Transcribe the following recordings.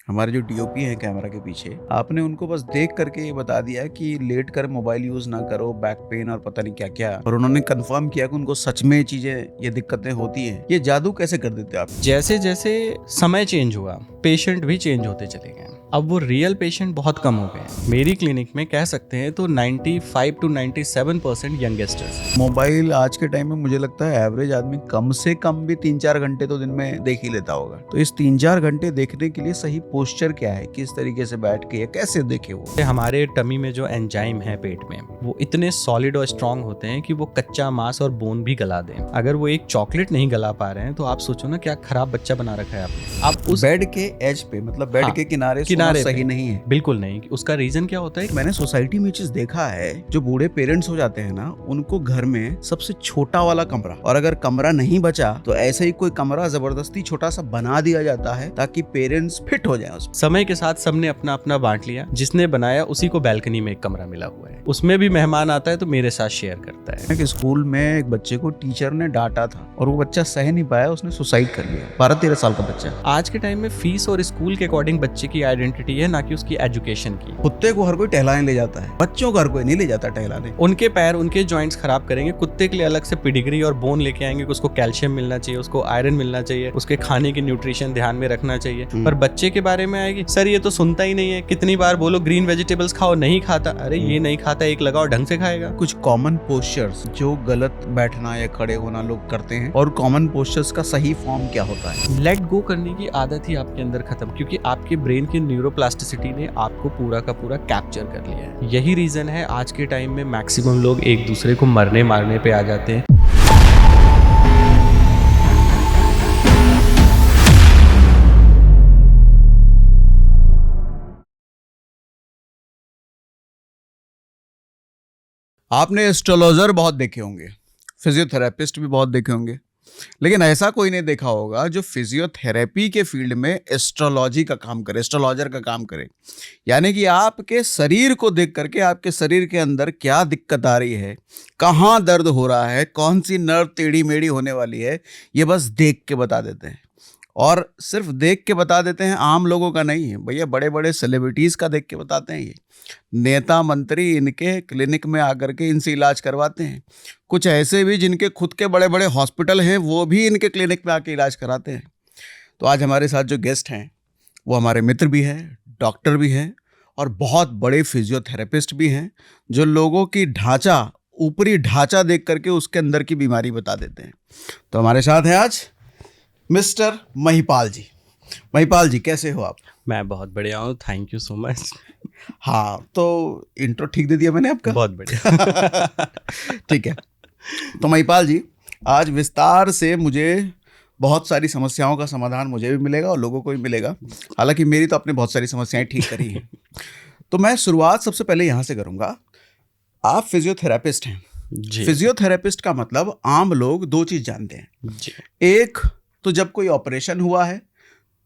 हमारे जो डीओपी हैं कैमरा के पीछे, आपने उनको बस देख करके ये बता दिया कि लेट कर मोबाइल यूज ना करो, बैक पेन और पता नहीं क्या क्या, और उन्होंने कंफर्म किया कि उनको सच में चीजें, ये दिक्कतें होती हैं। ये जादू कैसे कर देते आप? जैसे जैसे समय चेंज हुआ, पेशेंट भी चेंज होते चले गए। अब वो रियल पेशेंट बहुत कम हो गए हैं। मेरी क्लिनिक में कह सकते हैं तो 95 to 97% यंगस्टर्स। मोबाइल आज के टाइम में मुझे लगता है एवरेज आदमी कम से कम भी 3-4 घंटे तो दिन में देख ही लेता होगा। तो इस 3-4 घंटे देखने के लिए सही पोस्चर क्या है, किस तरीके से बैठ के, कैसे देखे वो? हमारे टमी में जो एंजाइम है पेट में, वो इतने सॉलिड और स्ट्रांग होते हैं कि वो कच्चा मांस और बोन भी गला दें। अगर वो एक चॉकलेट नहीं गला पा रहे हैं तो आप सोचो ना क्या खराब बच्चा बना रखा है आपने। आप उस बेड के एज पे, मतलब बेड के किनारे सही नहीं है। बिल्कुल नहीं। उसका रीजन क्या होता है? मैंने सोसाइटी में चीज देखा है, जो बूढ़े पेरेंट्स हो जाते हैं ना, उनको घर में सबसे छोटा वाला कमरा, और अगर कमरा नहीं बचा तो ऐसे ही कोई कमरा जबरदस्ती छोटा सा बना दिया जाता है ताकि पेरेंट्स फिट हो जाए उसमें। समय के साथ सबने अपना अपना बांट लिया। जिसने बनाया उसी को बैल्कनी में एक कमरा मिला हुआ है, उसमें भी मेहमान आता है तो मेरे साथ शेयर करता है। कि स्कूल में एक बच्चे को टीचर ने डांटा था और वो बच्चा सह नहीं पाया, उसने सुसाइड कर लिया। 12-13 साल का बच्चा। आज के टाइम में फीस और स्कूल के अकॉर्डिंग बच्चे की आइडेंटिटी है, ना कि उसकी एजुकेशन की। कुत्ते को हर कोई टहलाने ले जाता है, बच्चों को हर कोई नहीं ले जाता टहलाने। उनके पैर, उनके जॉइंट्स खराब करेंगे। कुत्ते के लिए अलग से पेडिग्री और बोन लेके आएंगे कि उसको कैल्शियम मिलना चाहिए, उसको आयरन मिलना चाहिए, उसके खाने की न्यूट्रिशन ध्यान में रखना चाहिए। पर बच्चे के बारे में आएगी, सर ये तो सुनता ही नहीं है, कितनी बार बोलो ग्रीन वेजिटेबल्स खाओ, नहीं खाता। अरे ये नहीं खाता, एक लगाओ ढंग से खाएगा। कुछ कॉमन पोस्चर्स जो गलत बैठना या खड़े होना लोग करते हैं, और कॉमन पोस्चर्स का सही फॉर्म क्या होता है? लेट गो करने की आदत ही आपके अंदर खत्म, क्योंकि आपके ब्रेन की न्यूरोप्लास्टिसिटी ने आपको पूरा का पूरा कैप्चर कर लिया है। यही रीजन है आज के टाइम में मैक्सिमम लोग एक दूसरे को मरने मारने पे आ जाते हैं। आपने एस्ट्रोलॉजर बहुत देखे होंगे, फिजियोथेरेपिस्ट भी बहुत देखे होंगे, लेकिन ऐसा कोई नहीं देखा होगा जो फिजियोथेरेपी के फील्ड में एस्ट्रोलॉजी का काम करे, एस्ट्रोलॉजर का काम करे। यानी कि आपके शरीर को देख करके आपके शरीर के अंदर क्या दिक्कत आ रही है, कहाँ दर्द हो रहा है, कौन सी नर्व टेढ़ी मेढ़ी होने वाली है, ये बस देख के बता देते हैं। और सिर्फ देख के बता देते हैं, आम लोगों का नहीं है भैया, बड़े बड़े सेलिब्रिटीज़ का देख के बताते हैं। ये नेता मंत्री इनके क्लिनिक में आकर के इनसे इलाज करवाते हैं। कुछ ऐसे भी जिनके खुद के बड़े बड़े हॉस्पिटल हैं, वो भी इनके क्लिनिक में आके इलाज कराते हैं। तो आज हमारे साथ जो गेस्ट हैं वो हमारे मित्र भी हैं, डॉक्टर भी हैं, और बहुत बड़े फिजियोथेरेपिस्ट भी हैं, जो लोगों की ढांचा, ऊपरी ढांचा देख करके उसके अंदर की बीमारी बता देते हैं। तो हमारे साथ हैं आज मिस्टर महिपाल जी। महिपाल जी, कैसे हो आप? मैं बहुत बढ़िया हूँ, थैंक यू सो मच। हाँ, तो इंट्रो ठीक दे दिया मैंने आपका? बहुत बढ़िया। ठीक है। तो महिपाल जी, आज विस्तार से मुझे बहुत सारी समस्याओं का समाधान मुझे भी मिलेगा और लोगों को भी मिलेगा। हालांकि मेरी तो अपने बहुत सारी समस्याएं ठीक करी हैं। तो मैं शुरुआत सबसे पहले यहाँ से करूँगा। आप फिजियोथेरेपिस्ट हैं जी। फिजियोथेरेपिस्ट का मतलब आम लोग दो चीज़ जानते हैं जी। एक तो जब कोई ऑपरेशन हुआ है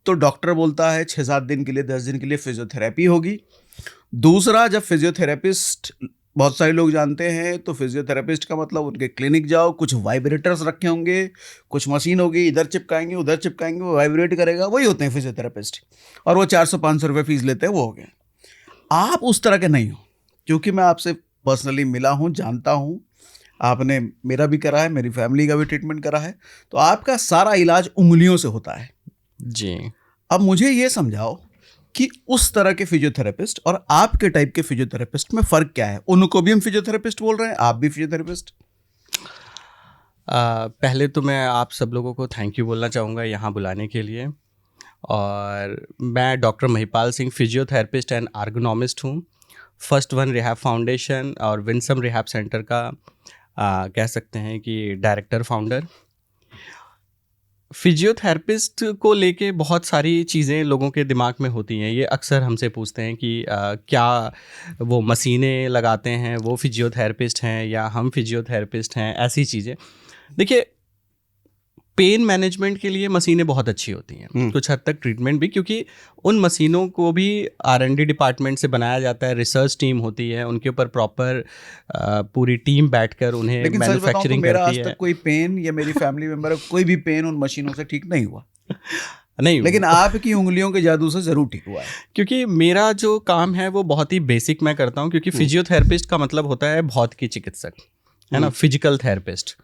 तो डॉक्टर बोलता है 6-7 दिन के लिए, 10 दिन के लिए फिजियोथेरेपी होगी। दूसरा, जब फिजियोथेरेपिस्ट, बहुत सारे लोग जानते हैं, तो फिजियोथेरेपिस्ट का मतलब उनके क्लिनिक जाओ, कुछ वाइब्रेटर्स रखे होंगे, कुछ मशीन होगी, इधर चिपकाएंगे उधर चिपकाएंगे, वो वाइब्रेट करेगा, वही होते हैं फिजियोथेरेपिस्ट, और वो 400-500 रुपये फीस लेते हैं, वो हो गए। आप उस तरह के नहीं हो, क्योंकि मैं आपसे पर्सनली मिला हूँ, जानता हूँ, आपने मेरा भी करा है, मेरी फैमिली का भी ट्रीटमेंट करा है। तो आपका सारा इलाज उंगलियों से होता है जी। अब मुझे ये समझाओ कि उस तरह के फिजियोथेरेपिस्ट और आपके टाइप के फिजियोथेरेपिस्ट में फ़र्क क्या है? उनको भी हम फिजियोथेरेपिस्ट बोल रहे हैं, आप भी फिजियोथेरेपिस्ट? पहले तो मैं आप सब लोगों को थैंक यू बोलना चाहूँगा यहाँ बुलाने के लिए। और मैं doctor Mahipal Singh, physiotherapist and ergonomist हूँ। फर्स्ट वन रिहैब फाउंडेशन और विंसम रिहैब सेंटर का कह सकते हैं कि डायरेक्टर फाउंडर। फिजियोथेरेपिस्ट को लेके बहुत सारी चीज़ें लोगों के दिमाग में होती हैं। ये अक्सर हमसे पूछते हैं कि क्या वो मशीनें लगाते हैं वो फिजियोथेरेपिस्ट हैं या हम फिजियोथेरेपिस्ट हैं, ऐसी चीज़ें। देखिए, पेन मैनेजमेंट के लिए मशीनें बहुत अच्छी होती हैं, कुछ हद तक ट्रीटमेंट भी, क्योंकि उन मशीनों को भी R&D डिपार्टमेंट से बनाया जाता है, रिसर्च टीम होती है, उनके ऊपर प्रॉपर पूरी टीम बैठकर उन्हें मैन्युफैक्चरिंग करती है। आज तक कोई पेन या मेरी फैमिली मेंबर कोई भी पेन उन मशीनों से ठीक नहीं हुआ। नहीं, लेकिन आपकी उंगलियों के जादू से जरूर ठीक हुआ है। क्योंकि मेरा जो काम है वो बहुत ही बेसिक मैं करता हूँ, क्योंकि फिजियोथेरेपिस्ट का मतलब होता है भौतिकी चिकित्सक, है ना, फिजिकल थेरेपिस्ट।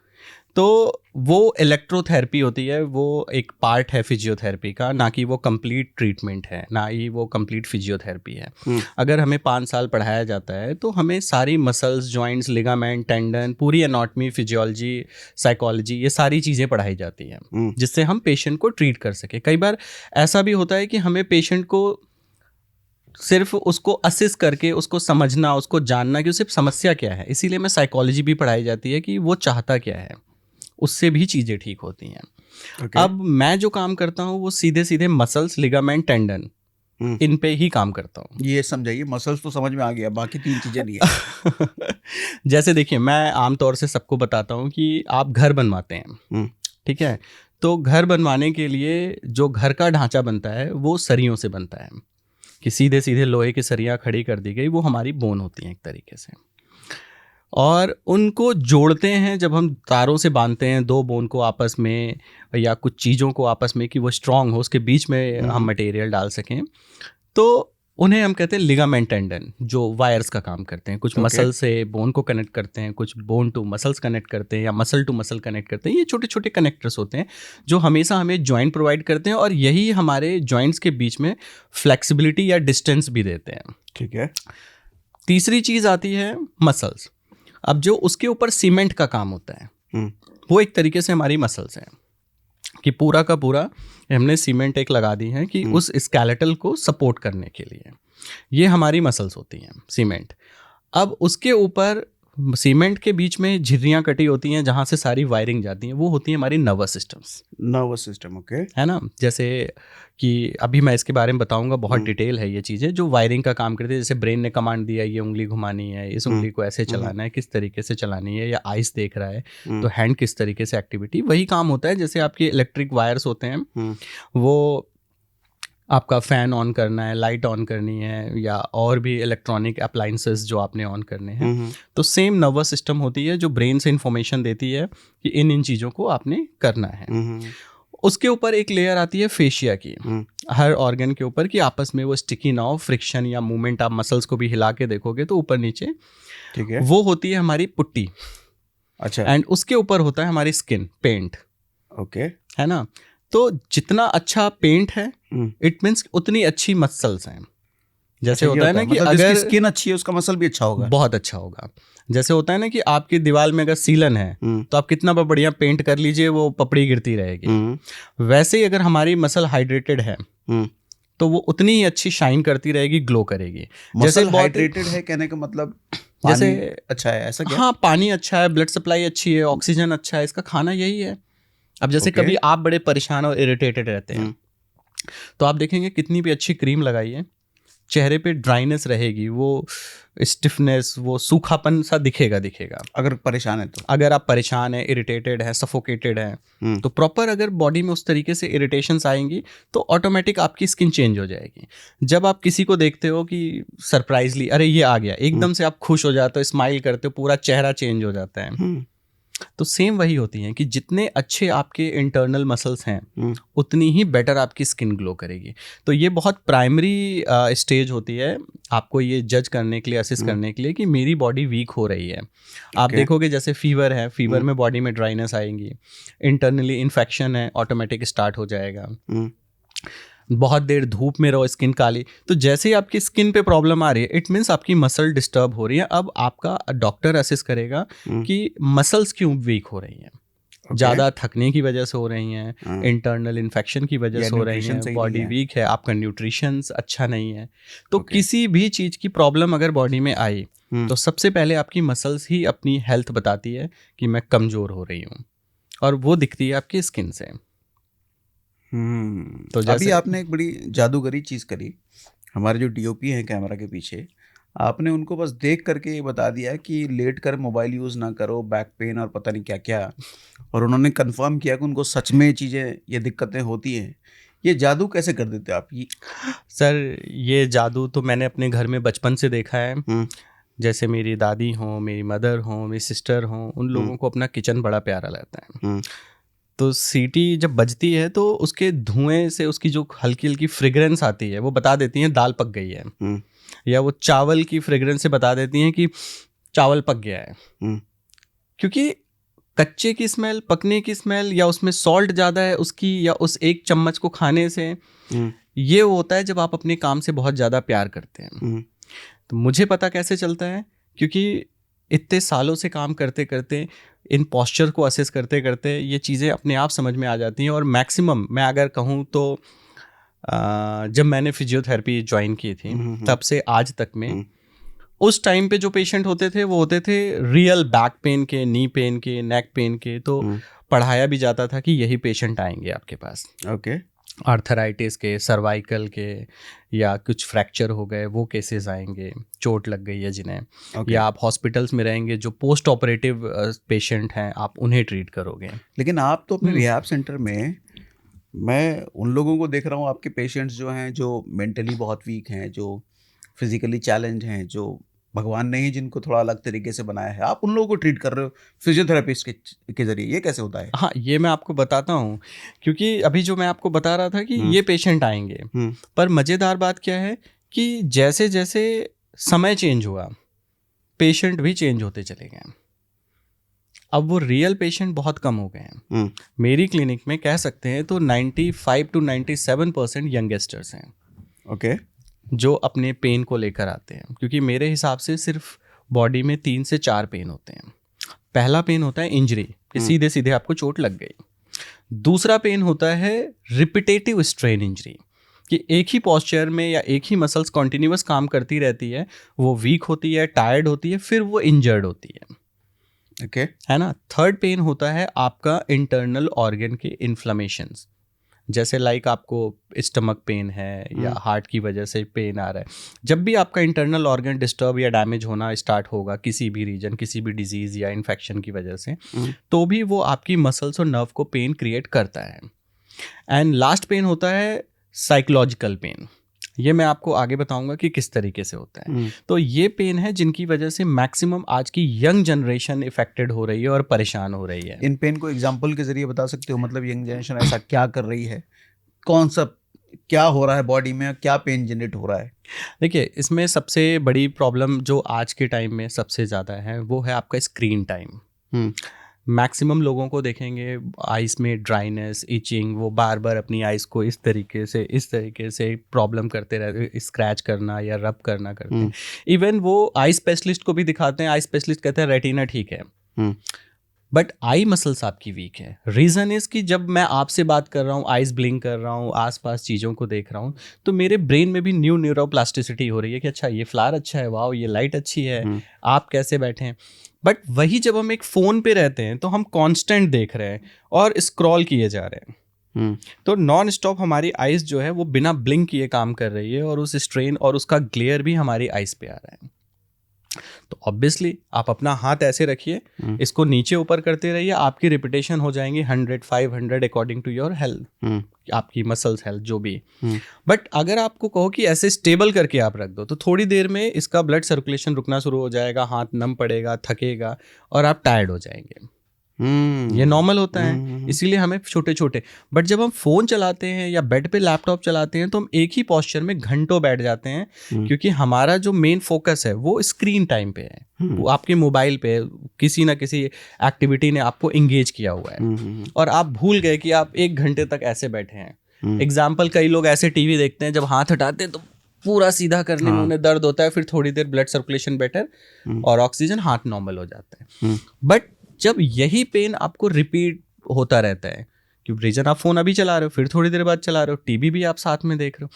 तो वो इलेक्ट्रोथेरेपी होती है, वो एक पार्ट है फिजियोथेरेपी का, ना कि वो कंप्लीट ट्रीटमेंट है, ना ही वो कंप्लीट फिजियोथेरेपी है। अगर हमें 5 साल पढ़ाया जाता है तो हमें सारी मसल्स, जॉइंट्स, लिगामेंट, टेंडन, पूरी एनाटॉमी, फिजियोलॉजी, साइकोलॉजी, ये सारी चीज़ें पढ़ाई जाती हैं जिससे हम पेशेंट को ट्रीट कर सके। कई बार ऐसा भी होता है कि हमें पेशेंट को सिर्फ उसको असिस करके उसको समझना, उसको जानना कि उसे समस्या क्या है, इसीलिए मैं साइकोलॉजी भी पढ़ाई जाती है कि वो चाहता क्या है, उससे भी चीज़ें ठीक होती हैं। Okay. अब मैं जो काम करता हूँ वो सीधे सीधे मसल्स, लिगामेंट, टेंडन, इन पे ही काम करता हूँ। ये समझाइए, मसल्स तो समझ में आ गया, बाकी 3 चीजें नहीं है। जैसे देखिए, मैं आमतौर से सबको बताता हूँ कि आप घर बनवाते हैं, ठीक है, तो घर बनवाने के लिए जो घर का ढांचा बनता है वो सरियों से बनता है, कि सीधे सीधे लोहे की सरियाँ खड़ी कर दी गई, वो हमारी बोन होती हैं एक तरीके से, और उनको जोड़ते हैं जब हम तारों से बांधते हैं 2 बोन को आपस में, या कुछ चीज़ों को आपस में कि वो स्ट्रांग हो, उसके बीच में हम मटेरियल डाल सकें, तो उन्हें हम कहते हैं लिगामेंट टेंडन, जो वायर्स का काम करते हैं। कुछ मसल से बोन को कनेक्ट करते हैं, कुछ बोन टू मसल्स कनेक्ट करते हैं, या मसल टू मसल कनेक्ट करते हैं। ये छोटे छोटे कनेक्टर्स होते हैं जो हमेशा हमें जॉइंट प्रोवाइड करते हैं, और यही हमारे जॉइंट्स के बीच में फ्लेक्सिबिलिटी या डिस्टेंस भी देते हैं। ठीक है। तीसरी चीज़ आती है मसल्स। अब जो उसके ऊपर सीमेंट का काम होता है, वो एक तरीके से हमारी मसल्स हैं, कि पूरा का पूरा हमने सीमेंट एक लगा दी है कि उस स्केलेटल को सपोर्ट करने के लिए, ये हमारी मसल्स होती हैं, सीमेंट। अब उसके ऊपर सीमेंट के बीच में झिर्रियाँ कटी होती हैं जहाँ से सारी वायरिंग जाती हैं, वो होती हैं हमारी nervous systems. Nervous system, okay, है ना, जैसे कि अभी मैं इसके बारे में बताऊंगा, बहुत डिटेल है ये चीज़ें जो वायरिंग का काम करती है। जैसे ब्रेन ने कमांड दिया, ये उंगली घुमानी है, इस उंगली को ऐसे चलाना है, किस तरीके से चलानी है, या आइस देख रहा है तो हैंड किस तरीके से एक्टिविटी, वही काम होता है। जैसे आपके इलेक्ट्रिक वायर्स होते हैं, वो आपका फ़ैन ऑन करना है, लाइट ऑन करनी है, या और भी इलेक्ट्रॉनिक अप्लाइंसेस जो आपने ऑन करने हैं, तो सेम नर्वस सिस्टम होती है जो ब्रेन से इंफॉर्मेशन देती है कि इन चीज़ों को आपने करना है। उसके ऊपर एक लेयर आती है फेशिया की, हर ऑर्गन के ऊपर, कि आपस में वो स्टिकी ना हो, फ्रिक्शन या मूवमेंट, आप मसल्स को भी हिला के देखोगे तो ऊपर नीचे, ठीक है, वो होती है हमारी पुट्टी। अच्छा, एंड उसके ऊपर होता है हमारी स्किन, पेंट, ओके, है ना। तो जितना अच्छा पेंट है, इट मीन्स उतनी अच्छी मसल्स हैं। जैसे अच्छा, होता है ना कि मतलब अगर जिसकी स्किन अच्छी है उसका मसल भी अच्छा होगा, बहुत अच्छा होगा। जैसे होता है ना कि आपकी दीवार में अगर सीलन है तो आप कितना बढ़िया पेंट कर लीजिए, वो पपड़ी गिरती रहेगी। वैसे ही अगर हमारी मसल हाइड्रेटेड है तो वो उतनी ही अच्छी शाइन करती रहेगी, ग्लो करेगी। जैसे हाइड्रेटेड है कहने का मतलब जैसे अच्छा है, ऐसा क्या? हाँ, पानी अच्छा है, ब्लड सप्लाई अच्छी है, ऑक्सीजन अच्छा है, इसका खाना यही है। अब जैसे कभी आप बड़े परेशान और इरिटेटेड रहते हैं तो आप देखेंगे कितनी भी अच्छी क्रीम लगाइए, चेहरे पे ड्राइनेस रहेगी, वो स्टिफनेस, वो सूखापन सा दिखेगा। अगर परेशान है तो, अगर आप परेशान हैं, इरिटेटेड हैं, सफोकेटेड हैं, तो प्रॉपर अगर बॉडी में उस तरीके से इरिटेशंस आएंगी तो ऑटोमेटिक आपकी स्किन चेंज हो जाएगी। जब आप किसी को देखते हो कि सरप्राइजली अरे ये आ गया, एकदम से आप खुश हो जाते हो, स्माइल करते हो, पूरा चेहरा चेंज हो जाता है। तो सेम वही होती हैं कि जितने अच्छे आपके इंटरनल मसल्स हैं उतनी ही बेटर आपकी स्किन ग्लो करेगी। तो ये बहुत प्राइमरी स्टेज होती है आपको ये जज करने के लिए, असिस्ट करने के लिए कि मेरी बॉडी वीक हो रही है। आप देखोगे जैसे फीवर है, फीवर में बॉडी में ड्राइनेस आएंगी, इंटरनली इन्फेक्शन है, ऑटोमेटिक स्टार्ट हो जाएगा। बहुत देर धूप में रहो, स्किन काली, तो जैसे ही आपकी स्किन पे प्रॉब्लम आ रही है, इट मीन्स आपकी मसल डिस्टर्ब हो रही है। अब आपका डॉक्टर असेस करेगा कि मसल्स क्यों वीक हो रही हैं, ज़्यादा थकने की वजह से हो रही हैं, इंटरनल इन्फेक्शन की वजह से हो रही हैं, बॉडी वीक है, आपका न्यूट्रिशन अच्छा नहीं है। तो किसी भी चीज़ की प्रॉब्लम अगर बॉडी में आई तो सबसे पहले आपकी मसल्स ही अपनी हेल्थ बताती है कि मैं कमज़ोर हो रही हूँ, और वो दिखती है आपकी स्किन से। तो अभी आपने एक बड़ी जादूगरी चीज़ करी। हमारे जो डीओपी हैं कैमरा के पीछे, आपने उनको बस देख करके ये बता दिया कि लेट कर मोबाइल यूज़ ना करो, बैक पेन और पता नहीं क्या क्या, और उन्होंने कंफर्म किया कि उनको सच में चीज़ें, ये दिक्कतें होती हैं। ये जादू कैसे कर देते आप? ये सर, ये जादू तो मैंने अपने घर में बचपन से देखा है। जैसे मेरी दादी हों, मेरी मदर हों, मेरी सिस्टर हों, उन लोगों को अपना किचन बड़ा प्यारा लगता है। तो सीटी जब बजती है तो उसके धुएं से उसकी जो हल्की हल्की फ्रेग्रेंस आती है वो बता देती है दाल पक गई है, या वो चावल की फ्रेग्रेंस से बता देती हैं कि चावल पक गया है। क्योंकि कच्चे की स्मेल, पकने की स्मेल, या उसमें सॉल्ट ज़्यादा है उसकी, या उस एक चम्मच को खाने से, ये होता है जब आप अपने काम से बहुत ज़्यादा प्यार करते हैं। तो मुझे पता कैसे चलता है, क्योंकि इतने सालों से काम करते करते, इन पोस्चर को असेस करते करते ये चीज़ें अपने आप समझ में आ जाती हैं। और मैक्सिमम मैं अगर कहूँ तो जब मैंने फिजियोथेरेपी ज्वाइन की थी तब से आज तक में, उस टाइम पे जो पेशेंट होते थे वो होते थे रियल बैक पेन के, नी पेन के, नेक पेन के। तो पढ़ाया भी जाता था कि यही पेशेंट आएंगे आपके पास। ओके। आर्थराइटिस के, सर्वाइकल के, या कुछ फ्रैक्चर हो गए वो केसेस आएंगे, चोट लग गई है जिन्हें, या आप हॉस्पिटल्स में रहेंगे जो पोस्ट ऑपरेटिव पेशेंट हैं, आप उन्हें ट्रीट करोगे। लेकिन आप तो अपने रिहैब सेंटर में, मैं उन लोगों को देख रहा हूँ, आपके पेशेंट्स जो हैं जो मेंटली बहुत वीक हैं, जो फिजिकली चैलेंज हैं, जो भगवान ने ही जिनको थोड़ा अलग तरीके से बनाया है, आप उन लोगों को ट्रीट कर रहे हो फिजियोथेरेपिस्ट के जरिए। ये कैसे होता है? हाँ, ये मैं आपको बताता हूँ, क्योंकि अभी जो मैं आपको बता रहा था कि ये पेशेंट आएंगे, पर मज़ेदार बात क्या है कि जैसे जैसे समय चेंज हुआ, पेशेंट भी चेंज होते चले गए। अब वो रियल पेशेंट बहुत कम हो गए हैं। मेरी क्लिनिक में कह सकते हैं तो 95 to 97% यंगस्टर्स हैं। ओके। जो अपने पेन को लेकर आते हैं, क्योंकि मेरे हिसाब से सिर्फ बॉडी में 3 से 4 पेन होते हैं। पहला पेन होता है इंजरी, कि सीधे सीधे आपको चोट लग गई। दूसरा पेन होता है रिपीटेटिव स्ट्रेन इंजरी, कि एक ही पोस्चर में या एक ही मसल्स कॉन्टिन्यूस काम करती रहती है, वो वीक होती है, टायर्ड होती है, फिर वो इंजर्ड होती है। ओके, है ना। थर्ड पेन होता है आपका इंटरनल ऑर्गन के इन्फ्लेमेशंस, जैसे लाइक आपको स्टमक पेन है या हार्ट की वजह से पेन आ रहा है। जब भी आपका इंटरनल ऑर्गन डिस्टर्ब या डैमेज होना स्टार्ट होगा किसी भी रीजन, किसी भी डिजीज़ या इन्फेक्शन की वजह से, तो भी वो आपकी मसल्स और नर्व को पेन क्रिएट करता है। एंड लास्ट पेन होता है साइकोलॉजिकल पेन। ये मैं आपको आगे बताऊंगा कि किस तरीके से होता है। तो ये पेन है जिनकी वजह से मैक्सिमम आज की यंग जनरेशन इफेक्टेड हो रही है और परेशान हो रही है। इन पेन को एग्जांपल के जरिए बता सकते हो? मतलब यंग जनरेशन ऐसा क्या कर रही है, कौन सा क्या हो रहा है बॉडी में, क्या पेन जनरेट हो रहा है? देखिए, इसमें सबसे बड़ी प्रॉब्लम जो आज के टाइम में सबसे ज़्यादा है वो है आपका स्क्रीन टाइम। मैक्सिमम लोगों को देखेंगे आइस में ड्राइनेस, इचिंग, वो बार बार अपनी आइस को इस तरीके से प्रॉब्लम करते रहते, स्क्रैच करना या रब करना करते हैं। इवन वो आई स्पेशलिस्ट को भी दिखाते हैं, आई स्पेशलिस्ट कहते हैं रेटिना ठीक है, बट आई मसल्स आपकी वीक है। रीज़न इज़ कि जब मैं आपसे बात कर रहा हूँ, आइस ब्लिंक कर रहा हूँ, आसपास चीज़ों को देख रहा हूँ, तो मेरे ब्रेन में भी न्यू न्यूरोप्लास्टिसिटी हो रही है कि अच्छा ये फ्लावर अच्छा है, वाओ ये लाइट अच्छी है, आप कैसे बैठे हैं। बट वही जब हम एक फ़ोन पे रहते हैं तो हम कांस्टेंट देख रहे हैं और स्क्रॉल किए जा रहे हैं, तो नॉन स्टॉप हमारी आइज़ जो है वो बिना ब्लिंक किए काम कर रही है, और उस स्ट्रेन और उसका ग्लेयर भी हमारी आइज़ पे आ रहा है। तो ऑब्वियसली आप अपना हाथ ऐसे रखिए, इसको नीचे ऊपर करते रहिए, आपकी रिपीटेशन हो जाएंगी 100, 500 अकॉर्डिंग टू योर हेल्थ, आपकी मसल्स हेल्थ जो भी। बट अगर आपको कहो कि ऐसे स्टेबल करके आप रख दो, तो थोड़ी देर में इसका ब्लड सर्कुलेशन रुकना शुरू हो जाएगा, हाथ नम पड़ेगा, थकेगा और आप टायर्ड हो जाएंगे। ये नॉर्मल होता है, इसीलिए हमें छोटे छोटे। बट जब हम फ़ोन चलाते हैं या बेड पे लैपटॉप चलाते हैं तो हम एक ही पोस्चर में घंटों बैठ जाते हैं, क्योंकि हमारा जो मेन फोकस है वो स्क्रीन टाइम पे है, वो आपके मोबाइल पे किसी ना किसी एक्टिविटी ने आपको इंगेज किया हुआ है, और आप भूल गए कि आप 1 घंटे तक ऐसे बैठे हैं। एग्जाम्पल, कई लोग ऐसे टीवी देखते हैं, जब हाथ हटाते हैं तो पूरा सीधा करने में उन्हें दर्द होता है, फिर थोड़ी देर ब्लड सर्कुलेशन बेटर और ऑक्सीजन, हाथ नॉर्मल हो जाता है। बट जब यही पेन आपको रिपीट होता रहता है, क्योंकि रीजन आप फ़ोन अभी चला रहे हो, फिर थोड़ी देर बाद चला रहे हो, टीवी भी आप साथ में देख रहे हो,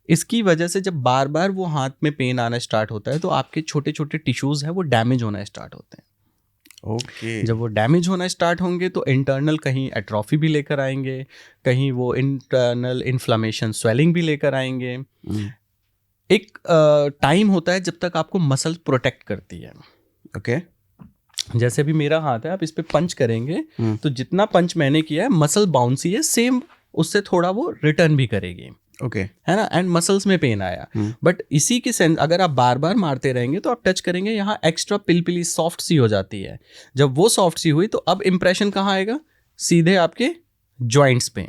इसकी वजह से जब बार बार वो हाथ में पेन आना स्टार्ट होता है तो आपके छोटे छोटे टिश्यूज़ हैं वो डैमेज होना स्टार्ट होते हैं। ओके। जब वो डैमेज होना स्टार्ट होंगे तो इंटरनल कहीं एट्रोफी भी लेकर आएंगे, कहीं वो इंटरनल इन्फ्लेमेशन, स्वेलिंग भी लेकर आएंगे। एक टाइम होता है जब तक आपको मसल प्रोटेक्ट करती है। ओके। जैसे भी मेरा हाथ है, आप इस पे पंच करेंगे तो जितना पंच मैंने किया है, मसल बाउंसी है, सेम उससे थोड़ा वो रिटर्न भी करेगी। ओके, है ना। एंड मसल्स में पेन आया, बट इसी के सेंस अगर आप बार बार मारते रहेंगे तो आप टच करेंगे, यहाँ एक्स्ट्रा पिलपिली सॉफ्ट सी हो जाती है। जब वो सॉफ्ट सी हुई तो अब इंप्रेशन कहाँ आएगा? सीधे आपके जॉइंट्स पे।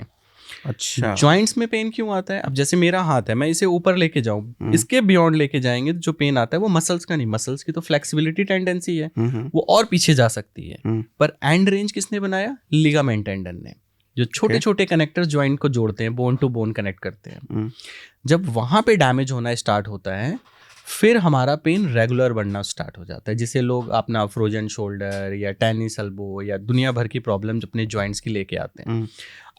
अच्छा। जॉइंट्स में पेन क्यों आता है? अब जैसे मेरा हाथ है, मैं इसे ऊपर लेके जाऊं, इसके बियॉन्ड लेके जाएंगे जो पेन आता है वो मसल्स का नहीं, मसल्स की तो फ्लेक्सिबिलिटी टेंडेंसी है, वो और पीछे जा सकती है। पर एंड रेंज किसने बनाया? लिगामेंट टेंडन ने, जो छोटे छोटे कनेक्टर्स जॉइंट को जोड़ते हैं, बोन टू बोन कनेक्ट करते हैं। जब वहां पे डैमेज होना स्टार्ट होता है, फिर हमारा पेन रेगुलर बढ़ना स्टार्ट हो जाता है, जिसे लोग अपना फ्रोजन शोल्डर या टेनिस एल्बो या दुनिया भर की प्रॉब्लम अपने जॉइंट्स की लेके आते हैं।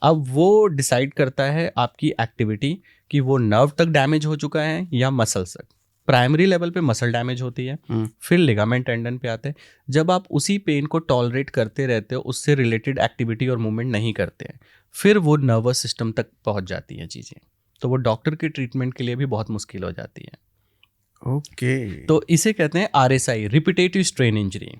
अब वो डिसाइड करता है आपकी एक्टिविटी कि वो नर्व तक डैमेज हो चुका है या मसल्स तक। प्राइमरी लेवल पे मसल डैमेज होती है, फिर लिगामेंट टेंडन पे आते हैं। जब आप उसी पेन को टॉलरेट करते रहते हो, उससे रिलेटेड एक्टिविटी और मूवमेंट नहीं करते हैं, फिर वो नर्वस सिस्टम तक पहुंच जाती हैं चीज़ें, तो वो डॉक्टर के ट्रीटमेंट के लिए भी बहुत मुश्किल हो जाती है। ओके। तो इसे कहते हैं RSI, रिपीटेटिव स्ट्रेन इंजरी।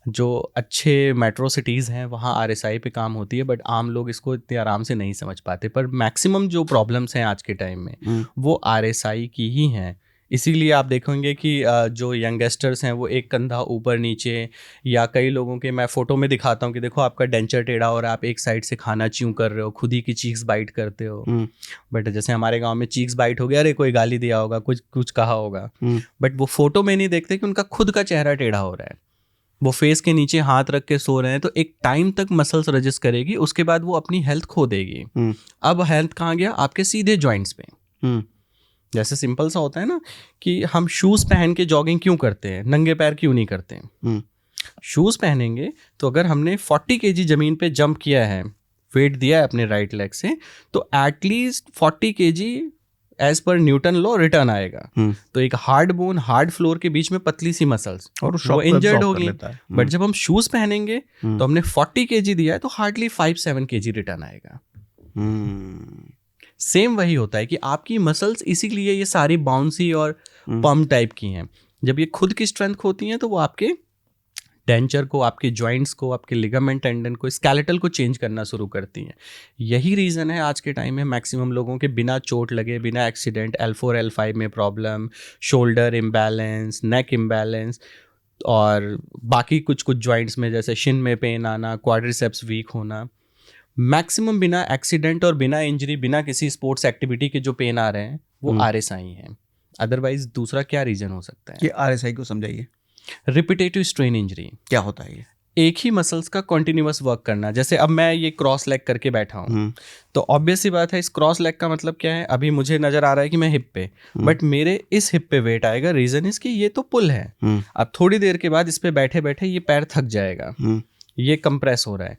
जो अच्छे मेट्रो सिटीज़ हैं वहाँ RSI पे काम होती है, बट आम लोग इसको इतने आराम से नहीं समझ पाते। पर मैक्सिमम जो प्रॉब्लम्स हैं आज के टाइम में वो RSI की ही हैं। इसीलिए आप देखेंगे कि जो यंगस्टर्स हैं वो एक कंधा ऊपर नीचे, या कई लोगों के मैं फ़ोटो में दिखाता हूँ कि देखो आपका डेंचर टेढ़ा और आप एक साइड से खाना च्यूं कर रहे हो, खुद ही की चीक्स बाइट करते हो। बट जैसे हमारे गांव में चीक्स बाइट हो गया, अरे कोई गाली दिया होगा, कुछ कुछ कहा होगा, बट वो फोटो में नहीं देखते कि उनका खुद का चेहरा टेढ़ा हो रहा है। वो फेस के नीचे हाथ रख के सो रहे हैं, तो एक टाइम तक मसल्स रजिस्ट करेगी, उसके बाद वो अपनी हेल्थ खो देगी। अब हेल्थ कहाँ गया? आपके सीधे जॉइंट्स पे। जैसे सिंपल सा होता है ना कि हम शूज़ पहन के जॉगिंग क्यों करते हैं, नंगे पैर क्यों नहीं करते हैं? शूज़ पहनेंगे तो अगर हमने 40 kg ज़मीन पे जंप किया है, वेट दिया है अपने राइट लेग से, तो at least 40 kg as per Newton law return आएगा। तो एक हार्ड बोन, हार्ड फ्लोर के बीच में पतली सी मसल्स, और वो इंजर्ड होगी। बट जब हम शूज़ पहनेंगे तो हमने 40 kg दिया है, तो हार्डली 5-7 kg रिटर्न आएगा। सेम वही होता है कि आपकी मसल्स इसीलिए ये सारी बाउंसी और पम्प टाइप की हैं। जब ये खुद की स्ट्रेंथ होती हैं तो वो आपके डेंचर को, आपके जॉइंट्स को, आपके लिगामेंट टेंडन को, स्केलेटल को चेंज करना शुरू करती हैं। यही रीज़न है आज के टाइम में मैक्सिमम लोगों के बिना चोट लगे, बिना एक्सीडेंट, L4 L5 में प्रॉब्लम, शोल्डर इम्बैलेंस, नेक इम्बैलेंस, और बाकी कुछ कुछ जॉइंट्स में जैसे शिन में पेन आना, क्वाड्रिसेप्स वीक होना, मैक्सिमम बिना एक्सीडेंट और बिना इंजरी, बिना किसी स्पोर्ट्स एक्टिविटी के जो पेन आ रहे हैं वो RSI हैं। अदरवाइज दूसरा क्या रीजन हो सकता है? ये RSI को समझाइए। रिपीटेटिव स्ट्रेन इंजरी क्या होता है ये? एक ही मसल्स का कॉन्टिन्यूअस वर्क करना। जैसे अब मैं ये क्रॉस लेग करके बैठा हूँ, तो ऑब्वियस सी बात है, इस क्रॉस लेग का मतलब क्या है? अभी मुझे नजर आ रहा है कि मैं हिप पे, बट मेरे इस हिप पे वेट आएगा। रीजन इज कि ये तो पुल है। अब थोड़ी देर के बाद इस पे बैठे बैठे ये पैर थक जाएगा, ये कंप्रेस हो रहा है।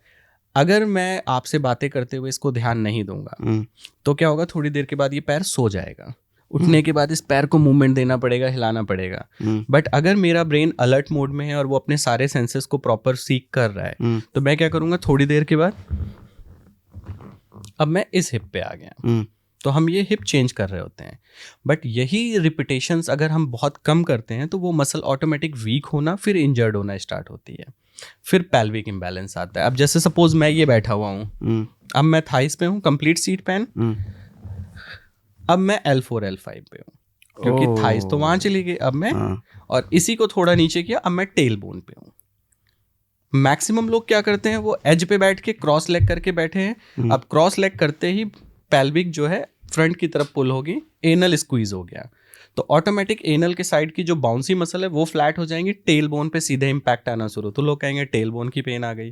अगर मैं आपसे बातें करते हुए इसको ध्यान नहीं दूंगा तो क्या होगा? थोड़ी देर के बाद ये पैर सो जाएगा। उठने के बाद इस पैर को मूवमेंट देना पड़ेगा, हिलाना पड़ेगा। बट अगर मेरा ब्रेन अलर्ट मोड में है और वो अपने सारे सेंसेस को प्रॉपर सीक कर रहा है, तो मैं क्या करूंगा? थोड़ी देर के बाद अब मैं इस हिप पे आ गया, तो हम ये हिप चेंज कर रहे होते हैं। बट यही रिपीटेशंस अगर हम बहुत कम करते हैं तो वो मसल ऑटोमेटिक वीक होना, फिर इंजर्ड होना स्टार्ट होती है, फिर पैल्विक इम्बैलेंस आता है। अब जैसे सपोज मैं ये बैठा हुआ हूँ, अब मैं थाइस पे हूँ, कंप्लीट सीट पैन, अब मैं L4 L5 पे हूँ, क्योंकि थाइस तो वहां चली गई। अब मैं और इसी को थोड़ा नीचे किया, अब मैं टेल बोन पे हूँ। मैक्सिमम लोग क्या करते हैं? वो एज पे बैठ के क्रॉस लेग करके बैठे हैं। अब क्रॉस लेग करते ही पैल्विक जो है फ्रंट की तरफ पुल होगी, एनल स्क्वीज हो गया, तो ऑटोमेटिक एनल के साइड की जो बाउंसी मसल है वो फ्लैट हो जाएंगी, टेल बोन पे सीधे इम्पैक्ट आना शुरू, तो लोग कहेंगे टेल बोन की पेन आ गई।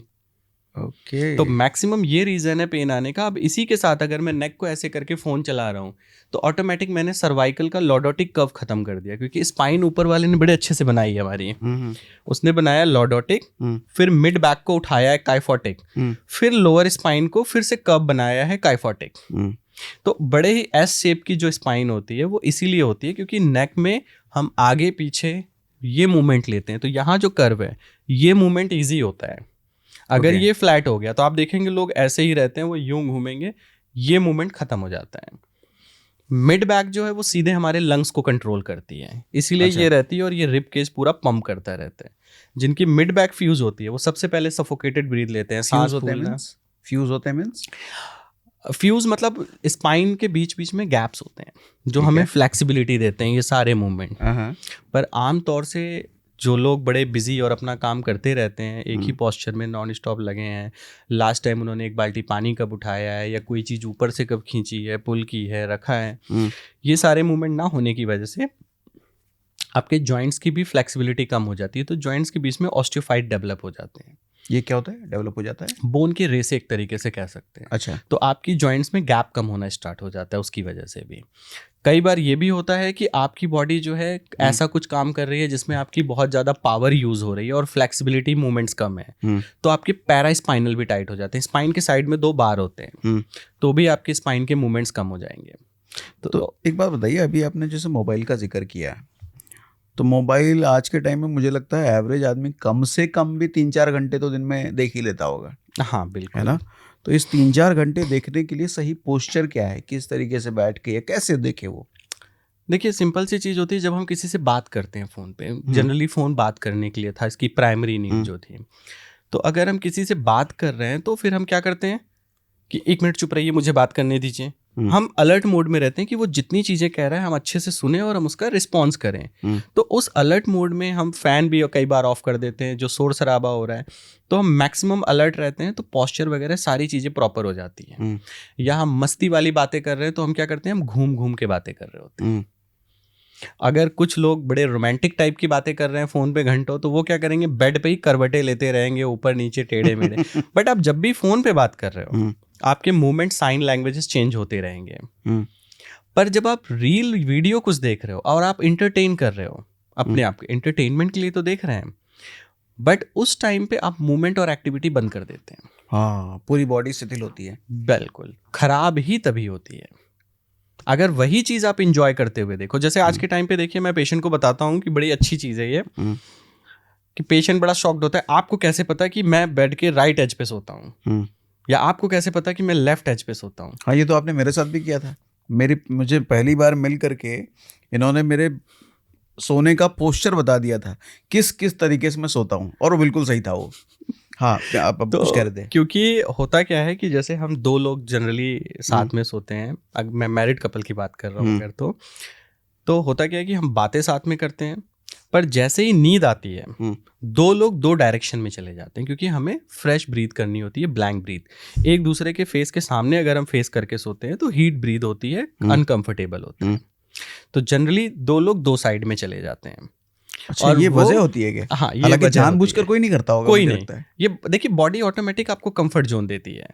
ओके। तो मैक्सिमम ये रीजन है पेन आने का। अब इसी के साथ अगर मैं नेक को ऐसे करके फोन चला रहा हूँ तो ऑटोमेटिक मैंने सर्वाइकल का लॉर्डोटिक कर्व खत्म कर दिया, क्योंकि स्पाइन ऊपर वाले ने बड़े अच्छे से बनाई है हमारी। उसने बनाया लॉर्डोटिक, फिर मिड बैक को उठाया है काइफोटिक, फिर लोअर स्पाइन को फिर से कर्व बनाया है काइफोटिक। तो बड़े ही एस शेप की जो स्पाइन होती है वो इसीलिए होती है क्योंकि नेक में हम आगे पीछे ये मूवमेंट लेते हैं, तो यहाँ जो कर्व है ये मूवमेंट ईजी होता है। अगर ये फ्लैट हो गया तो आप देखेंगे लोग ऐसे ही रहते हैं, वो यूं घूमेंगे, ये मूवमेंट खत्म हो जाता है। मिड बैक जो है वो सीधे हमारे लंग्स को कंट्रोल करती है, इसीलिए ये रहती है, और ये रिब केज पूरा पंप करता रहता है। जिनकी मिड बैक फ्यूज होती है वो सबसे पहले सफोकेटेड ब्रीथ लेते हैं। फ्यूज होते हैं मींस फ्यूज मतलब स्पाइन के बीच बीच में गैप्स होते हैं जो हमें फ्लेक्सिबिलिटी देते हैं, ये सारे मूवमेंट। पर आम तौर से जो लोग बड़े बिजी और अपना काम करते रहते हैं, एक ही पोस्चर में नॉन स्टॉप लगे हैं, लास्ट टाइम उन्होंने एक बाल्टी पानी कब उठाया है या कोई चीज़ ऊपर से कब खींची है, पुल की है, रखा है, ये सारे मूवमेंट ना होने की वजह से आपके जॉइंट्स की भी फ्लेक्सिबिलिटी कम हो जाती है, तो जॉइंट्स के बीच में ऑस्टियोफाइट डेवलप हो जाते हैं। ये क्या होता है, डेवलप हो जाता है? बोन के रेसे एक तरीके से कह सकते हैं। अच्छा। तो आपकी जॉइंट्स में गैप कम होना स्टार्ट हो जाता है उसकी वजह से भी। कई बार ये भी होता है कि आपकी बॉडी जो है ऐसा कुछ काम कर रही है जिसमें आपकी बहुत ज़्यादा पावर यूज़ हो रही है और फ्लेक्सिबिलिटी मूवमेंट्स कम है, तो आपके पैरास्पाइनल भी टाइट हो जाते हैं। स्पाइन के साइड में 2 बार होते हैं, तो भी आपके स्पाइन के मूवमेंट्स कम हो जाएंगे। तो एक बात बताइए, अभी आपने जैसे मोबाइल का जिक्र किया, तो मोबाइल आज के टाइम में मुझे लगता है एवरेज आदमी कम से कम भी 3-4 घंटे तो दिन में देख ही लेता होगा। हाँ बिल्कुल, है ना? तो इस 3-4 घंटे देखने के लिए सही पोस्चर क्या है, किस तरीके से बैठ के या कैसे देखे वो? देखिए सिंपल सी चीज़ होती है, जब हम किसी से बात करते हैं फ़ोन पे, जनरली फ़ोन बात करने के लिए था, इसकी प्राइमरी नीड जो थी। तो अगर हम किसी से बात कर रहे हैं तो फिर हम क्या करते हैं कि 1 मिनट चुप रहिए, मुझे बात करने दीजिए। हम अलर्ट मोड में रहते हैं कि वो जितनी चीज़ें कह रहा है हम अच्छे से सुने और हम उसका रिस्पॉन्स करें। तो उस अलर्ट मोड में हम फ़ैन भी कई बार ऑफ कर देते हैं, जो शोर शराबा हो रहा है, तो हम मैक्सिमम अलर्ट रहते हैं, तो पोस्चर वगैरह सारी चीज़ें प्रॉपर हो जाती हैं। या हम मस्ती वाली बातें कर रहे हैं तो हम क्या करते हैं, हम घूम घूम के बातें कर रहे होते हैं। अगर कुछ लोग बड़े रोमांटिक टाइप की बातें कर रहे हैं फ़ोन पे घंटों, तो वो क्या करेंगे, बेड पे ही करवटें लेते रहेंगे, ऊपर नीचे टेढ़े मेढ़े। बट आप जब भी फ़ोन पे बात कर रहे हो, आपके मूवमेंट, साइन लैंग्वेजेस चेंज होते रहेंगे। पर जब आप रील वीडियो कुछ देख रहे हो और आप इंटरटेन कर रहे हो, अपने आप के एंटरटेनमेंट के लिए तो देख रहे हैं, बट उस टाइम पे आप मूवमेंट और एक्टिविटी बंद कर देते हैं। हाँ, पूरी बॉडी शिथिल होती है। बिल्कुल, खराब ही तभी होती है अगर वही चीज़ आप इंजॉय करते हुए देखो। जैसे आज के टाइम पे देखिए, मैं पेशेंट को बताता हूँ कि बड़ी अच्छी चीज़ है ये, कि पेशेंट बड़ा शॉक्ड होता है, आपको कैसे पता कि मैं बेड के राइट एज पे सोता हूँ, या आपको कैसे पता कि मैं लेफ्ट एज पे सोता हूँ। हाँ, ये तो आपने मेरे साथ भी किया था। मुझे पहली बार मिल करके इन्होंने मेरे सोने का पोस्चर बता दिया था, किस किस तरीके से मैं सोता हूँ, और वो बिल्कुल सही था वो। हाँ, आप तो कुछ कह रहे थे। क्योंकि होता क्या है कि जैसे हम 2 लोग जनरली साथ में सोते हैं, अगर मैं मैरिड कपल की बात कर रहा हूँ अगर, तो होता क्या है कि हम बातें साथ में करते हैं, पर जैसे ही नींद आती है 2 लोग 2 डायरेक्शन में चले जाते हैं, क्योंकि हमें फ्रेश ब्रीथ करनी होती है, ब्लैंक ब्रीथ। एक दूसरे के फेस के सामने अगर हम फेस करके सोते हैं तो हीट ब्रीथ होती है, अनकंफर्टेबल होता है। तो जनरली 2 लोग 2 साइड में चले जाते हैं। अच्छा, और ये वजह होती है क्या? हाँ, ये हालांकि वजह जानबूझकर कोई नहीं करता होगा, कोई मुझे नहीं लगता है। ये देखिए, बॉडी ऑटोमेटिक आपको कंफर्ट जोन देती है,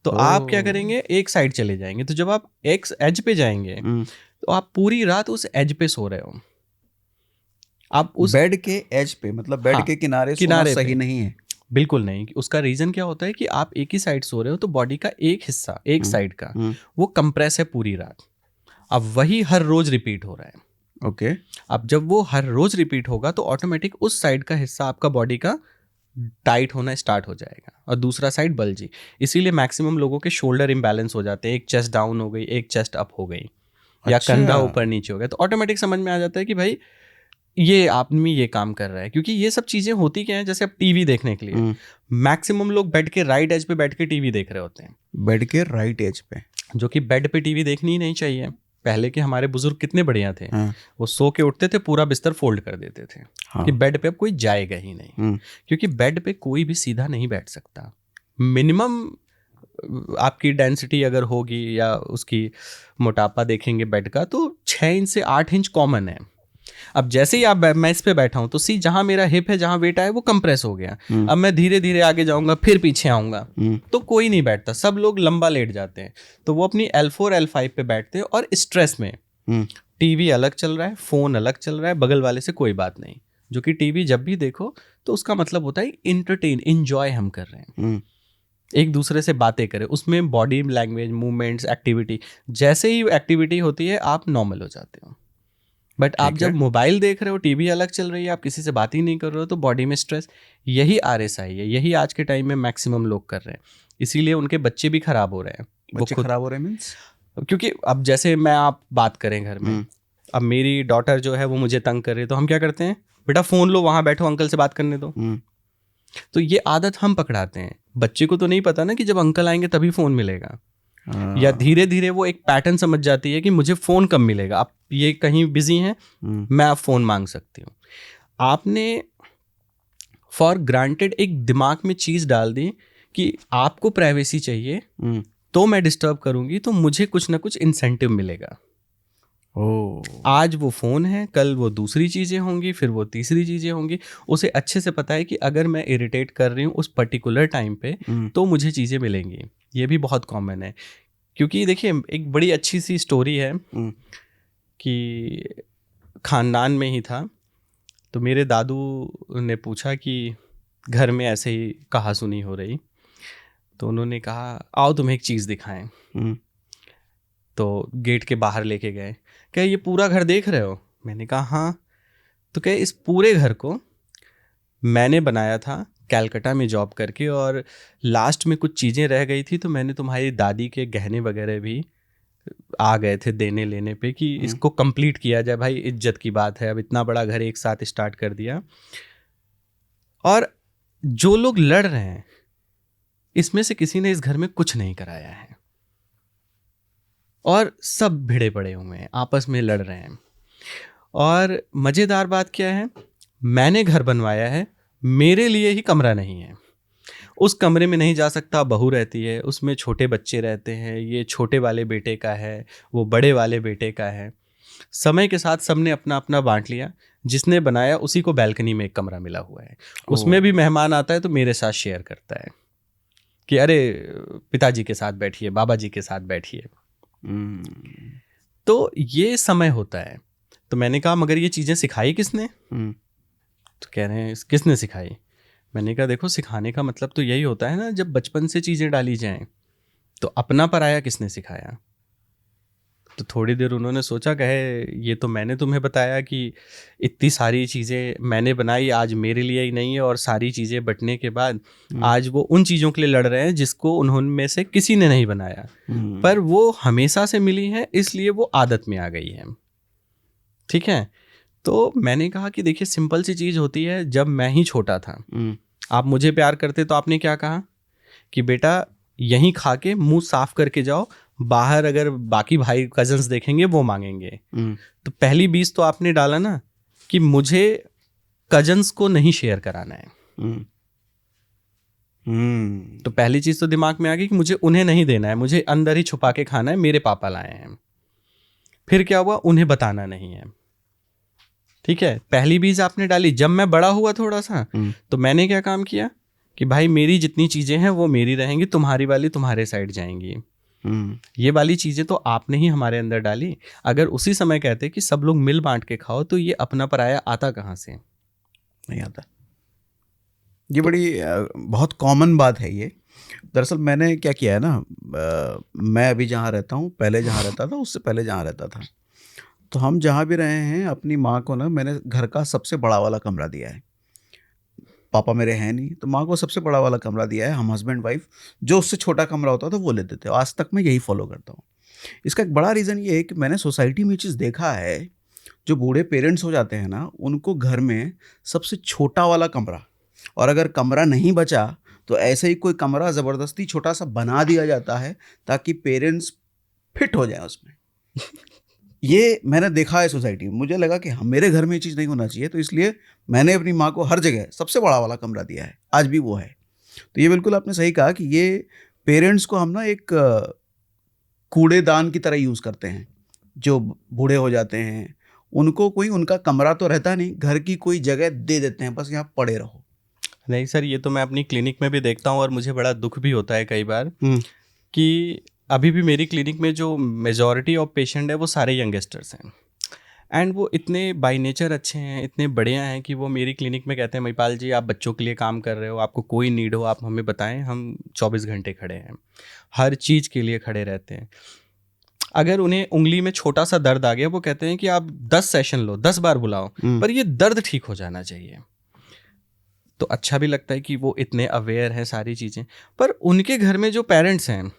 तो आप क्या करेंगे, एक साइड चले जाएंगे। तो जब आप एक एज पे जाएंगे तो आप पूरी रात उस एज पे सो रहे हो। आप उस बेड के एज पे, मतलब बेड के किनारे सोना सही नहीं है? बिल्कुल नहीं। उसका रीजन क्या होता है कि आप एक ही साइड सो रहे हो, तो बॉडी का एक हिस्सा, एक साइड का, वो कंप्रेस है पूरी रात। अब वही हर रोज रिपीट हो रहा है। ओके। अब जब वो हर रोज रिपीट होगा तो ऑटोमेटिक उस साइड का हिस्सा आपका बॉडी का टाइट होना स्टार्ट हो जाएगा और दूसरा साइड बल्जी। इसीलिए मैक्सिमम लोगों के शोल्डर इम्बैलेंस हो जाते हैं, एक चेस्ट डाउन हो गई, एक चेस्ट अप हो गई, या कंधा ऊपर नीचे हो गया, तो ऑटोमेटिक समझ में आ जाता है कि भाई ये आदमी ये काम कर रहा है। क्योंकि ये सब चीज़ें होती क्या है, जैसे अब टीवी देखने के लिए मैक्सिमम लोग बेड के राइट एज पे बैठ के टीवी देख रहे होते हैं। बेड के राइट एज पे, जो कि बेड पे टीवी देखनी ही नहीं चाहिए। पहले के हमारे बुजुर्ग कितने बढ़िया थे, वो सो के उठते थे, पूरा बिस्तर फोल्ड कर देते थे कि बेड पे अब कोई जाएगा ही नहीं। क्योंकि बेड पे कोई भी सीधा नहीं बैठ सकता। मिनिमम आपकी डेंसिटी अगर होगी या उसकी मोटापा देखेंगे बेड का, तो 6 इंच से 8 इंच कॉमन है। अब जैसे ही मैं इस पे बैठा हूं तो जहां मेरा हिप है, जहां वेट है, वो कंप्रेस हो गया। अब मैं धीरे धीरे आगे जाऊंगा, फिर पीछे आऊंगा, तो कोई नहीं बैठता, सब लोग लंबा लेट जाते हैं। तो वो अपनी L4 L5 पे बैठते हैं और स्ट्रेस में। टीवी अलग चल रहा है, फोन अलग चल रहा है, बगल वाले से कोई बात नहीं। जो कि टीवी जब भी देखो तो उसका मतलब होता है इंजॉय हम कर रहे हैं, एक दूसरे से बातें करें। उसमें बॉडी लैंग्वेज, मूवमेंट्स, एक्टिविटी, जैसे ही एक्टिविटी होती है आप नॉर्मल हो जाते हो। बट आप जब मोबाइल देख रहे हो, टीवी अलग चल रही है, आप किसी से बात ही नहीं कर रहे हो, तो बॉडी में स्ट्रेस, यही RSI है, यही आज के टाइम में मैक्सिमम लोग कर रहे हैं। इसीलिए उनके बच्चे भी खराब हो रहे हैं। बच्चे खराब हो रहे हैं मीन्स? क्योंकि अब जैसे आप बात करें घर में, अब मेरी डॉटर जो है वो मुझे तंग कर रही है, तो हम क्या करते हैं, बेटा फ़ोन लो, वहाँ बैठो, अंकल से बात करने दो। तो ये आदत हम पकड़ाते हैं। बच्चे को तो नहीं पता ना कि जब अंकल आएंगे तभी फ़ोन मिलेगा। या धीरे धीरे वो एक पैटर्न समझ जाती है कि मुझे फ़ोन कब मिलेगा, आप ये कहीं बिजी हैं, मैं आप फ़ोन मांग सकती हूँ। आपने फॉर ग्रांटेड एक दिमाग में चीज़ डाल दी कि आपको प्राइवेसी चाहिए, तो मैं डिस्टर्ब करूंगी तो मुझे कुछ ना कुछ इंसेंटिव मिलेगा। आज वो फ़ोन है, कल वो दूसरी चीज़ें होंगी, फिर वो तीसरी चीज़ें होंगी। उसे अच्छे से पता है कि अगर मैं इरिटेट कर रही हूँ उस पर्टिकुलर टाइम पे तो मुझे चीज़ें मिलेंगी। ये भी बहुत कॉमन है, क्योंकि देखिए एक बड़ी अच्छी सी स्टोरी है कि ख़ानदान में ही था। तो मेरे दादू ने पूछा कि घर में ऐसे ही कहा सुनी हो रही, तो उन्होंने कहा आओ तुम्हें एक चीज़ दिखाएं। तो गेट के बाहर लेके गए, क्या ये पूरा घर देख रहे हो? मैंने कहा हाँ। तो क्या इस पूरे घर को मैंने बनाया था कैलकाटा में जॉब करके, और लास्ट में कुछ चीज़ें रह गई थी तो मैंने तुम्हारी दादी के गहने वगैरह भी आ गए थे देने लेने पे कि इसको कंप्लीट किया जाए, भाई इज्जत की बात है, अब इतना बड़ा घर एक साथ स्टार्ट कर दिया। और जो लोग लड़ रहे हैं इसमें से किसी ने इस घर में कुछ नहीं कराया है, और सब भिड़े पड़े हुए हैं, आपस में लड़ रहे हैं। और मज़ेदार बात क्या है, मैंने घर बनवाया है, मेरे लिए ही कमरा नहीं है। उस कमरे में नहीं जा सकता, बहू रहती है, उसमें छोटे बच्चे रहते हैं, ये छोटे वाले बेटे का है, वो बड़े वाले बेटे का है। समय के साथ सबने अपना अपना बांट लिया, जिसने बनाया उसी को बैल्कनी में एक कमरा मिला हुआ है। उसमें भी मेहमान आता है तो मेरे साथ शेयर करता है कि अरे पिताजी के साथ बैठिए, बाबा जी के साथ बैठिए। तो ये समय होता है। तो मैंने कहा मगर ये चीज़ें सिखाई किसने? तो कह रहे हैं किसने सिखाई? मैंने कहा देखो, सिखाने का मतलब तो यही होता है ना, जब बचपन से चीज़ें डाली जाएं। तो अपना पराया किसने सिखाया? तो थोड़ी देर उन्होंने सोचा, कहे ये तो मैंने तुम्हें बताया कि इतनी सारी चीज़ें मैंने बनाई, आज मेरे लिए ही नहीं है, और सारी चीज़ें बंटने के बाद आज वो उन चीज़ों के लिए लड़ रहे हैं जिसको उन्होंने से किसी ने नहीं बनाया, पर वो हमेशा से मिली है इसलिए वो आदत में आ गई है। ठीक है। तो मैंने कहा कि देखिए सिंपल सी चीज़ होती है, जब मैं ही छोटा था आप मुझे प्यार करते तो आपने क्या कहा कि बेटा यहीं खा के मुंह साफ करके जाओ, बाहर अगर बाकी भाई कजन्स देखेंगे वो मांगेंगे। तो पहली बीज तो आपने डाला ना कि मुझे कजन्स को नहीं शेयर कराना है। तो पहली चीज तो दिमाग में आ गई कि मुझे उन्हें नहीं देना है, मुझे अंदर ही छुपा के खाना है, मेरे पापा लाए हैं। फिर क्या हुआ, उन्हें बताना नहीं है। ठीक है, पहली बीज आपने डाली। जब मैं बड़ा हुआ थोड़ा सा तो मैंने क्या काम किया कि भाई मेरी जितनी चीजें हैं वो मेरी रहेंगी, तुम्हारी वाली तुम्हारे साइड जाएंगी। ये वाली चीजें तो आपने ही हमारे अंदर डाली। अगर उसी समय कहते कि सब लोग मिल बांट के खाओ तो ये अपना पराया आता कहाँ से? नहीं आता। ये बड़ी बहुत कॉमन बात है ये। दरअसल मैंने क्या किया है ना, मैं अभी जहाँ रहता हूँ, पहले जहाँ रहता था, उससे पहले जहाँ रहता था, तो हम जहाँ भी रहे हैं अपनी माँ को ना मैंने घर का सबसे बड़ा वाला कमरा दिया है। पापा मेरे हैं नहीं, तो माँ को सबसे बड़ा वाला कमरा दिया है। हम हस्बैंड वाइफ, जो उससे छोटा कमरा होता था वो लेते थे। आज तक मैं यही फॉलो करता हूँ। इसका एक बड़ा रीज़न ये है कि मैंने सोसाइटी में ये चीज़ देखा है, जो बूढ़े पेरेंट्स हो जाते हैं ना, उनको घर में सबसे छोटा वाला कमरा, और अगर कमरा नहीं बचा तो ऐसे ही कोई कमरा ज़बरदस्ती छोटा सा बना दिया जाता है ताकि पेरेंट्स फिट हो जाए उसमें। ये मैंने देखा है सोसाइटी में। मुझे लगा कि हम, मेरे घर में ये चीज़ नहीं होना चाहिए, तो इसलिए मैंने अपनी माँ को हर जगह सबसे बड़ा वाला कमरा दिया है। आज भी वो है। तो ये बिल्कुल आपने सही कहा कि ये पेरेंट्स को हम ना एक कूड़ेदान की तरह यूज़ करते हैं। जो बूढ़े हो जाते हैं उनको कोई उनका कमरा तो रहता नहीं, घर की कोई जगह दे देते हैं, बस यहाँ पड़े रहो। नहीं सर, ये तो मैं अपनी क्लिनिक में भी देखता हूँ और मुझे बड़ा दुख भी होता है कई बार कि अभी भी मेरी क्लिनिक में जो मेजॉरिटी ऑफ पेशेंट है वो सारे यंगस्टर्स हैं, एंड वो इतने बाय नेचर अच्छे हैं, इतने बढ़िया हैं कि वो मेरी क्लिनिक में कहते हैं महिपाल जी आप बच्चों के लिए काम कर रहे हो, आपको कोई नीड हो आप हमें बताएं, हम 24 घंटे खड़े हैं, हर चीज़ के लिए खड़े रहते हैं। अगर उन्हें उंगली में छोटा सा दर्द आ गया वो कहते हैं कि आप 10 सेशन लो, 10 बार बुलाओ, पर ये दर्द ठीक हो जाना चाहिए। तो अच्छा भी लगता है कि वो इतने अवेयर हैं सारी चीज़ें। पर उनके घर में जो पेरेंट्स हैं,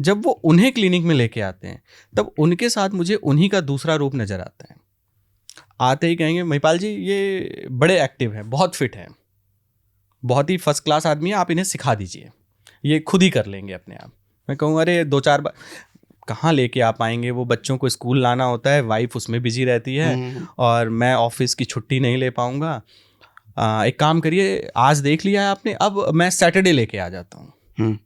जब वो उन्हें क्लिनिक में लेके आते हैं तब उनके साथ मुझे उन्हीं का दूसरा रूप नज़र आता है। आते ही कहेंगे महिपाल जी ये बड़े एक्टिव हैं, बहुत फिट हैं, बहुत ही फर्स्ट क्लास आदमी है, आप इन्हें सिखा दीजिए, ये खुद ही कर लेंगे अपने आप। मैं कहूँ अरे 2-4 बार कहाँ लेके आ पाएंगे, वो बच्चों को स्कूल लाना होता है, वाइफ उसमें बिजी रहती है और मैं ऑफिस की छुट्टी नहीं ले पाऊंगा। एक काम करिए, आज देख लिया है आपने, अब मैं सैटरडे लेके आ जाता हूँ।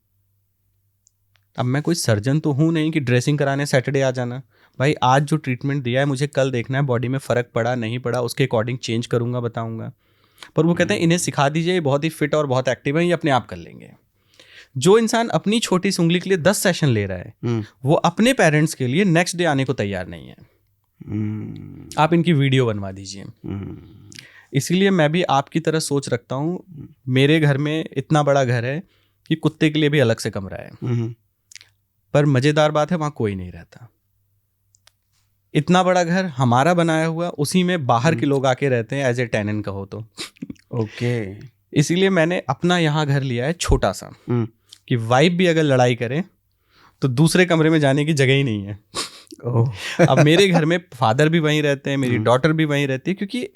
अब मैं कोई सर्जन तो हूँ नहीं कि ड्रेसिंग कराने सैटरडे आ जाना। भाई आज जो ट्रीटमेंट दिया है मुझे कल देखना है बॉडी में फ़र्क पड़ा नहीं पड़ा, उसके अकॉर्डिंग चेंज करूँगा, बताऊँगा। पर वो कहते हैं इन्हें सिखा दीजिए, ये बहुत ही फिट और बहुत एक्टिव है, ये अपने आप कर लेंगे। जो इंसान अपनी छोटी सी उंगली के लिए 10 सेशन ले रहा है वो अपने पेरेंट्स के लिए नेक्स्ट डे आने को तैयार नहीं है। आप इनकी वीडियो बनवा दीजिए। इसीलिए मैं भी आपकी तरह सोच रखता हूँ। मेरे घर में इतना बड़ा घर है कि कुत्ते के लिए भी अलग से कमरा है, पर मज़ेदार बात है वहाँ कोई नहीं रहता। इतना बड़ा घर हमारा बनाया हुआ, उसी में बाहर के लोग आके रहते हैं एज ए टेनेंट कहो तो। ओके। इसीलिए मैंने अपना यहाँ घर लिया है छोटा सा, कि वाइफ भी अगर लड़ाई करे तो दूसरे कमरे में जाने की जगह ही नहीं है। अब मेरे घर में फादर भी वहीं रहते हैं, मेरी डॉटर भी वहीं रहती है, क्योंकि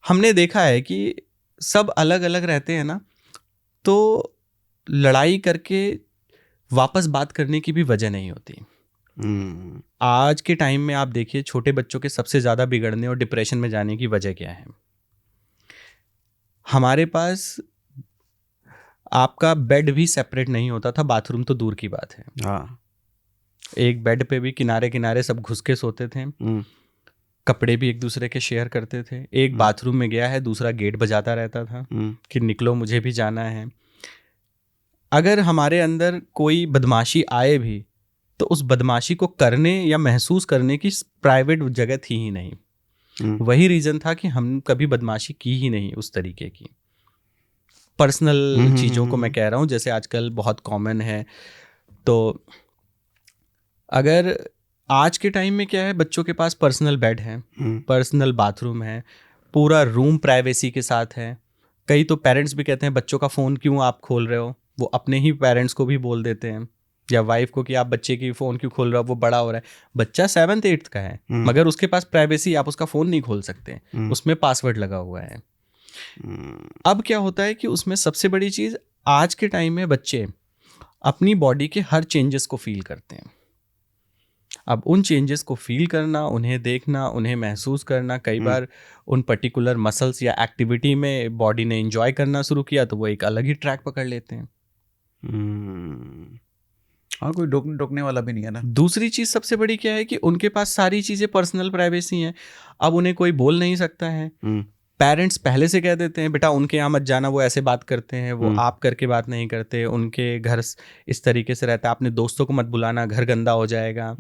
हमने देखा है कि सब अलग अलग रहते हैं ना, तो लड़ाई करके वापस बात करने की भी वजह नहीं होती। आज के टाइम में आप देखिए छोटे बच्चों के सबसे ज़्यादा बिगड़ने और डिप्रेशन में जाने की वजह क्या है। हमारे पास आपका बेड भी सेपरेट नहीं होता था, बाथरूम तो दूर की बात है। हाँ। एक बेड पे भी किनारे किनारे सब घुस के सोते थे, कपड़े भी एक दूसरे के शेयर करते थे। एक बाथरूम में गया है, दूसरा गेट बजाता रहता था कि निकलो मुझे भी जाना है। अगर हमारे अंदर कोई बदमाशी आए भी तो उस बदमाशी को करने या महसूस करने की प्राइवेट जगह थी ही नहीं। वही रीज़न था कि हम कभी बदमाशी की ही नहीं उस तरीके की। पर्सनल चीज़ों को मैं कह रहा हूँ, जैसे आजकल बहुत कॉमन है। तो अगर आज के टाइम में क्या है, बच्चों के पास पर्सनल बेड है, पर्सनल बाथरूम है, पूरा रूम प्राइवेसी के साथ है। कई तो पेरेंट्स भी कहते हैं बच्चों का फ़ोन क्यों आप खोल रहे हो, वो अपने ही पेरेंट्स को भी बोल देते हैं या वाइफ को कि आप बच्चे की फ़ोन क्यों खोल रहे हो, वो बड़ा हो रहा है। बच्चा 7th 8th का है मगर उसके पास प्राइवेसी, आप उसका फ़ोन नहीं खोल सकते, उसमें पासवर्ड लगा हुआ है। अब क्या होता है कि उसमें सबसे बड़ी चीज़, आज के टाइम में बच्चे अपनी बॉडी के हर चेंजेस को फील करते हैं। अब उन चेंजेस को फील करना, उन्हें देखना, उन्हें महसूस करना, कई बार उन पर्टिकुलर मसल्स या एक्टिविटी में बॉडी ने एंजॉय करना शुरू किया तो वो एक अलग ही ट्रैक पकड़ लेते हैं। हाँ, कोई टोकने वाला भी नहीं है ना। दूसरी चीज़ सबसे बड़ी क्या है कि उनके पास सारी चीज़ें पर्सनल प्राइवेसी हैं। अब उन्हें कोई बोल नहीं सकता है। पेरेंट्स पहले से कह देते हैं बेटा उनके यहाँ मत जाना, वो ऐसे बात करते हैं, वो आप करके बात नहीं करते, उनके घर इस तरीके से रहता है, अपने दोस्तों को मत बुलाना, घर गंदा हो जाएगा।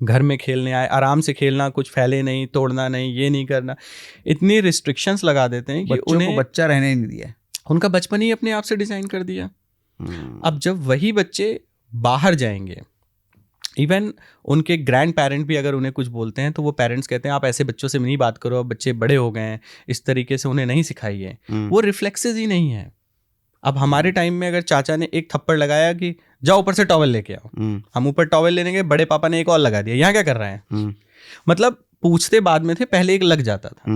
घर में खेलने आए, आराम से खेलना, कुछ फैले नहीं, तोड़ना नहीं, ये नहीं करना। इतनी रिस्ट्रिक्शंस लगा देते हैं कि उन्हें बच्चा रहने ही नहीं दिया। उनका बचपन ही अपने आप से डिज़ाइन कर दिया। अब जब वही बच्चे बाहर जाएंगे, इवन उनके ग्रैंड पेरेंट भी अगर उन्हें कुछ बोलते हैं तो वो पेरेंट्स कहते हैं आप ऐसे बच्चों से नहीं बात करो, अब बच्चे बड़े हो गए हैं, इस तरीके से उन्हें नहीं सिखाई है। वो रिफ्लेक्सेस ही नहीं है। अब हमारे टाइम में अगर चाचा ने एक थप्पड़ लगाया कि जाओ ऊपर से टॉवल लेके आओ, हम ऊपर टॉवल लेने गए, बड़े पापा ने एक और लगा दिया, यहाँ क्या कर रहे हैं। मतलब पूछते बाद में थे, पहले एक लग जाता था।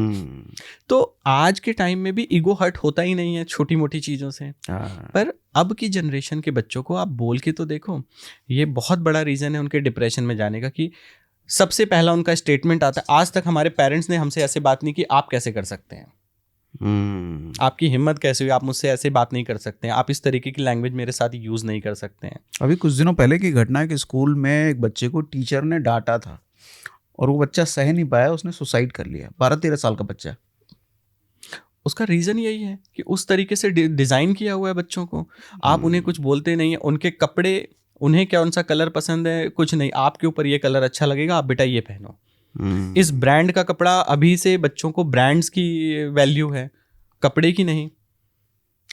तो आज के टाइम में भी ईगो हर्ट होता ही नहीं है छोटी मोटी चीज़ों से। पर अब की जनरेशन के बच्चों को आप बोल के तो देखो, ये बहुत बड़ा रीज़न है उनके डिप्रेशन में जाने का कि सबसे पहला उनका स्टेटमेंट आता है, आज तक हमारे पेरेंट्स ने हमसे ऐसे बात नहीं की, आप कैसे कर सकते हैं, आपकी हिम्मत कैसे हुई, आप मुझसे ऐसे बात नहीं कर सकते हैं, आप इस तरीके की लैंग्वेज मेरे साथ यूज़ नहीं कर सकते हैं। अभी कुछ दिनों पहले की घटना है कि स्कूल में एक बच्चे को टीचर ने डांटा था और वो बच्चा सह नहीं पाया, उसने सुसाइड कर लिया। 12-13 साल का बच्चा। उसका रीज़न यही है कि उस तरीके से डिज़ाइन किया हुआ है बच्चों को। आप उन्हें कुछ बोलते नहीं है, उनके कपड़े, उन्हें कौन सा कलर पसंद है, कुछ नहीं, आपके ऊपर ये कलर अच्छा लगेगा, आप बेटा ये पहनो। इस ब्रांड का कपड़ा, अभी से बच्चों को ब्रांड्स की वैल्यू है, कपड़े की नहीं।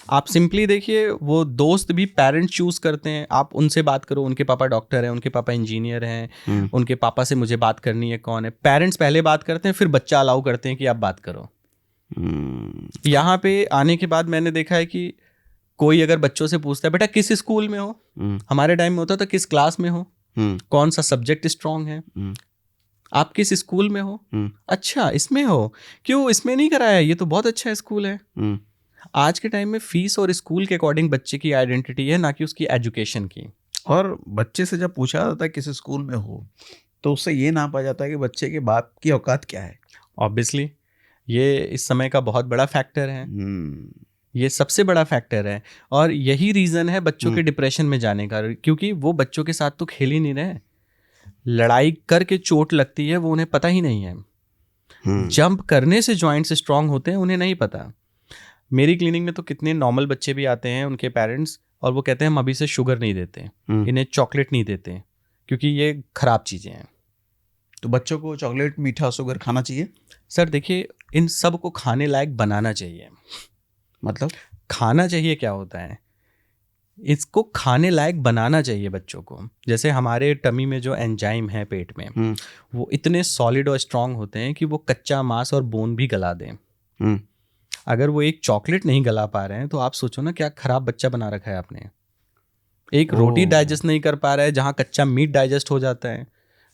आप सिंपली देखिए, वो दोस्त भी पेरेंट्स चूज करते हैं, आप उनसे बात करो, उनके पापा डॉक्टर हैं, उनके पापा इंजीनियर हैं, उनके पापा से मुझे बात करनी है, कौन है। पेरेंट्स पहले बात करते हैं, फिर बच्चा अलाउ करते हैं कि आप बात करो। यहाँ पे आने के बाद मैंने देखा है कि कोई अगर बच्चों से पूछता है बेटा किस स्कूल में हो, हमारे टाइम में होता था किस क्लास में हो, कौन सा सब्जेक्ट स्ट्रांग है, आप किस स्कूल में हो, अच्छा इसमें हो, क्यों इसमें नहीं कराया, ये तो बहुत अच्छा स्कूल है। आज के टाइम में फीस और स्कूल के अकॉर्डिंग बच्चे की आइडेंटिटी है, ना कि उसकी एजुकेशन की। और बच्चे से जब पूछा जाता है किसी स्कूल में हो, तो उससे ये नापा जाता है कि बच्चे के बाप की औकात क्या है। ऑब्वियसली ये इस समय का बहुत बड़ा फैक्टर है, ये सबसे बड़ा फैक्टर है। और यही रीज़न है बच्चों के डिप्रेशन में जाने का, क्योंकि वो बच्चों के साथ तो खेल ही नहीं रहे। लड़ाई करके चोट लगती है वो उन्हें पता ही नहीं है, जंप करने से जॉइंट्स स्ट्रांग होते हैं उन्हें नहीं पता। मेरी क्लिनिक में तो कितने नॉर्मल बच्चे भी आते हैं, उनके पेरेंट्स, और वो कहते हैं हम अभी से शुगर नहीं देते, इन्हें चॉकलेट नहीं देते, क्योंकि ये खराब चीज़ें हैं। तो बच्चों को चॉकलेट, मीठा, शुगर खाना चाहिए? सर देखिए, इन सब को खाने लायक बनाना चाहिए। मतलब खाना चाहिए क्या होता है, इसको खाने लायक बनाना चाहिए बच्चों को। जैसे हमारे टमी में जो एंजाइम है पेट में, वो इतने सॉलिड और स्ट्रांग होते हैं कि वो कच्चा मांस और बोन भी गला दें। अगर वो एक चॉकलेट नहीं गला पा रहे हैं तो आप सोचो ना क्या खराब बच्चा बना रखा है आपने। एक रोटी डाइजेस्ट नहीं कर पा रहा है, जहाँ कच्चा मीट डाइजेस्ट हो जाता है,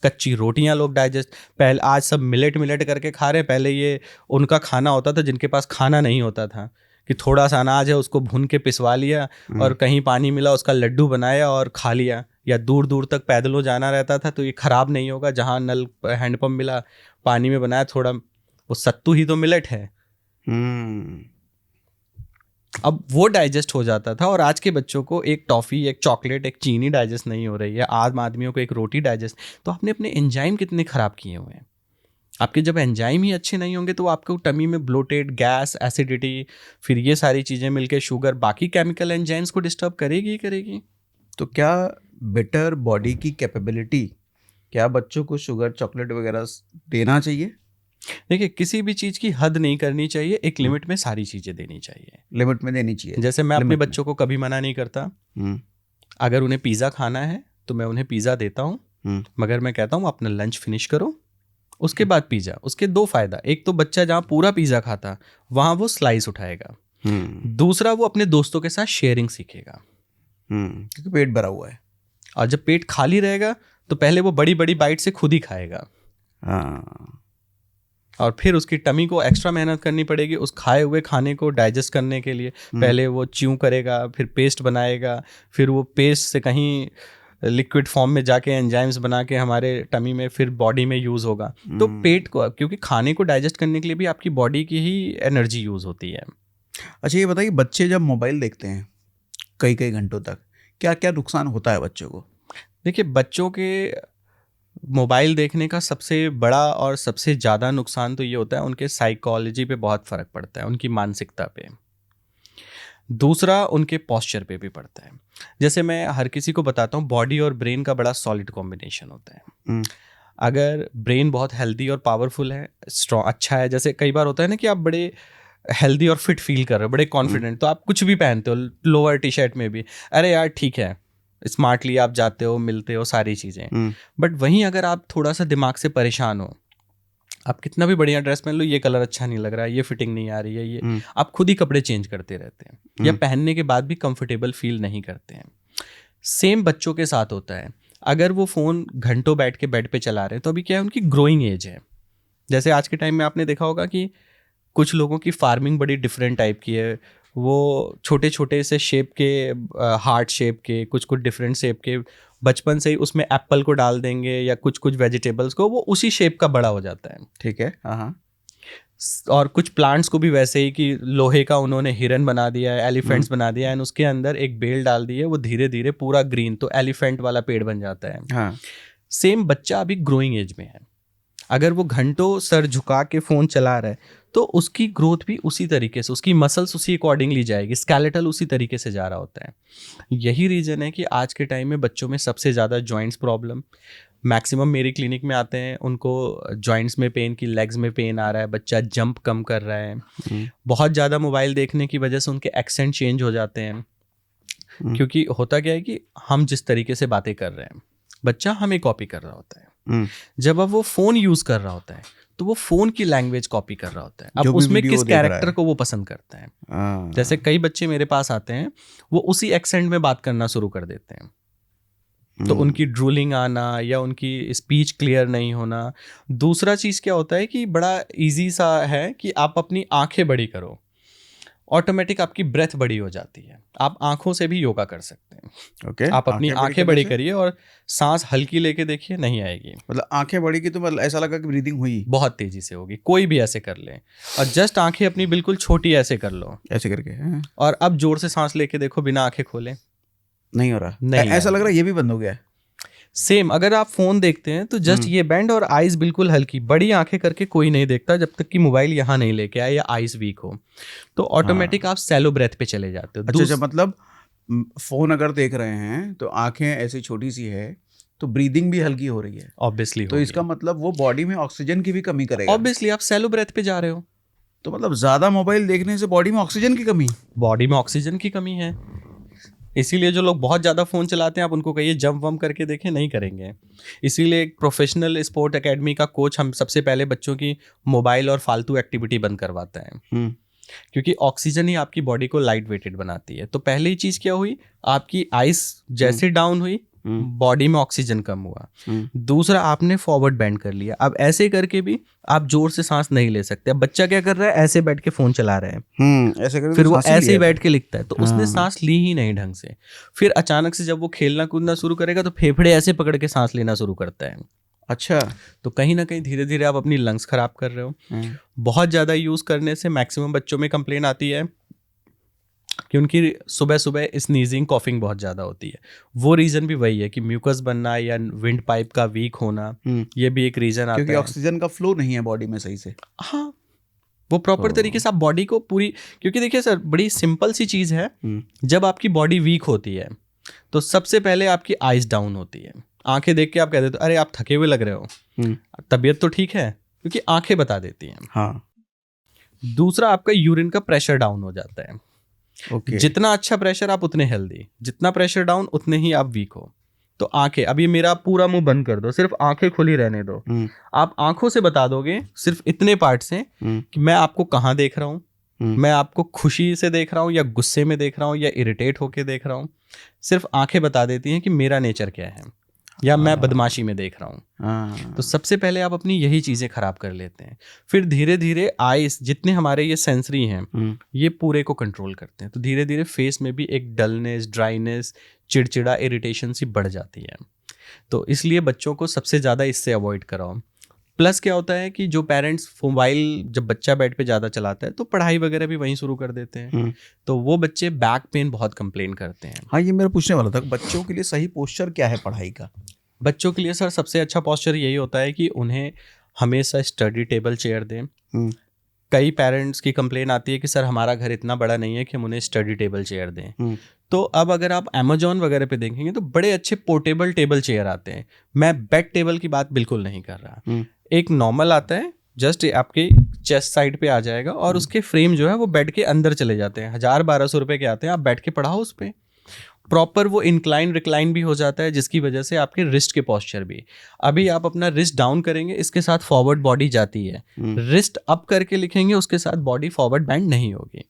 कच्ची रोटियां लोग डाइजेस्ट, पहले आज सब मिलेट करके खा रहे हैं, पहले ये उनका खाना होता था जिनके पास खाना नहीं होता था, कि थोड़ा सा अनाज है उसको भून के पिसवा लिया और कहीं पानी मिला उसका लड्डू बनाया और खा लिया, या दूर दूर तक पैदलों जाना रहता था तो ये खराब नहीं होगा, जहाँ नल हैंडपम्प मिला पानी में बनाया थोड़ा, वो सत्तू ही तो मिलेट है। अब वो डाइजेस्ट हो जाता था, और आज के बच्चों को एक टॉफ़ी, एक चॉकलेट, एक चीनी डाइजेस्ट नहीं हो रही है, आम आदमियों को एक रोटी डाइजेस्ट। तो आपने अपने एंजाइम कितने ख़राब किए हुए हैं। आपके जब एंजाइम ही अच्छे नहीं होंगे तो आपको टमी में ब्लोटेड, गैस, एसिडिटी, फिर ये सारी चीज़ें मिलके शुगर, बाकी केमिकल एंजाइम्स को डिस्टर्ब करेगी ही करेगी। तो क्या बेटर बॉडी की कैपेबिलिटी, क्या बच्चों को शुगर, चॉकलेट वगैरह देना चाहिए? देखिए, किसी भी चीज़ की हद नहीं करनी चाहिए, एक लिमिट में सारी चीज़ें देनी चाहिए। लिमिट में देनी चाहिए। जैसे मैं अपने बच्चों को कभी मना नहीं करता, अगर उन्हें पिज़्ज़ा खाना है तो मैं उन्हें पिज़्ज़ा देता हूँ, मगर मैं कहता हूँ अपना लंच फिनिश करो, उसके बाद पिज़्ज़ा। उसके दो फ़ायदा, एक तो बच्चा जहाँ पूरा पिज़्ज़ा खाता वहाँ वो स्लाइस उठाएगा, दूसरा वो अपने दोस्तों के साथ शेयरिंग सीखेगा, क्योंकि पेट भरा हुआ है। और जब पेट खाली रहेगा तो पहले वो बड़ी बड़ी बाइट से खुद ही खाएगा, और फिर उसकी टमी को एक्स्ट्रा मेहनत करनी पड़ेगी उस खाए हुए खाने को डाइजेस्ट करने के लिए। पहले वो च्यू करेगा, फिर पेस्ट बनाएगा, फिर वो पेस्ट से कहीं लिक्विड फॉर्म में जाके एंजाइम्स बना के हमारे टमी में फिर बॉडी में यूज़ होगा। तो पेट को, क्योंकि खाने को डाइजेस्ट करने के लिए भी आपकी बॉडी की ही एनर्जी यूज़ होती है। अच्छा ये बताइए, बच्चे जब मोबाइल देखते हैं कई कई घंटों तक, क्या क्या नुकसान होता है बच्चों को? देखिए, बच्चों के मोबाइल देखने का सबसे बड़ा और सबसे ज़्यादा नुकसान तो ये होता है, उनके साइकोलॉजी पे बहुत फ़र्क पड़ता है, उनकी मानसिकता पे। दूसरा, उनके पॉस्चर पे भी पड़ता है। जैसे मैं हर किसी को बताता हूँ, बॉडी और ब्रेन का बड़ा सॉलिड कॉम्बिनेशन होता है। अगर ब्रेन बहुत हेल्दी और पावरफुल है, स्ट्रॉन्ग, अच्छा है, जैसे कई बार होता है ना कि आप बड़े हेल्दी और फिट फील कर रहे हो, बड़े कॉन्फिडेंट, तो आप कुछ भी पहनते हो, लोअर टी शर्ट में भी, अरे यार ठीक है, स्मार्टली आप जाते हो, मिलते हो, सारी चीज़ें। बट वहीं अगर आप थोड़ा सा दिमाग से परेशान हो, आप कितना भी बढ़िया ड्रेस पहन लो, ये कलर अच्छा नहीं लग रहा है, ये फिटिंग नहीं आ रही है, ये आप खुद ही कपड़े चेंज करते रहते हैं, या पहनने के बाद भी कंफर्टेबल फील नहीं करते हैं। सेम बच्चों के साथ होता है। अगर वो फ़ोन घंटों बैठ के बेड पे चला रहे हैं तो अभी क्या है, उनकी ग्रोइंग एज है। जैसे आज के टाइम में आपने देखा होगा कि कुछ लोगों की फार्मिंग बड़ी डिफरेंट टाइप की है, वो छोटे छोटे से शेप के, हार्ट शेप के, कुछ कुछ डिफरेंट शेप के, बचपन से ही उसमें एप्पल को डाल देंगे या कुछ कुछ वेजिटेबल्स को, वो उसी शेप का बड़ा हो जाता है। ठीक है। हाँ। और कुछ प्लांट्स को भी वैसे ही, कि लोहे का उन्होंने हिरन बना दिया है, एलिफेंट्स बना दिया है, एंड उसके अंदर एक बेल डाल दी है, वो धीरे धीरे पूरा ग्रीन, तो एलिफेंट वाला पेड़ बन जाता है। हाँ। सेम बच्चा अभी ग्रोइंग एज में है, अगर वो घंटों सर झुका के फ़ोन चला रहा है तो उसकी ग्रोथ भी उसी तरीके से, उसकी मसल्स उसी अकॉर्डिंगली जाएगी, स्केलेटल उसी तरीके से जा रहा होता है। यही रीज़न है कि आज के टाइम में बच्चों में सबसे ज़्यादा जॉइंट्स प्रॉब्लम, मैक्सिमम मेरी क्लिनिक में आते हैं, उनको जॉइंट्स में पेन, की लेग्स में पेन आ रहा है, बच्चा जंप कम कर रहा है, बहुत ज़्यादा मोबाइल देखने की वजह से उनके एक्सेंट चेंज हो जाते हैं। क्योंकि होता क्या है कि हम जिस तरीके से बातें कर रहे हैं, बच्चा हमें कॉपी कर रहा होता है। जब अब वो फ़ोन यूज़ कर रहा होता है तो वो फ़ोन की लैंग्वेज कॉपी कर रहा होता है। अब उसमें किस कैरेक्टर को वो पसंद करता है। जैसे कई बच्चे मेरे पास आते हैं, वो उसी एक्सेंट में बात करना शुरू कर देते हैं, तो उनकी ड्रूलिंग आना या उनकी स्पीच क्लियर नहीं होना। दूसरा चीज़ क्या होता है कि बड़ा इजी सा है कि आप अपनी आंखें बड़ी करो ऑटोमेटिक आपकी ब्रेथ बड़ी हो जाती है। आप आंखों से भी योगा कर सकते हैं। ओके, आप अपनी आंखें बड़ी करिए और सांस हल्की लेके देखिए, नहीं आएगी। मतलब आंखें बड़ी की तो मतलब ऐसा लगा कि ब्रीदिंग हुई बहुत तेजी से होगी, कोई भी ऐसे कर ले। और जस्ट आंखें अपनी बिल्कुल छोटी ऐसे कर लो, ऐसे करके हैं? और अब जोर से सांस लेके देखो बिना आंखें खोले, नहीं हो रहा, नहीं ऐसा लग आएगी। रहा है ये भी बंद हो गया है। सेम अगर आप फोन देखते हैं तो जस्ट ये बैंड और आईज बिल्कुल हल्की, बड़ी आंखें करके कोई नहीं देखता जब तक कि मोबाइल यहाँ नहीं लेके आए या आईज वीक हो, तो ऑटोमेटिक आप सैलो ब्रेथ पे चले जाते हो। अच्छा, मतलब फोन अगर देख रहे हैं तो आंखें ऐसी छोटी सी है तो ब्रीदिंग भी हल्की हो रही है, ऑब्वियसली तो इसका मतलब वो बॉडी में ऑक्सीजन की भी कमी करेगा। ऑब्वियसली आप सैलो ब्रेथ पे जा रहे हो, तो मतलब ज्यादा मोबाइल देखने से बॉडी में ऑक्सीजन की कमी। बॉडी में ऑक्सीजन की कमी है। इसीलिए जो लोग बहुत ज़्यादा फ़ोन चलाते हैं आप उनको कहिए जंप वम्प करके देखें, नहीं करेंगे। इसीलिए एक प्रोफेशनल स्पोर्ट एकेडमी का कोच हम सबसे पहले बच्चों की मोबाइल और फालतू एक्टिविटी बंद करवाता है, क्योंकि ऑक्सीजन ही आपकी बॉडी को लाइट वेटेड बनाती है। तो पहली चीज़ क्या हुई, आपकी आइस जैसे डाउन हुई, बॉडी में ऑक्सीजन कम हुआ। दूसरा, आपने फॉरवर्ड बैंड कर लिया। अब ऐसे करके भी आप जोर से सांस नहीं ले सकते। अब बच्चा क्या कर रहा है, ऐसे बैठ के फोन चला रहे हैं, ऐसे करके फिर तो वो सांस ही ऐसे ही लिया बैठ के लिखता है, तो उसने सांस ली ही नहीं ढंग से। फिर अचानक से जब वो खेलना कूदना शुरू करेगा तो फेफड़े ऐसे पकड़ के सांस लेना शुरू करता है। अच्छा, तो कहीं ना कहीं धीरे धीरे आप अपनी लंग्स खराब कर रहे हो। बहुत ज़्यादा यूज़ करने से मैक्सिमम बच्चों में कंप्लेन आती है कि उनकी सुबह सुबह स्नीजिंग कॉफिंग बहुत ज़्यादा होती है। वो रीज़न भी वही है कि म्यूकस बनना या विंड पाइप का वीक होना, ये भी एक रीज़न आता है, क्योंकि ऑक्सीजन का फ्लो नहीं है बॉडी में सही से। हाँ, वो प्रॉपर तरीके से आप बॉडी को पूरी, क्योंकि देखिए सर, बड़ी सिंपल सी चीज़ है। जब आपकी बॉडी वीक होती है तो सबसे पहले आपकी आइज डाउन होती है। आंखें देख के आप कह देते हो अरे आप थके हुए लग रहे हो, तबीयत तो ठीक है, क्योंकि आंखें बता देती हैं। हाँ। दूसरा, आपका यूरिन का प्रेशर डाउन हो जाता है। ओके। जितना अच्छा प्रेशर आप उतने हेल्दी, जितना प्रेशर डाउन उतने ही आप वीक हो। तो आंखें, अभी मेरा पूरा मुंह बंद कर दो, सिर्फ आंखें खुली रहने दो। आप आंखों से बता दोगे सिर्फ इतने पार्ट से कि मैं आपको कहाँ देख रहा हूँ, मैं आपको खुशी से देख रहा हूँ या गुस्से में देख रहा हूँ या इरिटेट होके देख रहा हूँ। सिर्फ आंखें बता देती हैं कि मेरा नेचर क्या है, या मैं बदमाशी में देख रहा हूँ। तो सबसे पहले आप अपनी यही चीज़ें खराब कर लेते हैं। फिर धीरे धीरे आइस, जितने हमारे ये सेंसरी हैं, ये पूरे को कंट्रोल करते हैं। तो धीरे धीरे फेस में भी एक डलनेस, ड्राइनेस, चिड़चिड़ा, इरिटेशन सी बढ़ जाती है। तो इसलिए बच्चों को सबसे ज़्यादा इससे अवॉइड कराओ। प्लस क्या होता है कि जो पेरेंट्स मोबाइल, जब बच्चा बेड पे ज़्यादा चलाता है तो पढ़ाई वगैरह भी वहीं शुरू कर देते हैं, तो वो बच्चे बैक पेन बहुत कंप्लेन करते हैं। हाँ, ये मेरा पूछने वाला था, बच्चों के लिए सही पोस्चर क्या है पढ़ाई का? बच्चों के लिए सर सबसे अच्छा पोस्चर यही होता है कि उन्हें हमेशा स्टडी टेबल चेयर दें। कई पेरेंट्स की कंप्लेन आती है कि सर हमारा घर इतना बड़ा नहीं है कि हम उन्हें स्टडी टेबल चेयर दें। तो अब अगर आप अमेजोन वगैरह पे देखेंगे तो बड़े अच्छे पोर्टेबल टेबल चेयर आते हैं। मैं बेड टेबल की बात बिल्कुल नहीं कर रहा। एक नॉर्मल आता है, जस्ट आपके चेस्ट साइड पे आ जाएगा, और उसके फ्रेम जो है वो बेड के अंदर चले जाते हैं। 1000-1200 रुपए के आते हैं। आप बैठ के पढ़ाओ उस पर, प्रॉपर वो इंक्लाइन रिक्लाइन भी हो जाता है, जिसकी वजह से आपके रिस्ट के पोस्चर भी, अभी आप अपना रिस्ट डाउन करेंगे इसके साथ फॉरवर्ड बॉडी जाती है, रिस्ट अप करके लिखेंगे उसके साथ बॉडी फॉरवर्ड बैंड नहीं होगी।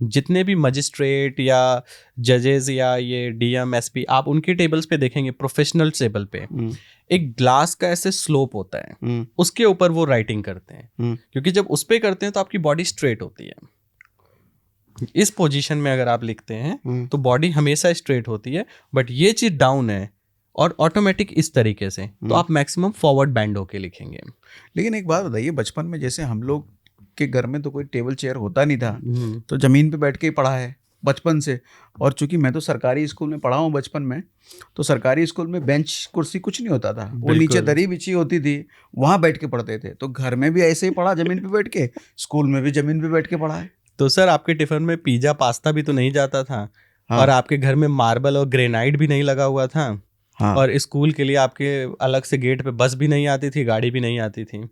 जितने भी मजिस्ट्रेट या जजेस या ये डीएम एसपी, आप उनके टेबल्स पे देखेंगे, प्रोफेशनल टेबल पे एक ग्लास का ऐसे स्लोप होता है, उसके ऊपर वो राइटिंग करते हैं, क्योंकि जब उस पे करते हैं तो आपकी बॉडी स्ट्रेट होती है। इस पोजीशन में अगर आप लिखते हैं तो बॉडी हमेशा स्ट्रेट होती है, बट ये चीज डाउन है और ऑटोमेटिक इस तरीके से, तो आप मैक्सिमम फॉरवर्ड बैंड होके लिखेंगे। लेकिन एक बात बताइए, बचपन में जैसे हम लोग के घर में तो कोई टेबल चेयर होता नहीं था, तो जमीन पे बैठ के ही पढ़ा है बचपन से। और चूंकि मैं तो सरकारी स्कूल में पढ़ा हूँ बचपन में, तो सरकारी स्कूल में बेंच कुर्सी कुछ नहीं होता था, वो नीचे दरी बिछी होती थी, वहां बैठ के पढ़ते थे। तो घर में भी ऐसे ही पढ़ा जमीन पे बैठ के, स्कूल में भी जमीन पे बैठ के पढ़ा है। तो सर आपके टिफिन में पिज्जा पास्ता भी तो नहीं जाता था। हाँ। और आपके घर में मार्बल और ग्रेनाइट भी नहीं लगा हुआ था। हाँ। और स्कूल के लिए आपके अलग से गेट पे बस भी नहीं आती थी, गाड़ी भी नहीं आती थी।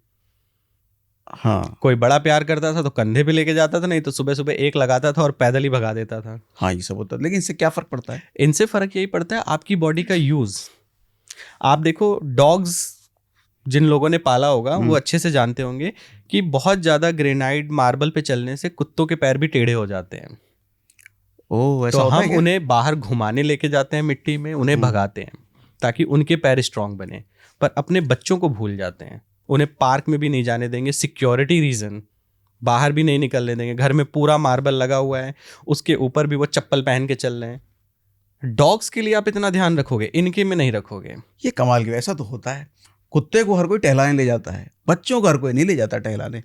हाँ। कोई बड़ा प्यार करता था तो कंधे पे लेके जाता था, नहीं तो सुबह सुबह एक लगाता था और पैदल ही भगा देता था। हाँ, ये सब होता है। लेकिन इससे क्या फर्क पड़ता है? इनसे फर्क यही पड़ता है आपकी बॉडी का यूज। आप देखो, डॉग्स जिन लोगों ने पाला होगा वो अच्छे से जानते होंगे कि बहुत ज्यादा ग्रेनाइट मार्बल पे चलने से कुत्तों के पैर भी टेढ़े हो जाते हैं। ओह, ऐसा तो होता है हम क्या? उन्हें बाहर घुमाने लेके जाते हैं मिट्टी में, उन्हें भगाते हैं ताकि उनके पैर स्ट्रांग बने, पर अपने बच्चों को भूल जाते हैं। उन्हें पार्क में भी नहीं जाने देंगे, सिक्योरिटी रीजन, बाहर भी नहीं निकलने देंगे, घर में पूरा मार्बल लगा हुआ है, उसके ऊपर भी वो चप्पल पहन के चल रहे हैं। डॉग्स के लिए आप इतना ध्यान रखोगे, इनके में नहीं रखोगे। ये कमाल की, ऐसा तो होता है, कुत्ते को हर कोई टहलाने ले जाता है, बच्चों को हर कोई नहीं ले जाता टहलाने।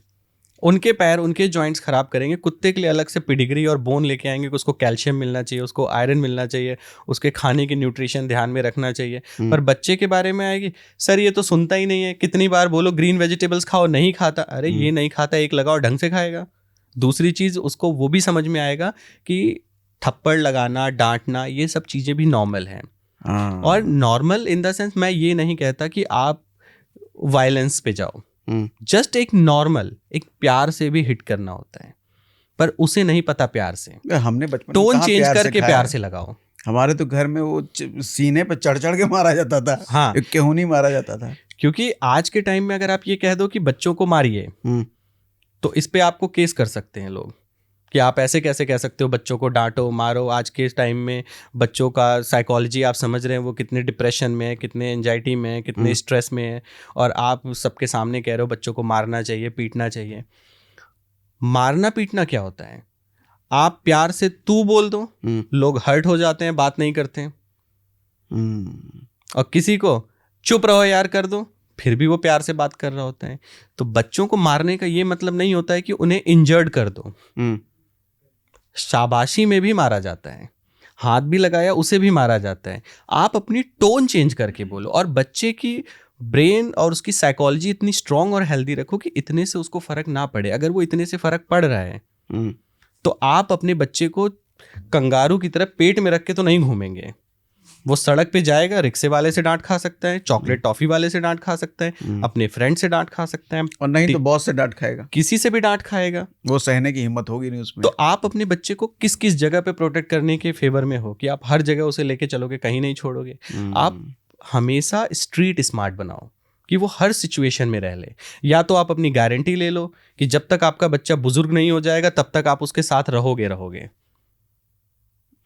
उनके पैर, उनके जॉइंट्स खराब करेंगे। कुत्ते के लिए अलग से पिडिग्री और बोन लेके आएंगे कि उसको कैल्शियम मिलना चाहिए, उसको आयरन मिलना चाहिए, उसके खाने की न्यूट्रिशन ध्यान में रखना चाहिए। पर बच्चे के बारे में आएगी, सर ये तो सुनता ही नहीं है, कितनी बार बोलो ग्रीन वेजिटेबल्स खाओ, नहीं खाता। अरे ये नहीं खाता, एक लगाओ ढंग से खाएगा। दूसरी चीज, उसको वो भी समझ में आएगा कि थप्पड़ लगाना, डांटना, ये सब चीजें भी नॉर्मल हैं। और नॉर्मल इन द सेंस, मैं ये नहीं कहता कि आप वायलेंस पे जाओ, जस्ट एक नॉर्मल, एक प्यार से भी हिट करना होता है, पर उसे नहीं पता प्यार से। हमने बचपन टोन चेंज करके प्यार से लगाओ। हमारे तो घर में वो सीने पे चढ़ चढ़ के मारा जाता था। हाँ, केहूनी मारा जाता था। क्योंकि आज के टाइम में अगर आप ये कह दो कि बच्चों को मारिए, तो इस पे आपको केस कर सकते हैं लोग कि आप ऐसे कैसे कह सकते हो बच्चों को डांटो मारो। आज के टाइम में बच्चों का साइकोलॉजी आप समझ रहे हैं, वो कितने डिप्रेशन में है, कितने एंजाइटी में है, कितने स्ट्रेस में है, और आप सबके सामने कह रहे हो बच्चों को मारना चाहिए, पीटना चाहिए। मारना पीटना क्या होता है? आप प्यार से तू बोल दो, लोग हर्ट हो जाते हैं, बात नहीं करते हैं। और किसी को चुप रहो यार कर दो, फिर भी वो प्यार से बात कर रहा होता है। तो बच्चों को मारने का ये मतलब नहीं होता है कि उन्हें इंजर्ड कर दो। शाबाशी में भी मारा जाता है, हाथ भी लगाया उसे भी मारा जाता है। आप अपनी टोन चेंज करके बोलो, और बच्चे की ब्रेन और उसकी साइकोलॉजी इतनी स्ट्रांग और हेल्दी रखो कि इतने से उसको फर्क ना पड़े। अगर वो इतने से फर्क पड़ रहा है तो आप अपने बच्चे को कंगारू की तरह पेट में रख के तो नहीं घूमेंगे। वो सड़क पे जाएगा, रिक्शे वाले से डांट खा सकता है, चॉकलेट टॉफी वाले से डांट खा सकता है, अपने फ्रेंड से डांट खा सकता है, और नहीं तो बॉस से डांट खाएगा, किसी से भी डांट खाएगा। वो सहने की हिम्मत होगी नहीं उसमें। तो आप अपने बच्चे को किस किस जगह पे प्रोटेक्ट करने के फेवर में हो कि आप हर जगह उसे लेके चलोगे, कहीं नहीं छोड़ोगे। आप हमेशा स्ट्रीट स्मार्ट बनाओ कि वो हर सिचुएशन में रह ले। या तो आप अपनी गारंटी ले लो कि जब तक आपका बच्चा बुजुर्ग नहीं हो जाएगा तब तक आप उसके साथ रहोगे।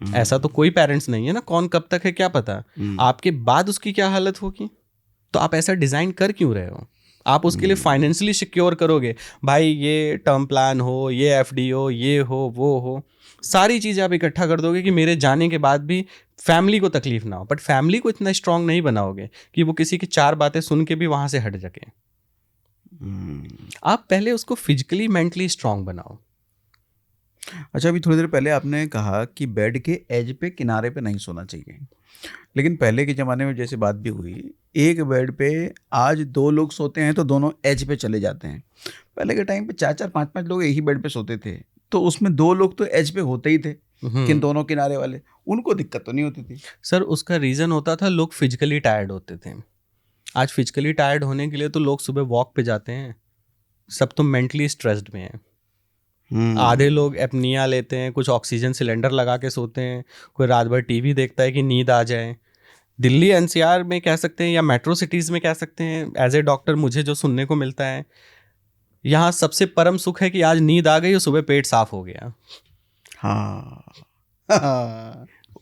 ऐसा तो कोई पेरेंट्स नहीं है ना, कौन कब तक है क्या पता, आपके बाद उसकी क्या हालत होगी। तो आप ऐसा डिजाइन कर क्यों रहे हो? आप उसके लिए फाइनेंशियली सिक्योर करोगे, भाई ये टर्म प्लान हो, ये एफडी हो, ये हो, वो हो, सारी चीजें आप इकट्ठा कर दोगे कि मेरे जाने के बाद भी फैमिली को तकलीफ ना हो। बट फैमिली को इतना स्ट्रांग नहीं बनाओगे कि वो किसी की चार बातें सुन के भी वहां से हट सके। आप पहले उसको फिजिकली मेंटली स्ट्रांग बनाओ। अच्छा, अभी थोड़ी देर पहले आपने कहा कि बेड के एज पे, किनारे पे नहीं सोना चाहिए, लेकिन पहले के ज़माने में जैसे बात भी हुई, एक बेड पे आज 2 लोग सोते हैं तो दोनों एज पे चले जाते हैं। पहले के टाइम पे 4-4 5-5 लोग एक ही बेड पे सोते थे, तो उसमें 2 लोग तो एज पे होते ही थे, किन दोनों किनारे वाले, उनको दिक्कत तो नहीं होती थी। सर उसका रीज़न होता था लोग फिजिकली टायर्ड होते थे। आज फिजिकली टायर्ड होने के लिए तो लोग सुबह वॉक पे जाते हैं, सब तो मेंटली स्ट्रेस्ड में है। आधे लोग एपनिया लेते हैं, कुछ ऑक्सीजन सिलेंडर लगा के सोते हैं, कोई रात भर टीवी देखता है कि नींद आ जाए। दिल्ली एनसीआर में कह सकते हैं या मेट्रो सिटीज़ में कह सकते हैं, एज ए डॉक्टर मुझे जो सुनने को मिलता है, यहाँ सबसे परम सुख है कि आज नींद आ गई और सुबह पेट साफ हो गया। हाँ।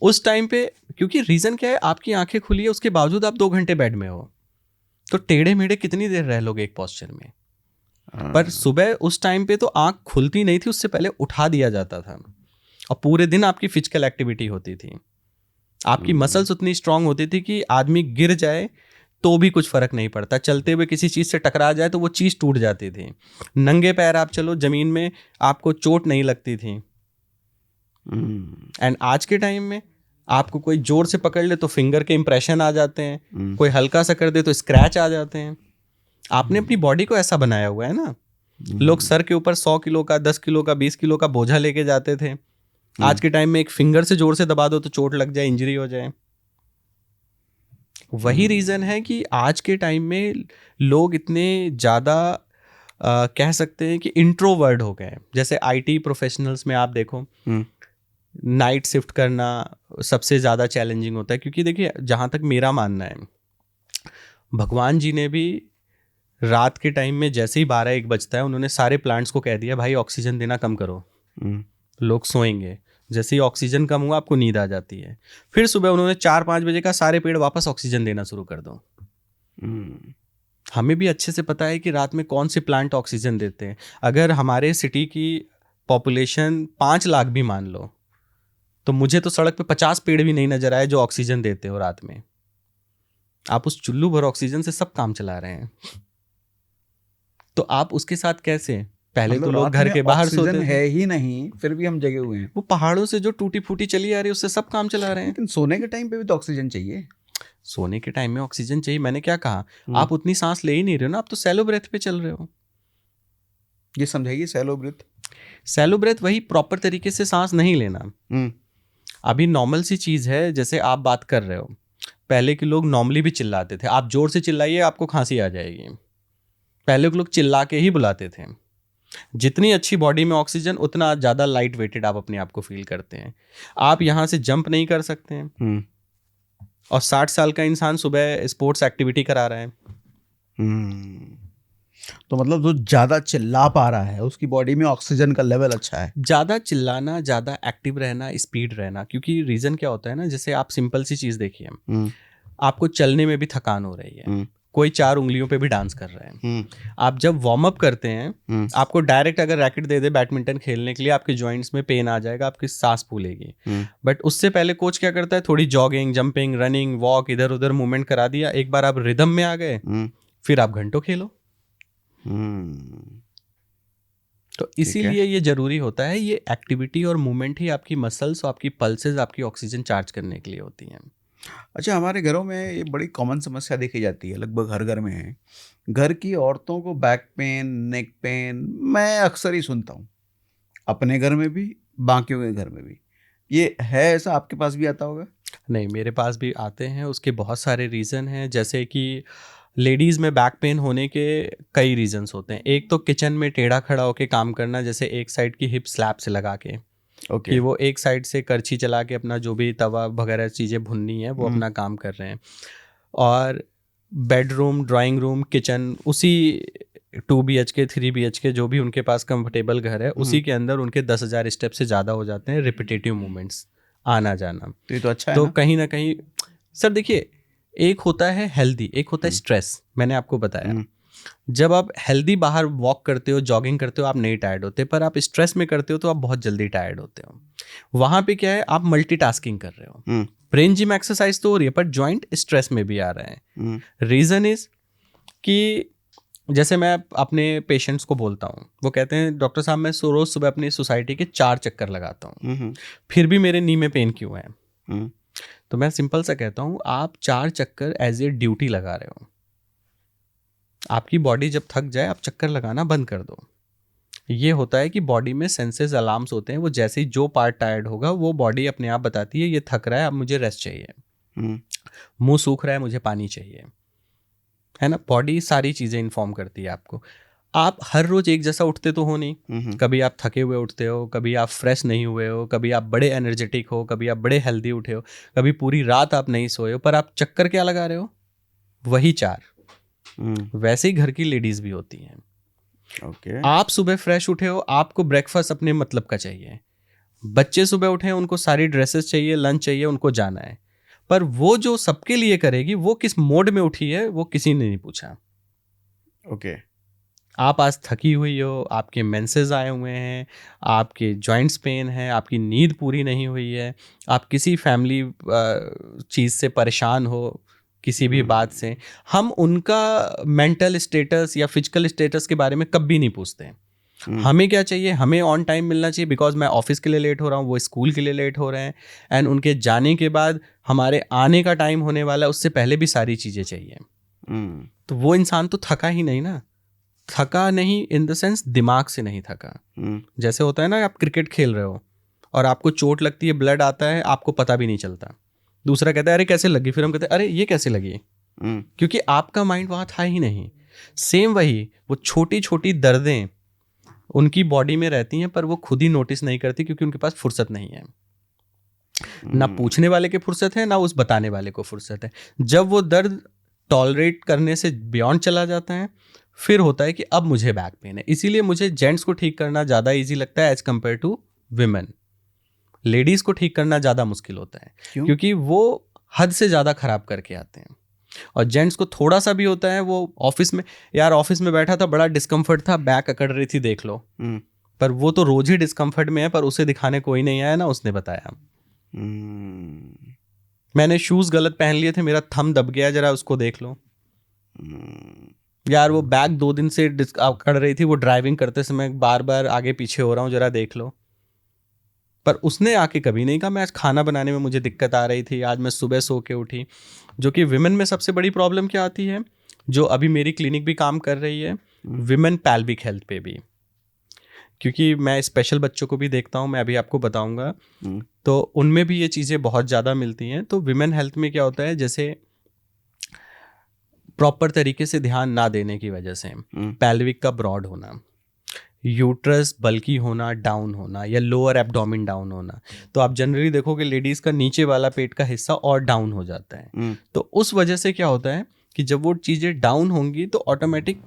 उस टाइम पे, क्योंकि रीज़न क्या है, आपकी आंखें खुली है, उसके बावजूद आप 2 घंटे बेड में हो, तो टेढ़े मेढ़े कितनी देर रह लोगे एक पोस्चर में। पर सुबह उस टाइम पे तो आंख खुलती नहीं थी, उससे पहले उठा दिया जाता था, और पूरे दिन आपकी फिजिकल एक्टिविटी होती थी। आपकी मसल्स उतनी स्ट्रांग होती थी कि आदमी गिर जाए तो भी कुछ फर्क नहीं पड़ता, चलते हुए किसी चीज़ से टकरा जाए तो वो चीज़ टूट जाती थी। नंगे पैर आप चलो जमीन में, आपको चोट नहीं लगती थी। एंड आज के टाइम में आपको कोई जोर से पकड़ ले तो फिंगर के इंप्रेशन आ जाते हैं, कोई हल्का सा कर दे तो स्क्रैच आ जाते हैं। आपने अपनी बॉडी को ऐसा बनाया हुआ है ना। लोग सर के ऊपर 100 किलो का, 10 किलो का, 20 किलो का बोझा लेके जाते थे। आज के टाइम में एक फिंगर से जोर से दबा दो तो चोट लग जाए, इंजरी हो जाए। वही रीज़न है कि आज के टाइम में लोग इतने ज़्यादा कह सकते हैं कि इंट्रोवर्ड हो गए। जैसे आईटी प्रोफेशनल्स में आप देखो, नाइट शिफ्ट करना सबसे ज़्यादा चैलेंजिंग होता है, क्योंकि देखिए जहाँ तक मेरा मानना है, भगवान जी ने भी रात के टाइम में जैसे ही 12-1 बजता है, उन्होंने सारे प्लांट्स को कह दिया भाई ऑक्सीजन देना कम करो, लोग सोएंगे। जैसे ही ऑक्सीजन कम हुआ आपको नींद आ जाती है। फिर सुबह उन्होंने 4-5 बजे का सारे पेड़ वापस ऑक्सीजन देना शुरू कर दो। हमें भी अच्छे से पता है कि रात में कौन से प्लांट ऑक्सीजन देते हैं। अगर हमारे सिटी की पॉपुलेशन 5 लाख भी मान लो, तो मुझे तो सड़क पे 50 पेड़ भी नहीं नजर आए जो ऑक्सीजन देते हो रात में। आप उस चुल्लू भर ऑक्सीजन से सब काम चला रहे हैं, तो आप उसके साथ कैसे? पहले तो मतलब लोग रात घर में के बाहर ऑक्सीजन सोते थे, है ही नहीं, फिर भी हम जगे हुए हैं। वो पहाड़ों से जो टूटी फूटी चली आ रही है उससे सब काम चला रहे हैं। लेकिन सोने के टाइम पे भी तो ऑक्सीजन चाहिए। सोने के टाइम में ऑक्सीजन चाहिए, मैंने क्या कहा? हम्म। आप उतनी सांस ले ही नहीं रहे हो ना, आप तो सैलो ब्रेथ पे चल रहे हो। ये समझाइए सैलो ब्रीथ। सैलो ब्रेथ वही प्रॉपर तरीके से सांस नहीं लेना। हम्म। अभी नॉर्मल सी चीज है, जैसे आप बात कर रहे हो, पहले के लोग नॉर्मली भी चिल्लाते थे, आप जोर से चिल्लाइए आपको खांसी आ जाएगी। पहले के लोग चिल्ला के ही बुलाते थे। जितनी अच्छी बॉडी में ऑक्सीजन, उतना ज़्यादा लाइट वेटेड आप अपने आप को फील करते हैं। आप यहाँ से जंप नहीं कर सकते हैं, और 60 साल का इंसान सुबह स्पोर्ट्स एक्टिविटी करा रहा है। तो मतलब जो ज्यादा चिल्ला पा रहा है उसकी बॉडी में ऑक्सीजन का लेवल अच्छा है। ज़्यादा चिल्लाना, ज़्यादा एक्टिव रहना, स्पीड रहना, क्योंकि रीज़न क्या होता है ना, जैसे आप सिंपल सी चीज़ देखिए, आपको चलने में भी थकान हो रही है, कोई 4 उंगलियों पे भी डांस कर रहे हैं। आप जब वार्म अप करते हैं, आपको डायरेक्ट अगर रैकेट दे दे बैडमिंटन खेलने के लिए, आपके जॉइंट्स में पेन आ जाएगा, आपकी सांस फूलेगी। बट उससे पहले कोच क्या करता है, थोड़ी जॉगिंग, जंपिंग, रनिंग, वॉक, इधर उधर मूवमेंट करा दिया, एक बार आप रिदम में आ गए, फिर आप घंटों खेलो। तो इसीलिए ये जरूरी होता है, ये एक्टिविटी और मूवमेंट ही आपकी मसल्स और आपकी पल्सेस, आपकी ऑक्सीजन चार्ज करने के लिए होती हैं। अच्छा, हमारे घरों में ये बड़ी कॉमन समस्या देखी जाती है, लगभग हर घर में है। घर की औरतों को बैक पेन, नेक पेन, मैं अक्सर ही सुनता हूँ, अपने घर में भी, बाकियों के घर में भी। ये है ऐसा? आपके पास भी आता होगा? नहीं, मेरे पास भी आते हैं, उसके बहुत सारे रीज़न हैं। जैसे कि लेडीज़ में बैक पेन होने के कई रीजंस होते हैं। एक तो किचन में टेढ़ा खड़ा होकर काम करना, जैसे एक साइड की हिप स्लैब से लगा के, कि वो एक साइड से करछी चला के अपना जो भी तवा वगैरह चीज़ें भुननी है वो अपना काम कर रहे हैं। और बेडरूम, ड्राइंग रूम, किचन, उसी 2 BHK 3 BHK जो भी उनके पास कंफर्टेबल घर है, उसी के अंदर उनके 10,000 स्टेप से ज़्यादा हो जाते हैं, रिपीटेटिव मूवमेंट्स, आना जाना। तो ये तो अच्छा है तो ना? कहीं ना कहीं सर देखिए, एक होता है हेल्दी, एक होता है स्ट्रेस। मैंने आपको बताया, जब आप हेल्दी बाहर वॉक करते हो, जॉगिंग करते हो, आप नहीं टायर्ड होते, पर आप स्ट्रेस में करते हो तो आप बहुत जल्दी टायर्ड होते हो। वहाँ पे क्या है, आप मल्टीटास्किंग कर रहे हो, ब्रेन जिम एक्सरसाइज तो हो रही है, पर जॉइंट स्ट्रेस में भी आ रहे हैं। रीज़न इज कि जैसे मैं अपने पेशेंट्स को बोलता हूँ, वो कहते हैं डॉक्टर साहब मैं रोज़ सुबह अपनी सोसाइटी के 4 चक्कर लगाता हूँ, फिर भी मेरे नी में पेन क्यों है? तो मैं सिंपल सा कहता हूँ, आप 4 चक्कर एज ए ड्यूटी लगा रहे हो। आपकी बॉडी जब थक जाए, आप चक्कर लगाना बंद कर दो। ये होता है कि बॉडी में सेंसेस अलार्म्स होते हैं, वो जैसे ही जो पार्ट टायर्ड होगा वो बॉडी अपने आप बताती है ये थक रहा है, अब मुझे रेस्ट चाहिए, मुंह सूख रहा है, मुझे पानी चाहिए, है ना। बॉडी सारी चीज़ें इन्फॉर्म करती है आपको। आप हर रोज एक जैसा उठते तो हो नहीं, कभी आप थके हुए उठते हो, कभी आप फ्रेश नहीं हुए हो, कभी आप बड़े एनर्जेटिक हो, कभी आप बड़े हेल्दी उठे हो, कभी पूरी रात आप नहीं सोए हो, पर आप चक्कर क्या लगा रहे हो? वही 4। वैसे ही घर की लेडीज भी होती हैं। आप सुबह फ्रेश उठे हो, आपको ब्रेकफास्ट अपने मतलब का चाहिए, बच्चे सुबह उठे हैं, उनको सारी ड्रेसेस चाहिए, लंच चाहिए, उनको जाना है, पर वो जो सबके लिए करेगी वो किस मोड में उठी है वो किसी ने नहीं पूछा। आप आज थकी हुई हो, आपके मेंसेस आए हुए हैं, आपके जॉइंट्स पेन है, आपकी नींद पूरी नहीं हुई है, आप किसी फैमिली चीज़ से परेशान हो, किसी भी बात से, हम उनका मेंटल स्टेटस या फिजिकल स्टेटस के बारे में कभी नहीं पूछते हैं। हमें क्या चाहिए? हमें ऑन टाइम मिलना चाहिए, बिकॉज मैं ऑफिस के लिए लेट हो रहा हूँ, वो स्कूल के लिए लेट हो रहे हैं, एंड उनके जाने के बाद हमारे आने का टाइम होने वाला है, उससे पहले भी सारी चीज़ें चाहिए। तो वो इंसान तो थका ही नहीं ना। थका नहीं इन द सेंस दिमाग से नहीं थका। जैसे होता है ना, आप क्रिकेट खेल रहे हो और आपको चोट लगती है, ब्लड आता है, आपको पता भी नहीं चलता, दूसरा कहता है अरे कैसे लगी, फिर हम कहते हैं अरे ये कैसे लगी, क्योंकि आपका माइंड वहाँ था ही नहीं। सेम वही, वो छोटी छोटी दर्दें उनकी बॉडी में रहती हैं, पर वो खुद ही नोटिस नहीं करती, क्योंकि उनके पास फुर्सत नहीं है, ना पूछने वाले की फुर्सत है, ना उस बताने वाले को फुर्सत है। जब वो दर्द टॉलरेट करने से बियॉन्ड चला जाता है, फिर होता है कि अब मुझे बैक पेन है। इसीलिए मुझे जेंट्स को ठीक करना ज़्यादा इजी लगता है as compare to women. Ladies को ठीक करना ज़्यादा मुश्किल होता है, क्योंकि वो हद से ज़्यादा खराब करके आते हैं। और जेंट्स को थोड़ा सा भी होता है, वो ऑफिस में, यार ऑफिस में बैठा था, बड़ा डिस्कम्फर्ट था, बैक अकड़ रही थी, देख लो। पर वो तो रोज ही डिस्कम्फर्ट में है, पर उसे दिखाने कोई नहीं आया ना, उसने बताया। मैंने शूज गलत पहन लिए थे, मेरा थंब दब गया, जरा उसको देख लो। यार वो बैक 2 दिन से अकड़ रही थी, वो ड्राइविंग करते समय बार बार आगे पीछे हो रहा हूँ, जरा देख लो। पर उसने आके कभी नहीं कहा मैं आज खाना बनाने में मुझे दिक्कत आ रही थी, आज मैं सुबह सो के उठी। जो कि विमेन में सबसे बड़ी प्रॉब्लम क्या आती है, जो अभी मेरी क्लिनिक भी काम कर रही है, विमेन पैल्विक हेल्थ पे भी, क्योंकि मैं स्पेशल बच्चों को भी देखता हूँ, मैं अभी आपको बताऊंगा, तो उनमें भी ये चीज़ें बहुत ज़्यादा मिलती हैं। तो विमेन हेल्थ में क्या होता है, जैसे प्रॉपर तरीके से ध्यान ना देने की वजह से पैल्विक का ब्रॉड होना, यूट्रस बल्की होना, डाउन होना, या लोअर एब्डोमेन डाउन होना। तो आप जनरली देखोगे लेडीज़ का नीचे वाला पेट का हिस्सा और डाउन हो जाता है। तो उस वजह से क्या होता है कि जब वो चीज़ें डाउन होंगी तो ऑटोमेटिक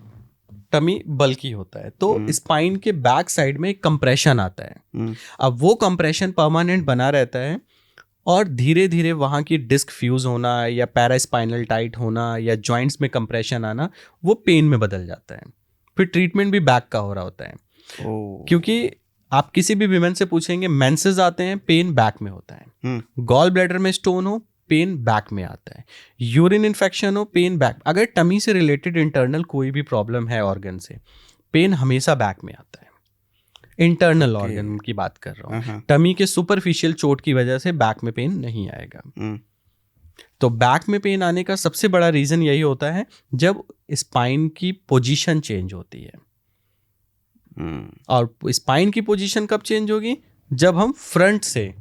टमी बल्की होता है, तो स्पाइन के बैक साइड में एक कंप्रेशन आता है। अब वो कंप्रेशन परमानेंट बना रहता है, और धीरे धीरे वहाँ की डिस्क फ्यूज होना या पैरास्पाइनल टाइट होना या जॉइंट्स में कंप्रेशन आना, वो पेन में बदल जाता है। फिर ट्रीटमेंट भी बैक का हो रहा होता है। क्योंकि आप किसी भी विमेन से पूछेंगे, मेंसेस आते हैं, पेन बैक में होता है। गॉल ब्लैडर में स्टोन हो, पेन बैक में आता है। यूरिन इन्फेक्शन हो, पेन बैक। अगर टमी से रिलेटेड इंटरनल कोई भी प्रॉब्लम है ऑर्गन से, पेन हमेशा बैक में आता है। इंटरनल ऑर्गन की बात कर रहा हूँ। टमी के सुपरफिशियल चोट की वजह से बैक में पेन नहीं आएगा। तो बैक में पेन आने का सबसे बड़ा रीजन यही होता है जब स्पाइन की पोजीशन चेंज होती है। और स्पाइन की पोजीशन कब चेंज होगी, जब हम फ्रंट से,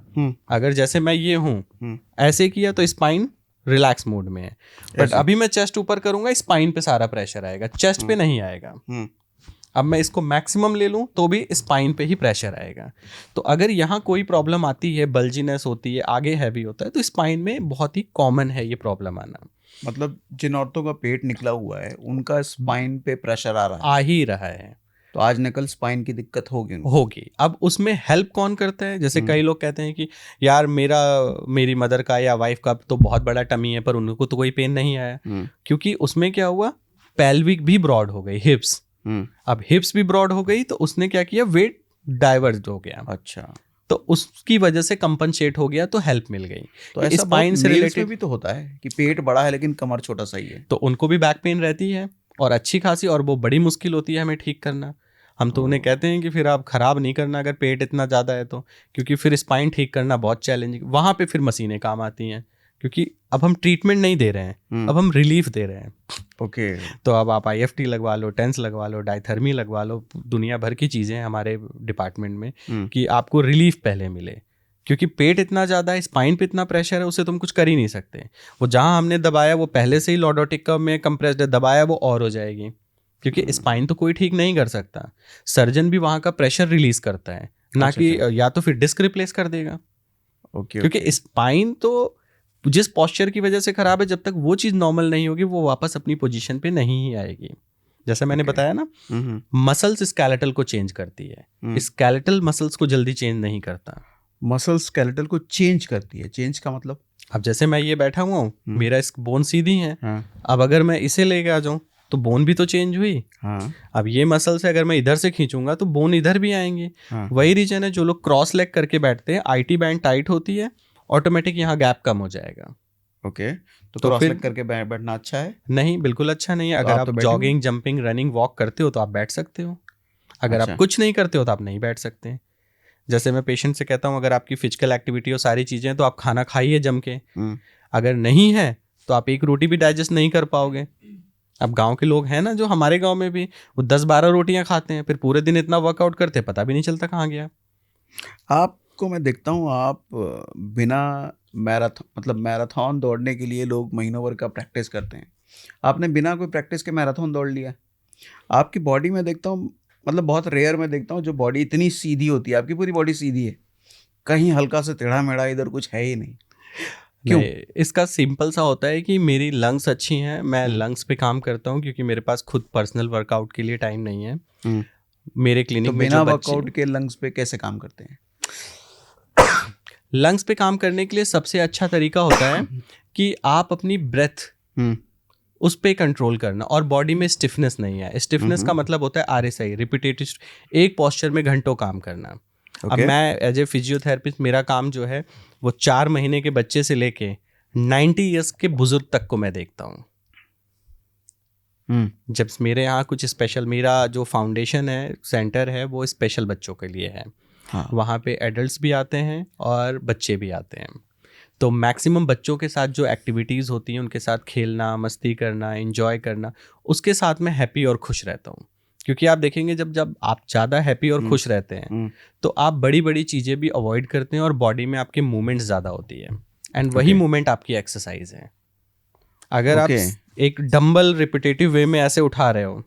अगर जैसे मैं ये हूं ऐसे किया तो स्पाइन रिलैक्स मोड में है, बट अभी मैं चेस्ट ऊपर करूंगा, स्पाइन पे सारा प्रेशर आएगा, चेस्ट पे नहीं आएगा। अब मैं इसको मैक्सिमम ले लूं तो भी स्पाइन पे ही प्रेशर आएगा। तो अगर यहाँ कोई प्रॉब्लम आती है, बल्जीनेस होती है, आगे हैवी होता है, तो स्पाइन में बहुत ही कॉमन है ये प्रॉब्लम आना। मतलब जिन औरतों का पेट निकला हुआ है उनका स्पाइन पे प्रेशर आ ही रहा है, तो आज नकल स्पाइन की दिक्कत होगी। अब उसमें हेल्प कौन करता है, जैसे कई लोग कहते हैं कि यार मेरी मदर का या वाइफ का तो बहुत बड़ा टमी है, पर उनको तो कोई पेन नहीं आया। क्योंकि उसमें क्या हुआ, पेल्विक भी ब्रॉड हो गई, हिप्स। अब हिप्स भी ब्रॉड हो गई, तो उसने क्या किया, वेट डाइवर्ज हो गया। अच्छा, तो उसकी वजह से कंपनसेट हो गया, तो हेल्प मिल गई। तो ऐसा स्पाइन से रिलेटेड भी तो होता है कि पेट बड़ा है लेकिन कमर छोटा सा ही है, तो उनको भी बैक पेन रहती है, और अच्छी खासी, और वो बड़ी मुश्किल होती है हमें ठीक करना। हम तो उन्हें कहते हैं कि फिर आप खराब नहीं करना अगर पेट इतना ज़्यादा है तो, क्योंकि फिर स्पाइन ठीक करना बहुत चैलेंजिंग। वहाँ पे फिर मशीनें काम आती हैं, क्योंकि अब हम ट्रीटमेंट नहीं दे रहे हैं, अब हम रिलीफ दे रहे हैं। ओके। तो अब आप IFT लगवा लो, टेंस लगवा लो, डायथर्मी लगवा लो, दुनिया भर की चीज़ें हैं हमारे डिपार्टमेंट में कि आपको रिलीफ पहले मिले। क्योंकि पेट इतना ज़्यादा है, स्पाइन पे इतना प्रेशर है, उसे तुम कुछ कर ही नहीं सकते। वो जहाँ हमने दबाया वो पहले से ही लॉर्डोटिक में कंप्रेस्ड है, दबाया वो और हो जाएगी, क्योंकि स्पाइन तो कोई ठीक नहीं कर सकता। सर्जन भी वहाँ का प्रेशर रिलीज करता है, ना कि या तो फिर डिस्क रिप्लेस कर देगा। क्योंकि स्पाइन तो जिस पॉस्चर की वजह से खराब है, जब तक वो चीज़ नॉर्मल नहीं होगी वो वापस अपनी पोजीशन पे नहीं ही आएगी। जैसे मैंने बताया ना, मसल्स स्केलेटल को चेंज करती है, स्केलेटल मसल्स को जल्दी चेंज नहीं करता। मसल स्केलेटल को चेंज करती है, चेंज का मतलब, अब जैसे मैं ये बैठा हुआ हूँ, मेरा बोन सीधी है, अब अगर मैं इसे लेके आ जाऊँ तो बोन भी तो चेंज हुई। अब ये मसल से अगर मैं इधर से खींचूंगा तो बोन इधर भी आएंगे। वही रीजन है, जो लोग क्रॉस लेग करके बैठते हैं, IT बैंड टाइट होती है, ऑटोमेटिक यहाँ गैप कम हो जाएगा। ओके, तो क्रॉस लेग करके बैठना अच्छा है? नहीं, बिल्कुल अच्छा नहीं है। अगर आप जॉगिंग, जंपिंग, रनिंग, वॉक करते हो तो आप बैठ सकते हो। अगर आप कुछ नहीं करते हो तो आप नहीं बैठ सकते। जैसे मैं पेशेंट से कहता हूँ, अगर आपकी फिजिकल एक्टिविटी और सारी चीज़ें हैं तो आप खाना खाइए जम के। अगर नहीं है तो आप एक रोटी भी डाइजेस्ट नहीं कर पाओगे। अब गांव के लोग हैं ना, जो हमारे गांव में भी, वो 10-12 रोटियां खाते हैं, फिर पूरे दिन इतना वर्कआउट करते हैं, पता भी नहीं चलता कहाँ गया। आपको मैं देखता हूँ, आप बिना मैराथन दौड़ने के लिए लोग महीनों भर का प्रैक्टिस करते हैं, आपने बिना कोई प्रैक्टिस के मैराथन दौड़ लिया। आपकी बॉडी में देखता हूँ, मतलब बहुत रेयर में देखता हूँ जो बॉडी इतनी सीधी होती है। आपकी पूरी बॉडी सीधी है, कहीं हल्का से टेढ़ा मेढ़ा इधर कुछ है ही नहीं। क्यों? इसका सिंपल सा होता है कि मेरी लंग्स अच्छी हैं, मैं लंग्स पे काम करता हूँ, क्योंकि मेरे पास खुद पर्सनल वर्कआउट के लिए टाइम नहीं है। मेरे क्लिनिक तो में बिना वर्कआउट के लंग्स पे कैसे काम करते हैं? लंग्स पे काम करने के लिए सबसे अच्छा तरीका होता है कि आप अपनी ब्रेथ उस पे कंट्रोल करना, और बॉडी में स्टिफनेस नहीं है। स्टिफनेस का मतलब होता है RSI, रिपीटेटिव, एक पोस्चर में घंटों काम करना। अब मैं एज ए फिजियोथेरेपिस्ट, मेरा काम जो है वो 4 महीने के बच्चे से लेके 90 ईयर्स के बुजुर्ग तक को मैं देखता हूँ। जब मेरे यहाँ कुछ स्पेशल, मेरा जो फाउंडेशन है, सेंटर है, वो स्पेशल बच्चों के लिए है। हाँ। वहाँ पे एडल्ट्स भी आते हैं और बच्चे भी आते हैं। तो मैक्सिमम बच्चों के साथ जो एक्टिविटीज़ होती हैं, उनके साथ खेलना, मस्ती करना, एंजॉय करना, उसके साथ मैं हैप्पी और खुश रहता हूँ। क्योंकि आप देखेंगे जब जब आप ज़्यादा हैप्पी और खुश रहते हैं तो आप बड़ी बड़ी चीज़ें भी अवॉइड करते हैं और बॉडी में आपके मूवमेंट्स ज़्यादा होती है, एंड वही मूवमेंट आपकी एक्सरसाइज है। अगर आप एक डंबल रिपीटेटिव वे में ऐसे उठा रहे हो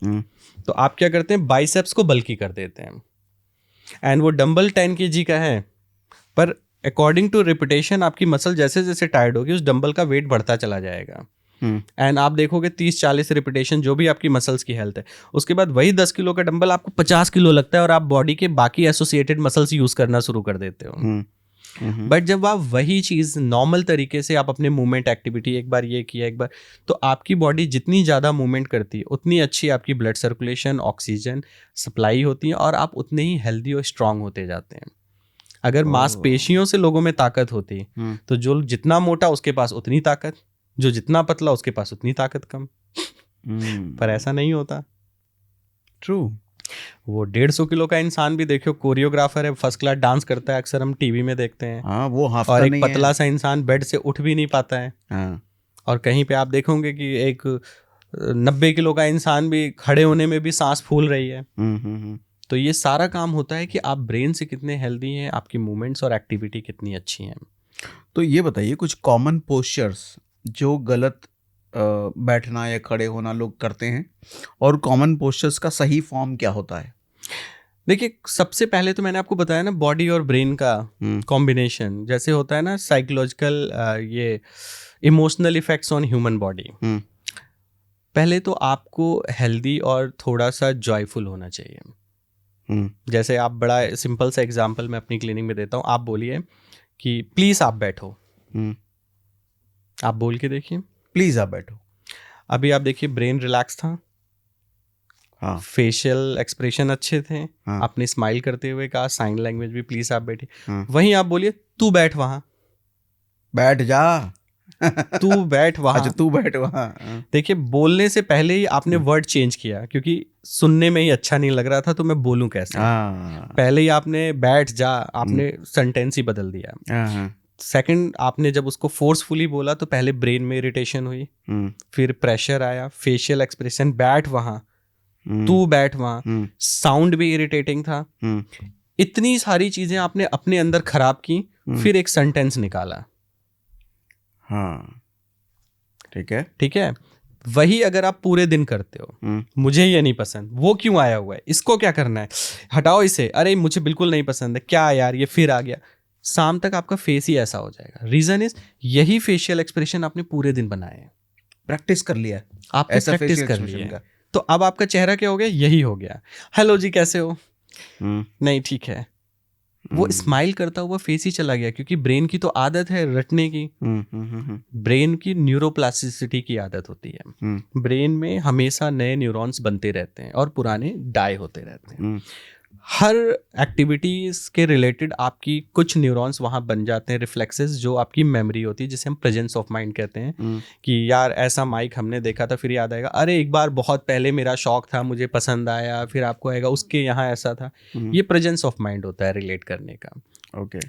तो आप क्या करते हैं, बाइसेप्स को बल्की कर देते हैं, एंड वो डंबल 10 kg का है, पर अकॉर्डिंग टू रिपीटेशन आपकी मसल जैसे जैसे टायर्ड होगी उस डंबल का वेट बढ़ता चला जाएगा। एंड आप देखोगे 30-40 रिपीटेशन, जो भी आपकी मसल्स की हेल्थ है, उसके बाद वही 10 किलो का डंबल आपको 50 किलो लगता है और आप बॉडी के बाकी एसोसिएटेड मसल्स यूज करना शुरू कर देते हो। बट जब आप वही चीज़ नॉर्मल तरीके से आप अपने मूवमेंट एक्टिविटी, एक बार ये किया, एक बार, तो आपकी बॉडी जितनी ज़्यादा मूवमेंट करती है उतनी अच्छी आपकी ब्लड सर्कुलेशन, ऑक्सीजन सप्लाई होती है और आप उतने ही हेल्दी और स्ट्रांग होते जाते हैं। अगर मांसपेशियों से लोगों में ताकत होती तो जो जितना मोटा उसके पास उतनी ताकत, जो जितना पतला उसके पास उतनी ताकत कम। पर ऐसा नहीं होता। ट्रू। वो 150 किलो का इंसान भी देखो, कोरियोग्राफर है, फर्स्ट क्लास डांस करता है, अक्सर हम टीवी में देखते हैं। हाँ, वो हाफता और एक नहीं पतला है। सा इंसान बेड से उठ भी नहीं पाता है। हाँ। और कहीं पे आप देखोगे कि एक 90 किलो का इंसान भी खड़े होने में भी सांस फूल रही है। तो ये सारा काम होता है कि आप ब्रेन से कितने हेल्दी हैं, आपकी मूवमेंट्स और एक्टिविटी कितनी अच्छी हैं। तो ये बताइए कुछ कॉमन पोस्चर्स जो गलत बैठना या खड़े होना लोग करते हैं, और कॉमन पोस्चर्स का सही फॉर्म क्या होता है? देखिए, सबसे पहले तो मैंने आपको बताया ना, बॉडी और ब्रेन का कॉम्बिनेशन जैसे होता है ना, साइकोलॉजिकल ये emotional effects on human body. पहले तो आपको हेल्दी और थोड़ा सा जॉयफुल होना चाहिए। जैसे आप, बड़ा सिंपल सा एग्जांपल मैं अपनी क्लिनिक में देता हूँ। आप बोलिए कि प्लीज आप बैठो। आप बोल के देखिए, प्लीज आप बैठो। अभी आप देखिए, ब्रेन रिलैक्स था, हाँ। फेशियल एक्सप्रेशन अच्छे थे, हाँ। आपने स्माइल करते हुए कहा, साइन लैंग्वेज भी प्लीज आप बैठे। हाँ। वहीं आप बोलिए तू बैठ वहां, बैठ जा। तू बैठ वहां। अच्छा, तू बैठ वहां। देखिए, बोलने से पहले ही आपने वर्ड चेंज किया, क्योंकि सुनने में ही अच्छा नहीं लग रहा था तो मैं बोलूं कैसे। पहले ही आपने बैठ जा, आपने सेंटेंस ही बदल दिया। सेकंड, आपने जब उसको फोर्सफुली बोला तो पहले ब्रेन में इरिटेशन हुई, फिर प्रेशर आया, फेशियल एक्सप्रेशन, बैठ वहां, तू बैठ वहां, साउंड भी इरिटेटिंग था। इतनी सारी चीजें आपने अपने अंदर खराब की, फिर एक सेंटेंस निकाला। हाँ, ठीक है। ठीक है, वही अगर आप पूरे दिन करते हो, मुझे ये नहीं पसंद, वो क्यों आया हुआ है, इसको क्या करना है, हटाओ इसे, अरे मुझे बिल्कुल नहीं पसंद है, क्या यार ये फिर आ गया, शाम तक आपका फेस ही ऐसा हो जाएगा। रीजन इज, यही फेशियल एक्सप्रेशन आपने पूरे दिन बनाए हैं, प्रैक्टिस कर लिया, आपने प्रैक्टिस कर लिया, तो अब आपका चेहरा क्या हो गया, यही हो गया। हेलो जी, कैसे हो, नहीं ठीक है, वो स्माइल करता हुआ फेस ही चला गया, क्योंकि ब्रेन की तो आदत है रटने की। ब्रेन की न्यूरोप्लास्टिसिटी की आदत होती है। ब्रेन में हमेशा नए न्यूरॉन्स बनते रहते हैं और पुराने डाई होते रहते हैं। हर एक्टिविटीज के रिलेटेड आपकी कुछ न्यूरॉन्स वहाँ बन जाते हैं, रिफ्लेक्सेस, जो आपकी मेमोरी होती है, जिसे हम प्रेजेंस ऑफ माइंड कहते हैं। कि यार ऐसा माइक हमने देखा था, फिर याद आएगा, अरे एक बार बहुत पहले मेरा शौक था, मुझे पसंद आया, फिर आपको आएगा उसके यहाँ ऐसा था। ये प्रेजेंस ऑफ माइंड होता है रिलेट करने का। ओके।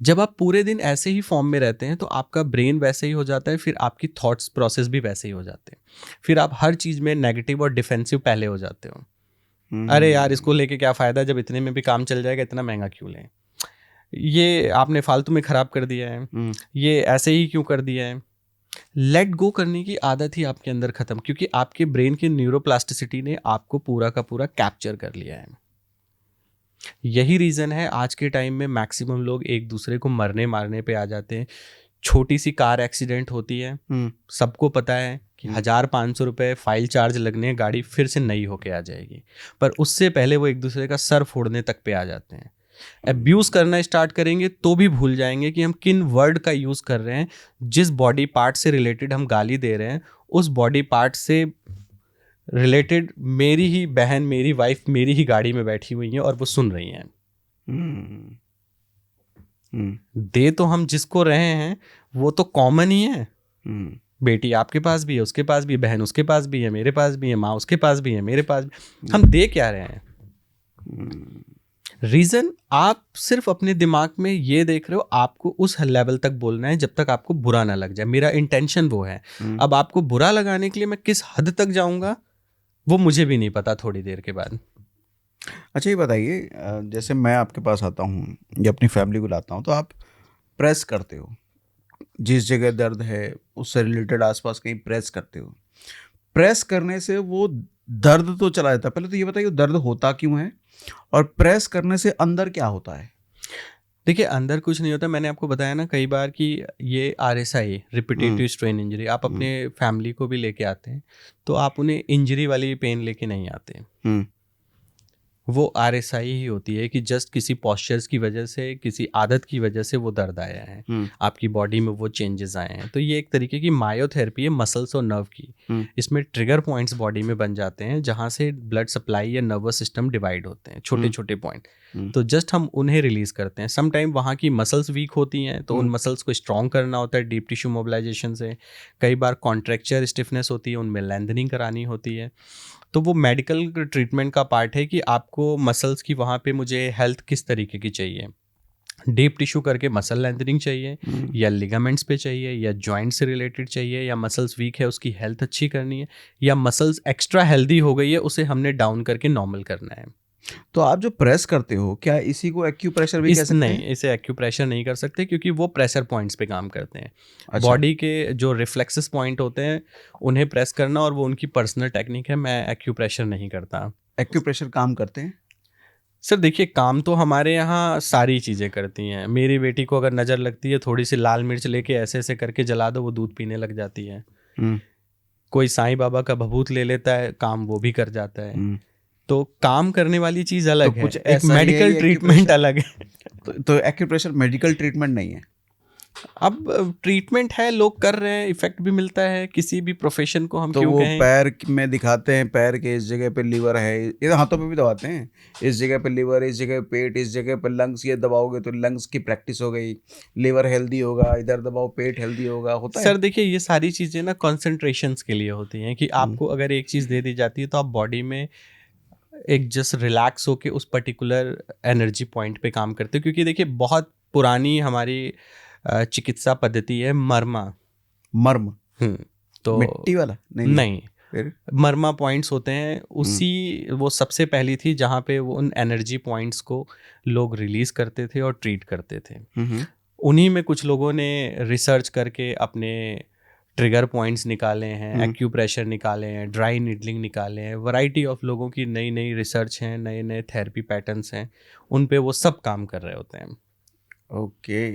जब आप पूरे दिन ऐसे ही फॉर्म में रहते हैं तो आपका ब्रेन वैसे ही हो जाता है, फिर आपकी थॉट्स प्रोसेस भी वैसे ही हो जाते हैं, फिर आप हर चीज़ में नेगेटिव और डिफेंसिव पहले हो जाते हो। अरे यार इसको लेके क्या फ़ायदा, जब इतने में भी काम चल जाएगा, इतना महंगा क्यों लें, ये आपने फालतू में ख़राब कर दिया है, ये ऐसे ही क्यों कर दिया है। लेट गो करने की आदत ही आपके अंदर ख़त्म, क्योंकि आपके ब्रेन की न्यूरोप्लास्टिसिटी ने आपको पूरा का पूरा कैप्चर कर लिया है। यही रीज़न है आज के टाइम में मैक्सिमम लोग एक दूसरे को मरने मारने पे आ जाते हैं। छोटी सी कार एक्सीडेंट होती है, सबको पता है कि 1,500 रुपये फाइल चार्ज लगने, गाड़ी फिर से नई होके आ जाएगी, पर उससे पहले वो एक दूसरे का सर फोड़ने तक पे आ जाते हैं। अब्यूज़ करना स्टार्ट करेंगे तो भी भूल जाएंगे कि हम किन वर्ड का यूज़ कर रहे हैं। जिस बॉडी पार्ट से रिलेटेड हम गाली दे रहे हैं उस बॉडी पार्ट से रिलेटेड मेरी ही बहन, मेरी वाइफ मेरी ही गाड़ी में बैठी हुई हैं और वो सुन रही हैं। दे तो हम जिसको रहे हैं वो तो कॉमन ही है। बेटी आपके पास भी है, उसके पास भी है, बहन उसके पास भी है, मेरे पास भी है, माँ उसके पास भी है, मेरे पास भी। हम दे क्या रहे हैं? रीजन आप सिर्फ अपने दिमाग में ये देख रहे हो, आपको उस लेवल तक बोलना है जब तक आपको बुरा ना लग जाए। मेरा इंटेंशन वो है। अब आपको बुरा लगाने के लिए मैं किस हद तक जाऊंगा वो मुझे भी नहीं पता थोड़ी देर के बाद। अच्छा, ये बताइए, जैसे मैं आपके पास आता हूँ या अपनी फैमिली को लाता हूँ तो आप प्रेस करते हो, जिस जगह दर्द है उससे रिलेटेड आसपास कहीं प्रेस करते हो। प्रेस करने से वो दर्द तो चला जाता है। पहले तो ये बताइए दर्द होता क्यों है, और प्रेस करने से अंदर क्या होता है? देखिए, अंदर कुछ नहीं होता। मैंने आपको बताया ना कई बार कि ये RSI, रिपीटेटिव स्ट्रेन इंजरी, आप अपने फैमिली को भी लेके आते हैं तो आप उन्हें इंजरी वाली पेन लेके नहीं आते। वो RSI ही होती है कि जस्ट किसी पॉस्चर्स की वजह से, किसी आदत की वजह से वो दर्द आया है, आपकी बॉडी में वो चेंजेस आए हैं। तो ये एक तरीके की मायोथेरेपी है मसल्स और नर्व की। इसमें ट्रिगर पॉइंट्स बॉडी में बन जाते हैं जहाँ से ब्लड सप्लाई या नर्वस सिस्टम डिवाइड होते हैं, छोटे छोटे पॉइंट। तो जस्ट हम उन्हें रिलीज करते हैं। सम टाइम वहाँ की मसल्स वीक होती हैं तो उन मसल्स को स्ट्रॉन्ग करना होता है डीप टिश्यू मोबिलाइजेशन से। कई बार कॉन्ट्रैक्चर स्टिफनेस होती है, उनमें लेंथनिंग करानी होती है। तो वो मेडिकल ट्रीटमेंट का पार्ट है कि आपको मसल्स की वहाँ पे मुझे हेल्थ किस तरीके की चाहिए। डीप टिश्यू करके मसल लेंथनिंग चाहिए, या लिगामेंट्स पे चाहिए, या जॉइंट से रिलेटेड चाहिए, या मसल्स वीक है उसकी हेल्थ अच्छी करनी है, या मसल्स एक्स्ट्रा हेल्दी हो गई है उसे हमने डाउन करके नॉर्मल करना है। तो आप जो प्रेस करते हो, क्या इसी को एक्यूप्रेशर भी कह सकते नहीं, हैं? इसे एक्यूप्रेशर नहीं कर सकते क्योंकि वो प्रेशर पॉइंट्स पे काम करते हैं। अच्छा। बॉडी के जो रिफ्लेक्सेस पॉइंट होते हैं उन्हें प्रेस करना, और वो उनकी पर्सनल टेक्निक है। मैं एक्यूप्रेशर नहीं करता। एक्यूप्रेशर काम करते हैं? सर देखिए, काम तो हमारे यहाँ सारी चीज़ें करती हैं। मेरी बेटी को अगर नज़र लगती है, थोड़ी सी लाल मिर्च लेके ऐसे ऐसे करके जला दो, वो दूध पीने लग जाती है। कोई साईं बाबा का भभूत ले लेता है, काम वो भी कर जाता है। तो काम करने वाली चीज़ अलग तो है, कुछ एक ऐसा ही है मेडिकल ये ट्रीटमेंट acupressure? अलग है। तो एक्यूप्रेशर मेडिकल ट्रीटमेंट नहीं है? अब ट्रीटमेंट है, लोग कर रहे हैं, इफेक्ट भी मिलता है। किसी भी प्रोफेशन को हम तो क्यों वो कहें। पैर में दिखाते हैं, पैर के इस जगह पे लीवर है, ये हाथों पे भी दबाते हैं, इस जगह पे लीवर, इस जगह पेट, इस जगह पे लंग्स, ये दबाओगे तो लंग्स की प्रैक्टिस हो गई, लीवर हेल्दी होगा, इधर दबाओ पेट हेल्दी होगा, होता सर है? देखिए, ये सारी चीज़ें ना कॉन्सेंट्रेशंस के लिए होती हैं कि आपको अगर एक चीज़ दे दी जाती है तो आप बॉडी में एक जस्ट रिलैक्स होके उस पर्टिकुलर एनर्जी पॉइंट पे काम करते हो। क्योंकि देखिए, बहुत पुरानी हमारी चिकित्सा पद्धति है मर्मा। मर्म? तो मिट्टी वाला? नहीं, फिर? मर्मा पॉइंट्स होते हैं, उसी वो सबसे पहली थी जहाँ पे वो उन एनर्जी पॉइंट्स को लोग रिलीज करते थे और ट्रीट करते थे। उन्हीं में कुछ लोगों ने रिसर्च करके अपने ट्रिगर पॉइंट्स निकाले हैं, एक्यूप्रेशर निकाले हैं, ड्राई नीडलिंग निकाले हैं। वैरायटी ऑफ लोगों की नई नई रिसर्च हैं, नए नए थेरेपी पैटर्न्स हैं, उन पे वो सब काम कर रहे होते हैं। ओके।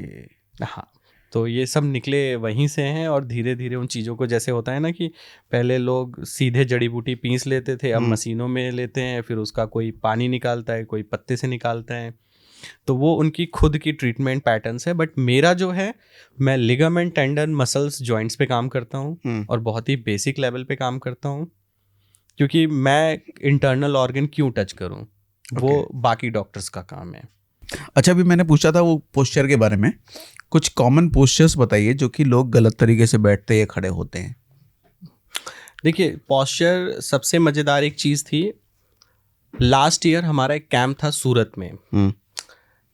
हाँ, तो ये सब निकले वहीं से हैं। और धीरे धीरे उन चीज़ों को, जैसे होता है ना कि पहले लोग सीधे जड़ी बूटी पीस लेते थे, अब मशीनों में लेते हैं, फिर उसका कोई पानी निकालता है, कोई पत्ते से निकालता है। तो वो उनकी खुद की ट्रीटमेंट पैटर्न्स है। बट मेरा जो है, मैं लिगामेंट, टेंडन, मसल्स, जॉइंट्स पे काम करता हूँ और बहुत ही बेसिक लेवल पे काम करता हूँ। क्योंकि मैं इंटरनल ऑर्गन क्यों टच करूँ, वो बाकी डॉक्टर्स का काम है। अच्छा, अभी मैंने पूछा था वो पोस्चर के बारे में, कुछ कॉमन पोस्चर्स बताइए जो कि लोग गलत तरीके से बैठते या खड़े होते हैं। देखिए, पोस्चर सबसे मज़ेदार एक चीज़ थी। लास्ट ईयर हमारा एक कैंप था सूरत में।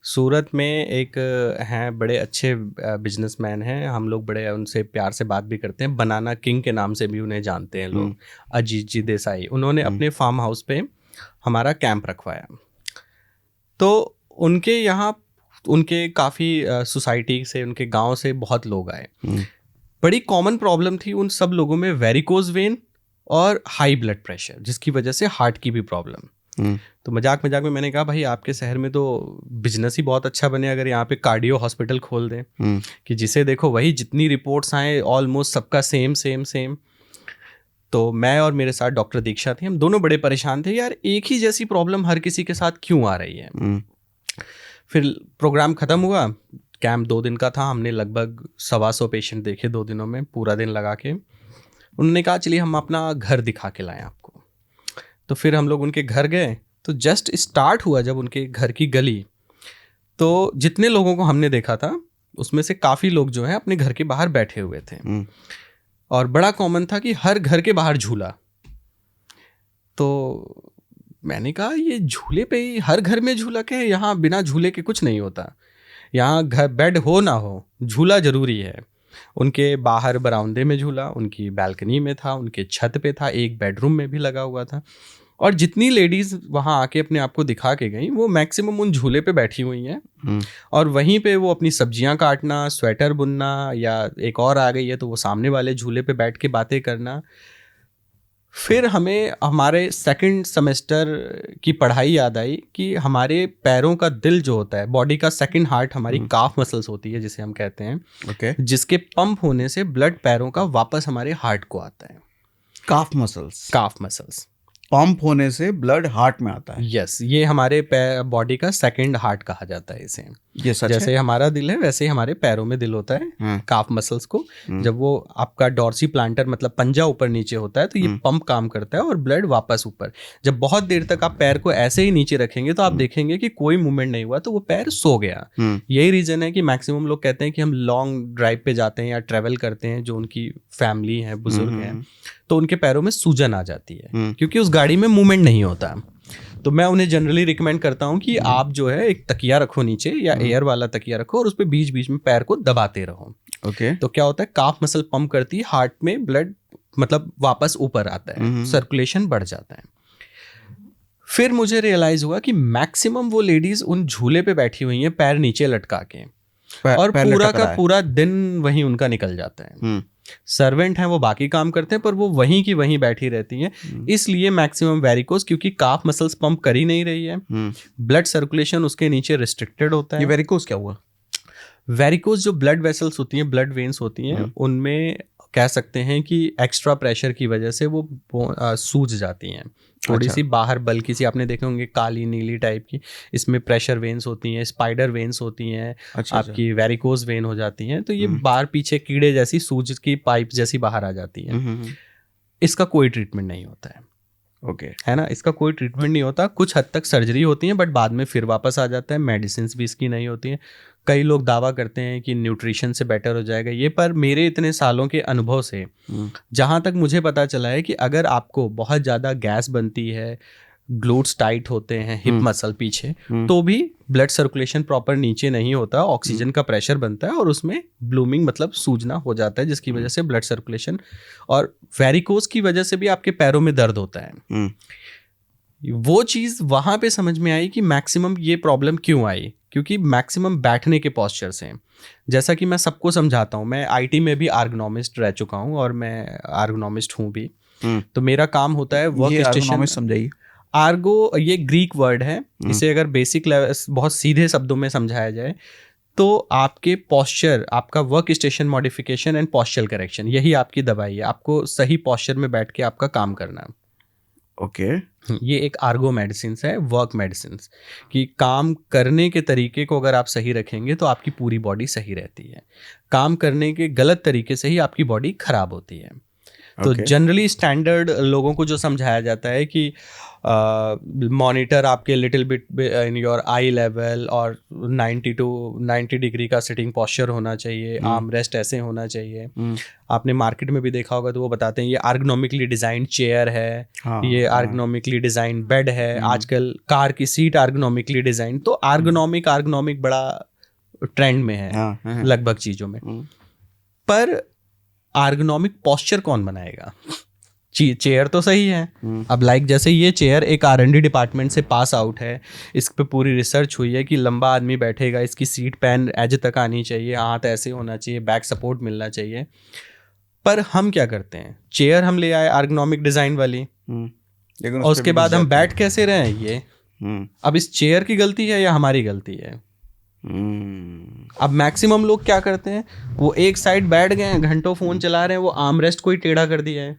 सूरत में एक हैं बड़े अच्छे बिजनेसमैन हैं, हम लोग बड़े उनसे प्यार से बात भी करते हैं, बनाना किंग के नाम से भी उन्हें जानते हैं लोग, अजीत जी देसाई। उन्होंने अपने फार्म हाउस पे हमारा कैंप रखवाया। तो उनके यहाँ उनके काफ़ी सोसाइटी से, उनके गांव से बहुत लोग आए। बड़ी कॉमन प्रॉब्लम थी उन सब लोगों में, वेरिकोज वेन और हाई ब्लड प्रेशर, जिसकी वजह से हार्ट की भी प्रॉब्लम। तो मजाक मजाक में मैंने कहा, भाई आपके शहर में तो बिजनेस ही बहुत अच्छा बने अगर यहाँ पे कार्डियो हॉस्पिटल खोल दें, कि जिसे देखो वही जितनी रिपोर्ट्स आए ऑलमोस्ट सबका सेम सेम सेम। तो मैं और मेरे साथ डॉक्टर दीक्षा थी, हम दोनों बड़े परेशान थे, यार एक ही जैसी प्रॉब्लम हर किसी के साथ क्यों आ रही है। फिर प्रोग्राम ख़त्म हुआ, कैंप 2 दिन का था, हमने लगभग 125 पेशेंट देखे 2 दिनों में, पूरा दिन लगा के। उन्होंने कहा चलिए हम अपना घर दिखा के लाएं आपको। तो फिर हम लोग उनके घर गए, तो जस्ट स्टार्ट हुआ जब उनके घर की गली, तो जितने लोगों को हमने देखा था उसमें से काफ़ी लोग जो है अपने घर के बाहर बैठे हुए थे, और बड़ा कॉमन था कि हर घर के बाहर झूला। तो मैंने कहा ये झूले पे ही हर घर में झूला क्या है, यहाँ बिना झूले के कुछ नहीं होता, यहाँ घर बेड हो ना हो झूला ज़रूरी है। उनके बाहर बरामदे में झूला, उनकी बालकनी में था, उनके छत पे था, एक बेडरूम में भी लगा हुआ था। और जितनी लेडीज़ वहाँ आके अपने आप को दिखा के गई वो मैक्सिमम उन झूले पे बैठी हुई हैं, और वहीं पे वो अपनी सब्जियां काटना, स्वेटर बुनना, या एक और आ गई है तो वो सामने वाले झूले पे बैठ के बातें करना। फिर हमें हमारे सेकंड सेमेस्टर की पढ़ाई याद आई कि हमारे पैरों का दिल जो होता है, बॉडी का सेकंड हार्ट हमारी काफ मसल्स होती है जिसे हम कहते हैं, ओके। जिसके पंप होने से ब्लड पैरों का वापस हमारे हार्ट को आता है। काफ मसल्स पंप होने से ब्लड हार्ट में आता है। यस, ये हमारे बॉडी का सेकंड हार्ट कहा जाता है इसे। ये सच जैसे है? हमारा दिल है वैसे ही हमारे पैरों में दिल होता है, काफ मसल्स को। जब वो आपका डॉर्सी प्लांटर मतलब पंजा ऊपर नीचे होता है तो ये पंप काम करता है और ब्लड वापस ऊपर। जब बहुत देर तक आप पैर को ऐसे ही नीचे रखेंगे तो आप देखेंगे कि कोई मूवमेंट नहीं हुआ, तो वो पैर सो गया। यही रीजन है कि मैक्सिमम लोग कहते हैं कि हम लॉन्ग ड्राइव पे जाते हैं या ट्रेवल करते हैं, जो उनकी फैमिली है, बुजुर्ग हैं, तो उनके पैरों में सूजन आ जाती है क्योंकि उस गाड़ी में मूवमेंट नहीं होता। तो मैं उन्हें जनरली रिकमेंड करता हूँ कि आप जो है एक तकिया रखो नीचे, या एयर वाला तकिया रखो, और उस पर बीच बीच में पैर को दबाते रहो। ओके। तो क्या होता है, काफ मसल पंप करती है, हार्ट में ब्लड मतलब वापस ऊपर आता है, सर्कुलेशन बढ़ जाता है। फिर मुझे रियलाइज हुआ कि मैक्सिमम वो लेडीज उन झूले पे बैठी हुई हैं पैर नीचे लटका के, और पूरा का पूरा दिन वहीं उनका निकल जाता है। सर्वेंट हैं, वो बाकी काम करते हैं, पर वो वहीं की वहीं बैठी रहती हैं। इसलिए मैक्सिमम वेरिकोस, क्योंकि काफ मसल्स पंप कर ही नहीं रही है, ब्लड सर्कुलेशन उसके नीचे रिस्ट्रिक्टेड होता है। ये वेरिकोस क्या हुआ? वेरिकोस जो ब्लड वेसल्स होती हैं, ब्लड वेन्स होती हैं, उनमें कह सकते हैं कि एक्स्ट्रा प्रेशर की वजह से वो सूज जाती हैं थोड़ी सी बाहर, बल्कि सी आपने देखे होंगे काली नीली टाइप की, इसमें प्रेशर वेन्स होती हैं, स्पाइडर वेन्स होती हैं, आपकी वेरिकोस वेन हो जाती हैं। तो ये बाहर पीछे कीड़े जैसी सूज की पाइप जैसी बाहर आ जाती हैं। इसका कोई ट्रीटमेंट नहीं होता है। ओके, है ना, इसका कोई ट्रीटमेंट नहीं होता। कुछ हद तक सर्जरी होती है, बट बाद में फिर वापस आ जाता है। मेडिसिन भी इसकी नहीं होती हैं। कई लोग दावा करते हैं कि न्यूट्रिशन से बेटर हो जाएगा ये, पर मेरे इतने सालों के अनुभव से जहाँ तक मुझे पता चला है कि अगर आपको बहुत ज़्यादा गैस बनती है, ग्लूट्स टाइट होते हैं, हिप मसल पीछे, तो भी ब्लड सर्कुलेशन प्रॉपर नीचे नहीं होता, ऑक्सीजन का प्रेशर बनता है और उसमें ब्लूमिंग मतलब सूजना हो जाता है, जिसकी वजह से ब्लड सर्कुलेशन और वेरिकोस की वजह से भी आपके पैरों में दर्द होता है। वो चीज़ वहाँ पे समझ में आई कि मैक्सिमम ये प्रॉब्लम क्यों आई, क्योंकि मैक्सिमम बैठने के पोस्चर्स हैं। जैसा कि मैं सबको समझाता हूँ, मैं आईटी में भी आर्गोनॉमिस्ट रह चुका हूँ और मैं आर्गोनॉमिस्ट हूँ भी। तो मेरा काम होता है वर्क स्टेशन। समझाइए। आर्गो ये ग्रीक वर्ड है, इसे अगर बेसिक लेवल बहुत सीधे शब्दों में समझाया जाए तो आपके पोस्चर, आपका work station modification and postural correction, यही आपकी दवाई है। आपको सही पोस्चर में बैठ के आपका काम करना है। ओके, ये एक आर्गो मेडिसिन है, वर्क मेडिसिन, कि काम करने के तरीके को अगर आप सही रखेंगे तो आपकी पूरी बॉडी सही रहती है। काम करने के गलत तरीके से ही आपकी बॉडी खराब होती है। तो जनरली स्टैंडर्ड लोगों को जो समझाया जाता है कि मॉनिटर आपके little bit in your I level और 90 to 90 डिग्री का सिटिंग पोस्चर होना चाहिए, आर्म रेस्ट ऐसे होना चाहिए। आपने मार्केट में भी देखा होगा तो वो बताते हैं ये आर्गोनॉमिकली डिजाइन चेयर है, ये आर्गोनॉमिकली डिजाइन बेड है, आजकल कार की सीट आर्गोनॉमिकली डिजाइन। तो आर्गोनॉमिक बड़ा ट्रेंड में है लगभग चीज़ों में। पर आर्गोनॉमिक पोस्चर कौन बनाएगा? चेयर तो सही है। अब लाइक जैसे ये चेयर एक R&D डिपार्टमेंट से पास आउट है, इस पे पूरी रिसर्च हुई है कि लंबा आदमी बैठेगा, इसकी सीट पैन एज तक आनी चाहिए, हाथ ऐसे होना चाहिए, बैक सपोर्ट मिलना चाहिए। पर हम क्या करते हैं, चेयर हम ले आए आर्गोनॉमिक डिजाइन वाली, और उसके बाद हम बैठ कैसे रहे हैं ये। अब इस चेयर की गलती है या हमारी गलती है? अब मैक्सिमम लोग क्या करते हैं, वो एक साइड बैठ गए हैं, घंटों फोन चला रहे हैं, वो आर्म रेस्ट को ही टेढ़ा कर दिया है,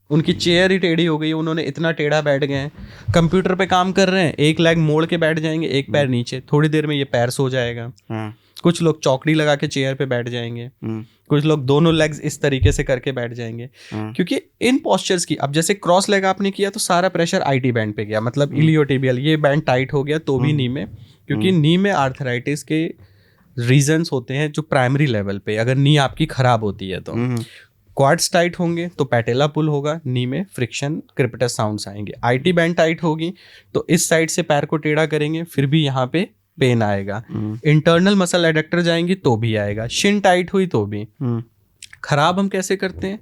उनकी चेयर ही टेढ़ी हो गई, उन्होंने इतना टेढ़ा बैठ गए हैं। कंप्यूटर पे काम कर रहे हैं, एक लेग मोड़ के बैठ जाएंगे, एक पैर नीचे, थोड़ी देर में ये पैर सो जाएगा। कुछ लोग चौकड़ी लगा के चेयर पे बैठ जाएंगे, कुछ लोग दोनों लेग्स इस तरीके से करके बैठ जाएंगे, क्योंकि इन पोस्चर्स की, अब जैसे क्रॉस लेग आपने किया तो सारा प्रेशर आईटी बैंड पे गया, मतलब इलियोटिबियल, ये बैंड टाइट हो गया तो भी नी में, क्योंकि नी में आर्थराइटिस के रीजंस होते हैं जो प्राइमरी लेवल पे, अगर नी आपकी खराब होती है तो क्वाड्स टाइट होंगे तो पैटेला पुल होगा, नी में फ्रिक्शन क्रिपिटस साउंड्स आएंगे, आईटी बैंड टाइट होगी तो इस साइड से पैर को टेढ़ा करेंगे फिर भी यहाँ पे पेन आएगा, इंटरनल मसल एडक्टर जाएंगी तो भी आएगा, शिन टाइट हुई तो भी। खराब हम कैसे करते हैं,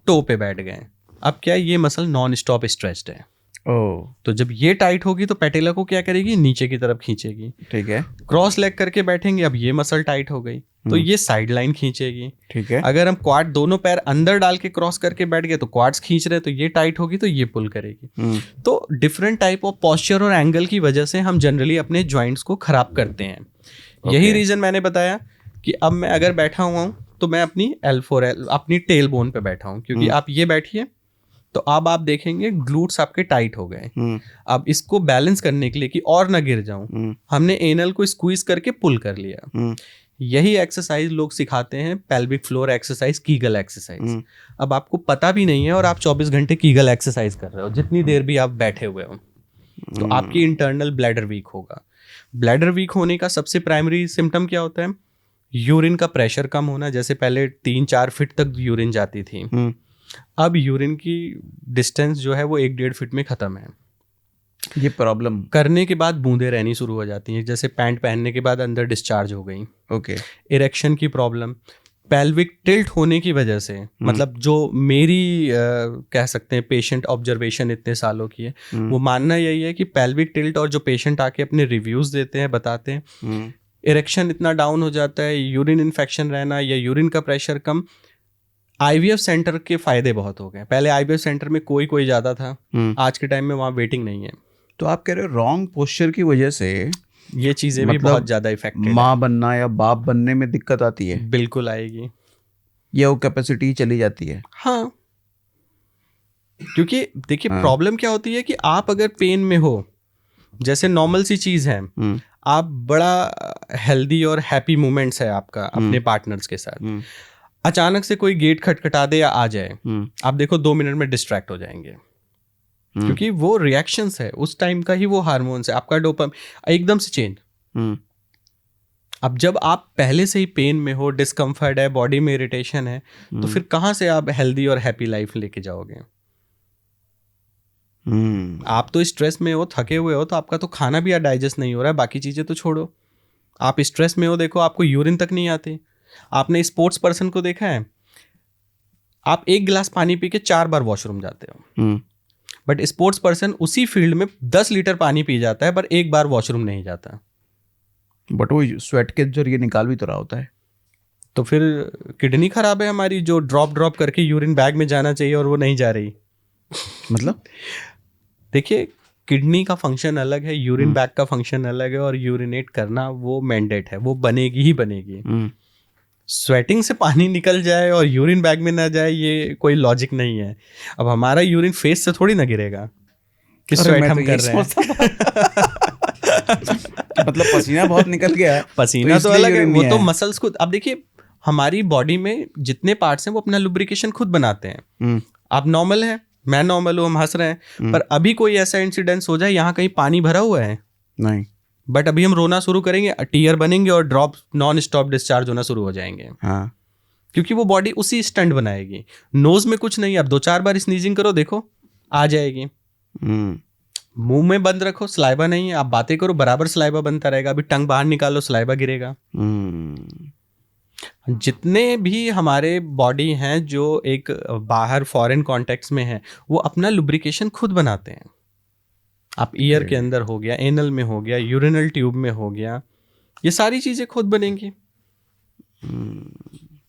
टो पे बैठ गए, अब क्या ये मसल नॉन स्टॉप स्ट्रेच्ड है, तो जब ये टाइट होगी तो पैटेला को क्या करेगी, नीचे की तरफ खींचेगी, ठीक है। क्रॉस लेग करके बैठेंगे, अब ये मसल टाइट हो गई तो ये साइड लाइन खींचेगी, ठीक है। अगर हम क्वाड दोनों पैर अंदर डाल के क्रॉस करके बैठ गए तो क्वाड्स खींच रहे तो ये टाइट होगी तो ये पुल करेगी। तो डिफरेंट टाइप ऑफ पोस्चर और एंगल की वजह से हम जनरली अपने जॉइंट्स को खराब करते हैं। यही रीजन मैंने बताया कि अब मैं अगर बैठा हुआ हूँ तो मैं अपनी L4L अपनी टेल बोन पे बैठा हूँ, क्योंकि आप ये बैठिए तो अब आप देखेंगे ग्लूट्स आपके टाइट हो गए। अब इसको बैलेंस करने के लिए कि और ना गिर जाऊं, हमने एनल को स्क्वीज करके पुल कर लिया। यही एक्सरसाइज लोग सिखाते हैं, pelvic floor exercise, Kegel exercise. अब आपको पता भी नहीं है और आप 24 घंटे कीगल एक्सरसाइज कर रहे हो, जितनी देर भी आप बैठे हुए हो, तो आपकी इंटरनल ब्लैडर वीक होगा। ब्लैडर वीक होने का सबसे प्राइमरी सिम्टम क्या होता है, यूरिन का प्रेशर कम होना। जैसे पहले 3-4 फीट तक यूरिन जाती थी, अब यूरिन की डिस्टेंस जो है वो 1-1.5 फीट में खत्म है। ये प्रॉब्लम करने के बाद बूंदें रहनी शुरू हो जाती हैं, जैसे पैंट पहनने के बाद अंदर डिस्चार्ज हो गई। ओके। इरेक्शन की प्रॉब्लम, पेल्विक टिल्ट होने की वजह से, मतलब जो मेरी कह सकते हैं पेशेंट ऑब्जर्वेशन इतने सालों की है, वो मानना यही है कि पेल्विक टिल्ट, और जो पेशेंट आके अपने रिव्यूज देते हैं, बताते हैं, इरेक्शन इतना डाउन हो जाता है, यूरिन इन्फेक्शन रहना या यूरिन का प्रेशर कम। आईवीएफ सेंटर के फायदे बहुत हो गए। पहले आईवीएफ सेंटर में कोई ज्यादा था, आज के टाइम में वहाँ वेटिंग नहीं है। तो आप कह रहे हो रॉन्ग पोस्चर की वजह से ये चीजें भी बहुत ज्यादा इफेक्टेड, माँ बनना या बाप बनने में दिक्कत आती है? बिल्कुल आएगी, या वो कैपेसिटी चली जाती है। हाँ, क्योंकि देखिए प्रॉब्लम क्या होती है कि आप अगर पेन में हो, जैसे नॉर्मल सी चीज है, आप बड़ा हेल्दी और हैप्पी मोमेंट्स है आपका अपने पार्टनर्स के साथ, अचानक से कोई गेट खटखटा दे या आ जाए, आप देखो 2 मिनट में डिस्ट्रैक्ट हो जाएंगे, क्योंकि वो रिएक्शंस है उस टाइम का ही, वो हार्मोन्स है, आपका डोपामाइन एकदम से चेंज। अब जब आप पहले से ही पेन में हो, डिस्कम्फर्ट है, बॉडी में इरिटेशन है, तो फिर कहाँ से आप हेल्दी और हैप्पी लाइफ लेके जाओगे? आप तो स्ट्रेस में हो, थके हुए हो, तो आपका तो खाना भी डाइजेस्ट नहीं हो रहा है, बाकी चीजें तो छोड़ो। आप स्ट्रेस में हो, देखो आपको यूरिन तक नहीं आती। आपने स्पोर्ट्स पर्सन को देखा है, आप 1 गिलास पानी पी के 4 बार वॉशरूम जाते हो, बट स्पोर्ट्स पर्सन उसी फील्ड में 10 लीटर पानी पी जाता है पर 1 बार वॉशरूम नहीं जाता। बट वो स्वेट के जरिए निकाल भी तो रहा होता है। तो फिर किडनी खराब है हमारी, जो ड्रॉप करके यूरिन बैग में जाना चाहिए और वो नहीं जा रही। मतलब देखिए, किडनी का फंक्शन अलग है, यूरिन बैग का फंक्शन अलग है, और यूरिनेट करना वो मैंडेट है, वो बनेगी ही बनेगी। स्वेटिंग से पानी निकल जाए और यूरिन बैग में ना जाए, ये कोई लॉजिक नहीं है। अब हमारा यूरिन फेस से थोड़ी ना गिरेगा कि स्वेट हम कर रहे हैं। मतलब पसीना बहुत निकल गया, पसीना तो अलग है, वो तो मसल्स खुद। अब देखिए, हमारी बॉडी में जितने पार्ट्स हैं वो अपना लुब्रिकेशन खुद बनाते हैं। आप नॉर्मल है, मैं नॉर्मल हूँ, हम हंस रहे हैं, पर अभी कोई ऐसा इंसिडेंस हो जाए, यहाँ कहीं पानी भरा हुआ है नहीं, बट अभी हम रोना शुरू करेंगे, टीयर बनेंगे और ड्रॉप नॉन स्टॉप डिस्चार्ज होना शुरू हो जाएंगे। हाँ, क्योंकि वो बॉडी उसी स्टंट बनाएगी। नोज में कुछ नहीं है, अब 2-4 बार स्नीजिंग करो, देखो आ जाएगी। मुंह में बंद रखो, सलाइबा नहीं है, आप बातें करो, बराबर सलाइबा बनता रहेगा। अभी टंग बाहर निकालो, सलाइबा गिरेगा। जितने भी हमारे बॉडी हैं जो एक बाहर फॉरेन कॉन्टेक्स्ट में है, वो अपना लुब्रिकेशन खुद बनाते हैं। आप ईयर के अंदर हो गया, एनल में हो गया, यूरिनल ट्यूब में हो गया, ये सारी चीजें खुद बनेंगी।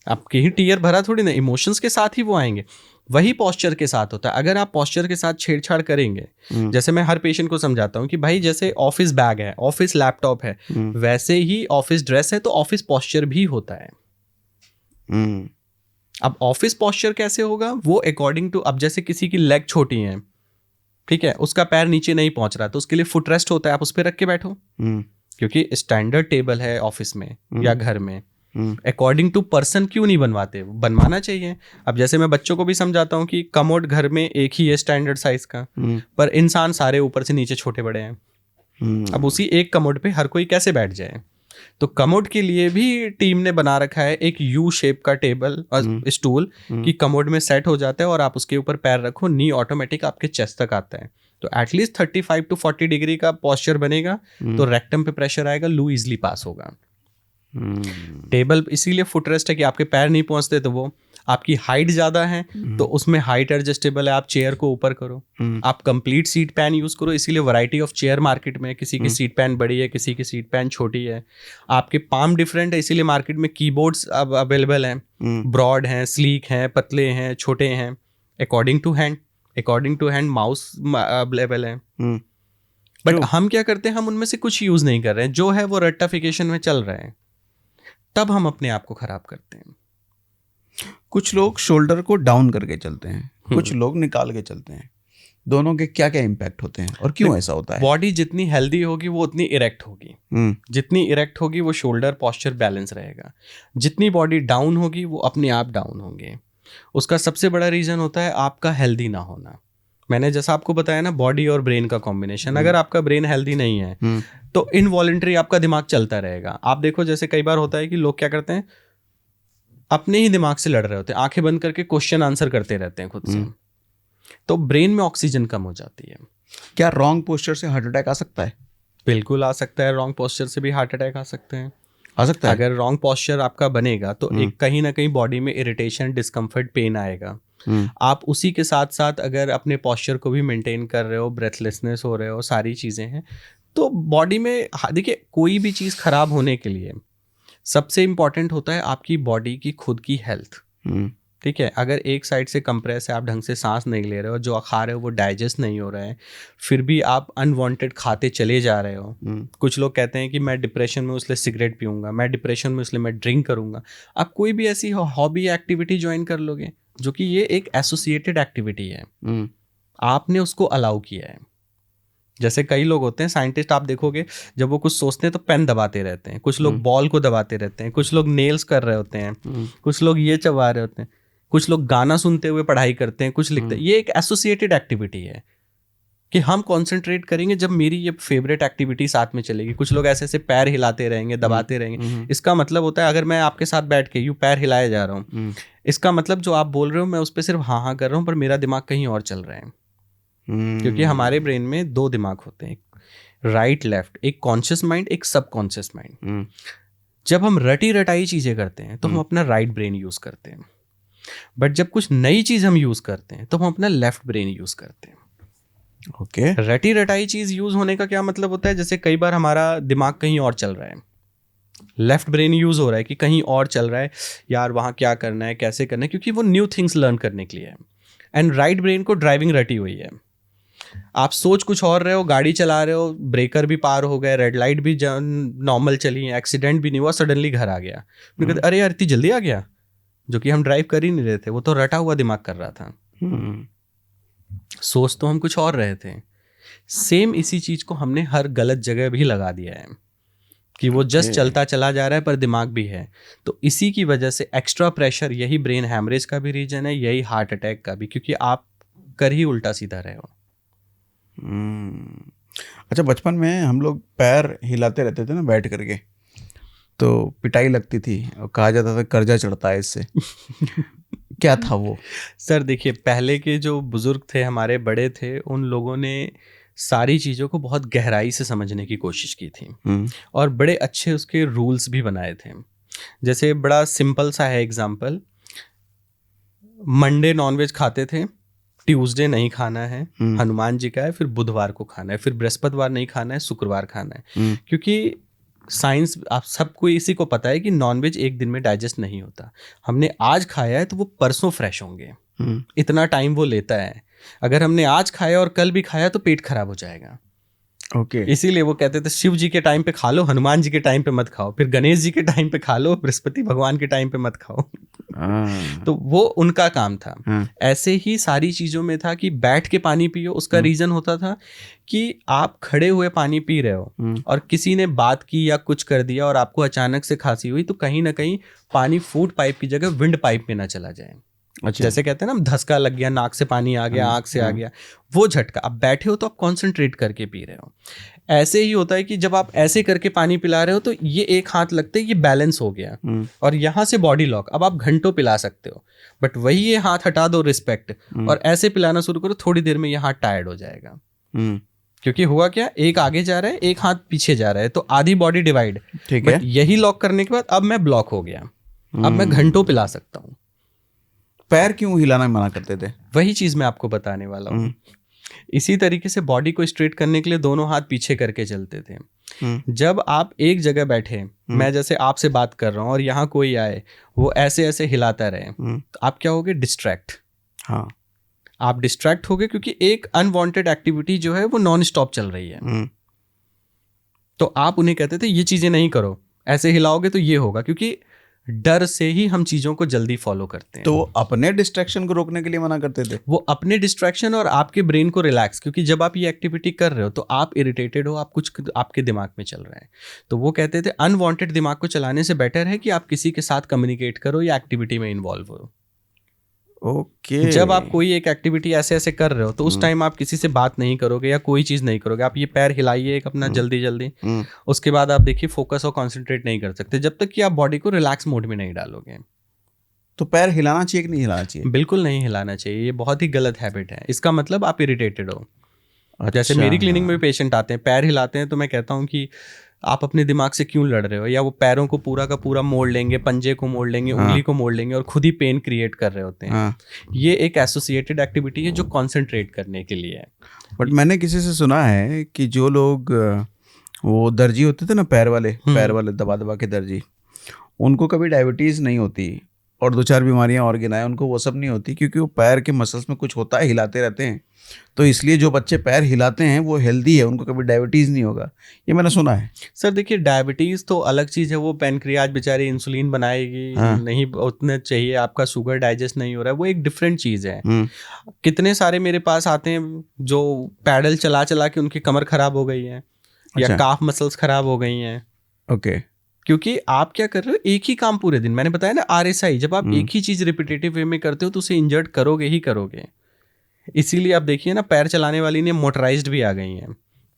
आपके ही टीयर भरा थोड़ी ना, इमोशंस के साथ ही वो आएंगे। वही पॉस्चर के साथ होता है। अगर आप पॉस्चर के साथ छेड़छाड़ करेंगे, जैसे मैं हर पेशेंट को समझाता हूँ कि भाई जैसे ऑफिस बैग है, ऑफिस लैपटॉप है, वैसे ही ऑफिस ड्रेस है, तो ऑफिस पॉस्चर भी होता है। अब ऑफिस पॉस्चर कैसे होगा, वो अकॉर्डिंग टू, अब जैसे किसी की लेग छोटी है, ठीक है, उसका पैर नीचे नहीं पहुंच रहा, तो उसके लिए फुट रेस्ट होता है, आप उस पर रख के बैठो। क्योंकि स्टैंडर्ड टेबल है ऑफिस में या घर में, अकॉर्डिंग टू पर्सन क्यों नहीं बनवाते, बनवाना चाहिए। अब जैसे मैं बच्चों को भी समझाता हूँ कि कमोड घर में एक ही है स्टैंडर्ड साइज का, पर इंसान सारे ऊपर से नीचे छोटे बड़े हैं। अब उसी एक कमोड पे हर कोई कैसे बैठ जाए? तो कमोड के लिए भी टीम ने बना रखा है एक यू शेप का टेबल और स्टूल कि कमोड में सेट हो जाता है और आप उसके ऊपर पैर रखो, नी ऑटोमेटिक आपके चेस्ट तक आता है। तो एटलीस्ट 35 to 40 डिग्री का पॉस्चर बनेगा, तो रेक्टम पे प्रेशर आएगा, लू इजिली पास होगा। टेबल इसीलिए फुटरेस्ट है कि आपके पैर नहीं पहुंचते, तो वो आपकी हाइट ज़्यादा है तो उसमें हाइट एडजस्टेबल है, आप चेयर को ऊपर करो। आप कंप्लीट सीट पैन यूज़ करो, इसीलिए वैरायटी ऑफ चेयर मार्केट में, किसी की सीट पैन बड़ी है, किसी की सीट पैन छोटी है। आपके पाम डिफरेंट है, इसीलिए मार्केट में कीबोर्ड्स अब अवेलेबल हैं, ब्रॉड हैं, स्लीक हैं, पतले हैं, छोटे हैं, according to hand mouse available है। बट हम क्या करते हैं, हम उनमें से कुछ यूज़ नहीं कर रहे हैं, जो है वो रट्टाफिकेशन में चल रहा है, तब हम अपने आप को खराब करते हैं। कुछ लोग शोल्डर को डाउन करके चलते हैं, कुछ लोग निकाल के चलते हैं, दोनों के क्या क्या इम्पैक्ट होते हैं और क्यों ऐसा होता है? बॉडी जितनी हेल्दी होगी वो उतनी इरेक्ट होगी, जितनी इरेक्ट होगी वो शोल्डर पॉस्चर बैलेंस रहेगा। जितनी बॉडी डाउन होगी वो अपने आप डाउन होंगे। उसका सबसे बड़ा रीज़न होता है आपका हेल्दी ना होना। मैंने जैसा आपको बताया ना, बॉडी और ब्रेन का कॉम्बिनेशन, अगर आपका ब्रेन हेल्दी नहीं है तो इनवॉलंटरी आपका दिमाग चलता रहेगा। आप देखो, जैसे कई बार होता है कि लोग क्या करते हैं, अपने ही दिमाग से लड़ रहे होते हैं, आंखें बंद करके क्वेश्चन आंसर करते रहते हैं खुद से, तो ब्रेन में ऑक्सीजन कम हो जाती है। क्या रॉन्ग पोस्चर से हार्ट अटैक आ सकता है? बिल्कुल आ सकता है, रॉन्ग पोस्चर से भी हार्ट अटैक आ सकते हैं। आ सकता है। अगर रॉन्ग पोस्चर आपका बनेगा तो एक कहीं ना कहीं बॉडी में इरिटेशन, डिस्कम्फर्ट, पेन आएगा। आप उसी के साथ साथ अगर अपने पोस्चर को भी मेंटेन कर रहे हो, ब्रेथलेसनेस हो रहे हो, सारी चीज़ें हैं, तो बॉडी में देखिए, कोई भी चीज़ खराब होने के लिए सबसे इम्पॉर्टेंट होता है आपकी बॉडी की खुद की हेल्थ। ठीक है, अगर एक साइड से कंप्रेस है, आप ढंग से सांस नहीं ले रहे हो, जो खा रहे हो वो डाइजेस्ट नहीं हो रहा है, फिर भी आप अनवांटेड खाते चले जा रहे हो। कुछ लोग कहते हैं कि मैं डिप्रेशन में हूं इसलिए सिगरेट पीऊंगा, मैं डिप्रेशन में इसलिए मैं ड्रिंक करूंगा। आप कोई भी ऐसी हॉबी एक्टिविटी ज्वाइन कर लोगे जो कि ये एक एसोसिएटेड एक्टिविटी है, आपने उसको अलाउ किया है। जैसे कई लोग होते हैं साइंटिस्ट, आप देखोगे जब वो कुछ सोचते हैं तो पेन दबाते रहते हैं, कुछ लोग बॉल को दबाते रहते हैं, कुछ लोग नेल्स कर रहे होते हैं, कुछ लोग ये चबा रहे होते हैं, कुछ लोग गाना सुनते हुए पढ़ाई करते हैं, कुछ लिखते हैं। ये एक एसोसिएटेड एक्टिविटी है कि हम कंसंट्रेट करेंगे जब मेरी ये फेवरेट एक्टिविटी साथ में चलेगी। कुछ लोग ऐसे ऐसे पैर हिलाते रहेंगे, दबाते रहेंगे। इसका मतलब होता है, अगर मैं आपके साथ बैठ के यूं पैर हिलाए जा रहा हूँ, इसका मतलब जो आप बोल रहे हो मैं उस पर सिर्फ हाँ हाँ कर रहा हूँ, पर मेरा दिमाग कहीं और चल रहा है। क्योंकि हमारे ब्रेन में दो दिमाग होते हैं, राइट लेफ्ट, एक कॉन्शियस माइंड, एक सबकॉन्शियस माइंड। जब हम रटी रटाई चीजें करते हैं तो हम अपना राइट ब्रेन यूज करते हैं, बट जब कुछ नई चीज हम यूज करते हैं तो हम अपना लेफ्ट ब्रेन यूज करते हैं। ओके रटी रटाई चीज यूज होने का क्या मतलब होता है, जैसे कई बार हमारा दिमाग कहीं और चल रहा है, लेफ्ट ब्रेन यूज हो रहा है कि कहीं और चल रहा है, यार वहाँ क्या करना है, कैसे करना है, क्योंकि वो न्यू थिंग्स लर्न करने के लिए है। एंड राइट ब्रेन को ड्राइविंग रटी हुई है, आप सोच कुछ और रहे हो, गाड़ी चला रहे हो, ब्रेकर भी पार हो गए, रेड लाइट भी नॉर्मल चली है, एक्सीडेंट भी नहीं हुआ, सडनली घर आ गया, कहते अरे यार इतनी जल्दी आ गया, जो कि हम ड्राइव कर ही नहीं रहे थे, वो तो रटा हुआ दिमाग कर रहा था। सोच तो हम कुछ और रहे थे। सेम इसी चीज को हमने हर गलत जगह भी लगा दिया है कि वो जस्ट चलता चला जा रहा है पर दिमाग भी है। तो इसी की वजह से एक्स्ट्रा प्रेशर, यही ब्रेन हैमरेज का भी रीजन है, यही हार्ट अटैक का भी, क्योंकि आप कर ही उल्टा सीधा रहे हो। अच्छा, बचपन में हम लोग पैर हिलाते रहते थे ना बैठ करके, तो पिटाई लगती थी और कहा जाता था कर्जा चढ़ता है इससे। क्या था वो? सर देखिए, पहले के जो बुजुर्ग थे, हमारे बड़े थे, उन लोगों ने सारी चीज़ों को बहुत गहराई से समझने की कोशिश की थी और बड़े अच्छे उसके रूल्स भी बनाए थे। जैसे बड़ा सिंपल सा है एग्जाम्पल, मंडे नॉनवेज खाते थे, ट्यूसडे नहीं खाना है, हनुमान जी का है, फिर बुधवार को खाना है, फिर बृहस्पतिवार नहीं खाना है, शुक्रवार खाना है। क्योंकि साइंस, आप सबको इसी को पता है कि नॉनवेज एक दिन में डाइजेस्ट नहीं होता। हमने आज खाया है तो वो परसों फ्रेश होंगे, इतना टाइम वो लेता है। अगर हमने आज खाया और कल भी खाया तो पेट खराब हो जाएगा। ओके इसीलिए वो कहते थे शिव जी के टाइम पे खा लो, हनुमान जी के टाइम पे मत खाओ, फिर गणेश जी के टाइम पे खा लो, बृहस्पति भगवान के टाइम पे मत खाओ। हाँ, तो वो उनका काम था। हाँ, ऐसे ही सारी चीज़ों में था कि बैठ के पानी पियो, उसका रीज़न होता था कि आप खड़े हुए पानी पी रहे हो और किसी ने बात की या कुछ कर दिया और आपको अचानक से खांसी हुई, तो कहीं ना कहीं पानी फूड पाइप की जगह विंड पाइप में ना चला जाए। अच्छा, जैसे कहते हैं ना, धसका लग गया, नाक से पानी आ गया, आंख से आ गया, वो झटका। आप बैठे हो तो आप कॉन्सेंट्रेट करके पी रहे हो। ऐसे ही होता है कि जब आप ऐसे करके पानी पिला रहे हो तो ये एक हाथ लगते ये बैलेंस हो गया और यहाँ से बॉडी लॉक। अब आप घंटों पिला सकते हो, बट वही ये हाथ हटा दो रिस्पेक्ट और ऐसे पिलाना शुरू करो, थोड़ी देर में ये हाथ टायर्ड हो जाएगा। क्योंकि हुआ क्या, एक आगे जा रहा है, एक हाथ पीछे जा रहा है, तो आधी बॉडी डिवाइड। ठीक है। बट यही लॉक करने के बाद अब मैं ब्लॉक हो गया, अब मैं घंटों पिला सकता हूँ। पैर क्यों हिलाना मना करते थे? वही चीज मैं आपको बताने वाला हूँ। इसी तरीके से बॉडी को स्ट्रेट करने के लिए दोनों हाथ पीछे करके चलते थे। जब आप एक जगह बैठे, मैं जैसे आपसे बात कर रहा हूँ और यहाँ कोई आए, वो ऐसे ऐसे हिलाता रहे, तो आप क्या होगे, डिस्ट्रैक्ट। हाँ, आप डिस्ट्रैक्ट हो गए क्योंकि एक अनवांटेड एक्टिविटी जो है वो नॉन स्टॉप चल रही है। तो आप उन्हें कहते थे ये चीजें नहीं करो, ऐसे हिलाओगे तो ये होगा, क्योंकि डर से ही हम चीजों को जल्दी फॉलो करते हैं। तो वो अपने डिस्ट्रैक्शन को रोकने के लिए मना करते थे? वो अपने डिस्ट्रैक्शन और आपके ब्रेन को रिलैक्स, क्योंकि जब आप ये एक्टिविटी कर रहे हो तो आप इरिटेटेड हो, आप कुछ आपके दिमाग में चल रहा है। तो वो कहते थे अनवांटेड दिमाग को चलाने से बेटर है कि आप किसी के साथ कम्युनिकेट करो या एक्टिविटी में इन्वॉल्व हो। ओके। जब आप कोई एक एक्टिविटी ऐसे ऐसे कर रहे हो तो उस टाइम आप किसी से बात नहीं करोगे या कोई चीज़ नहीं करोगे। आप ये पैर हिलाइए एक अपना जल्दी जल्दी, उसके बाद आप देखिए फोकस और कॉन्सेंट्रेट नहीं कर सकते जब तक कि आप बॉडी को रिलैक्स मोड में नहीं डालोगे। तो पैर हिलाना चाहिए कि नहीं हिलाना चाहिए? बिल्कुल नहीं हिलाना चाहिए, ये बहुत ही गलत हैबिट है। इसका मतलब आप इरिटेटेड हो। जैसे अच्छा, मेरी क्लिनिक में भी पेशेंट आते हैं, पैर हिलाते हैं, तो मैं कहता हूँ कि आप अपने दिमाग से क्यों लड़ रहे हो। या वो पैरों को पूरा का पूरा मोड़ लेंगे, पंजे को मोड़ लेंगे, उंगली को मोड़ लेंगे और खुद ही पेन क्रिएट कर रहे होते हैं। हाँ। ये एक एसोसिएटेड एक्टिविटी है जो कॉन्सेंट्रेट करने के लिए है। बट मैंने किसी से सुना है कि जो लोग वो दर्जी होते थे ना, पैर वाले दबा दबा के दर्जी, उनको कभी डायबिटीज़ नहीं होती और 2-4 बीमारियां और गिनाए, उनको वो सब नहीं होती क्योंकि वो पैर के मसल्स में कुछ होता है, हिलाते रहते हैं। तो इसलिए जो बच्चे पैर हिलाते हैं वो हेल्दी है, उनको कभी डायबिटीज़ नहीं होगा, ये मैंने सुना है। सर देखिए, डायबिटीज़ तो अलग चीज़ है, वो पैनक्रियाज बेचारी इंसुलिन बनाएगी, नहीं उतने चाहिए, आपका शुगर डाइजेस्ट नहीं हो रहा है, वो एक डिफरेंट चीज़ है। कितने सारे मेरे पास आते हैं जो पैडल चला चला के उनकी कमर खराब हो गई है या काफ मसल्स खराब हो गई हैं। ओके। क्योंकि आप क्या कर रहे हो, एक ही काम पूरे दिन, मैंने बताया ना RSI, जब आप एक ही चीज़ रिपीटेटिव वे में करते हो तो उसे इंजर्ड करोगे ही करोगे। इसीलिए आप देखिए ना, पैर चलाने वाली ने मोटराइज्ड भी आ गई हैं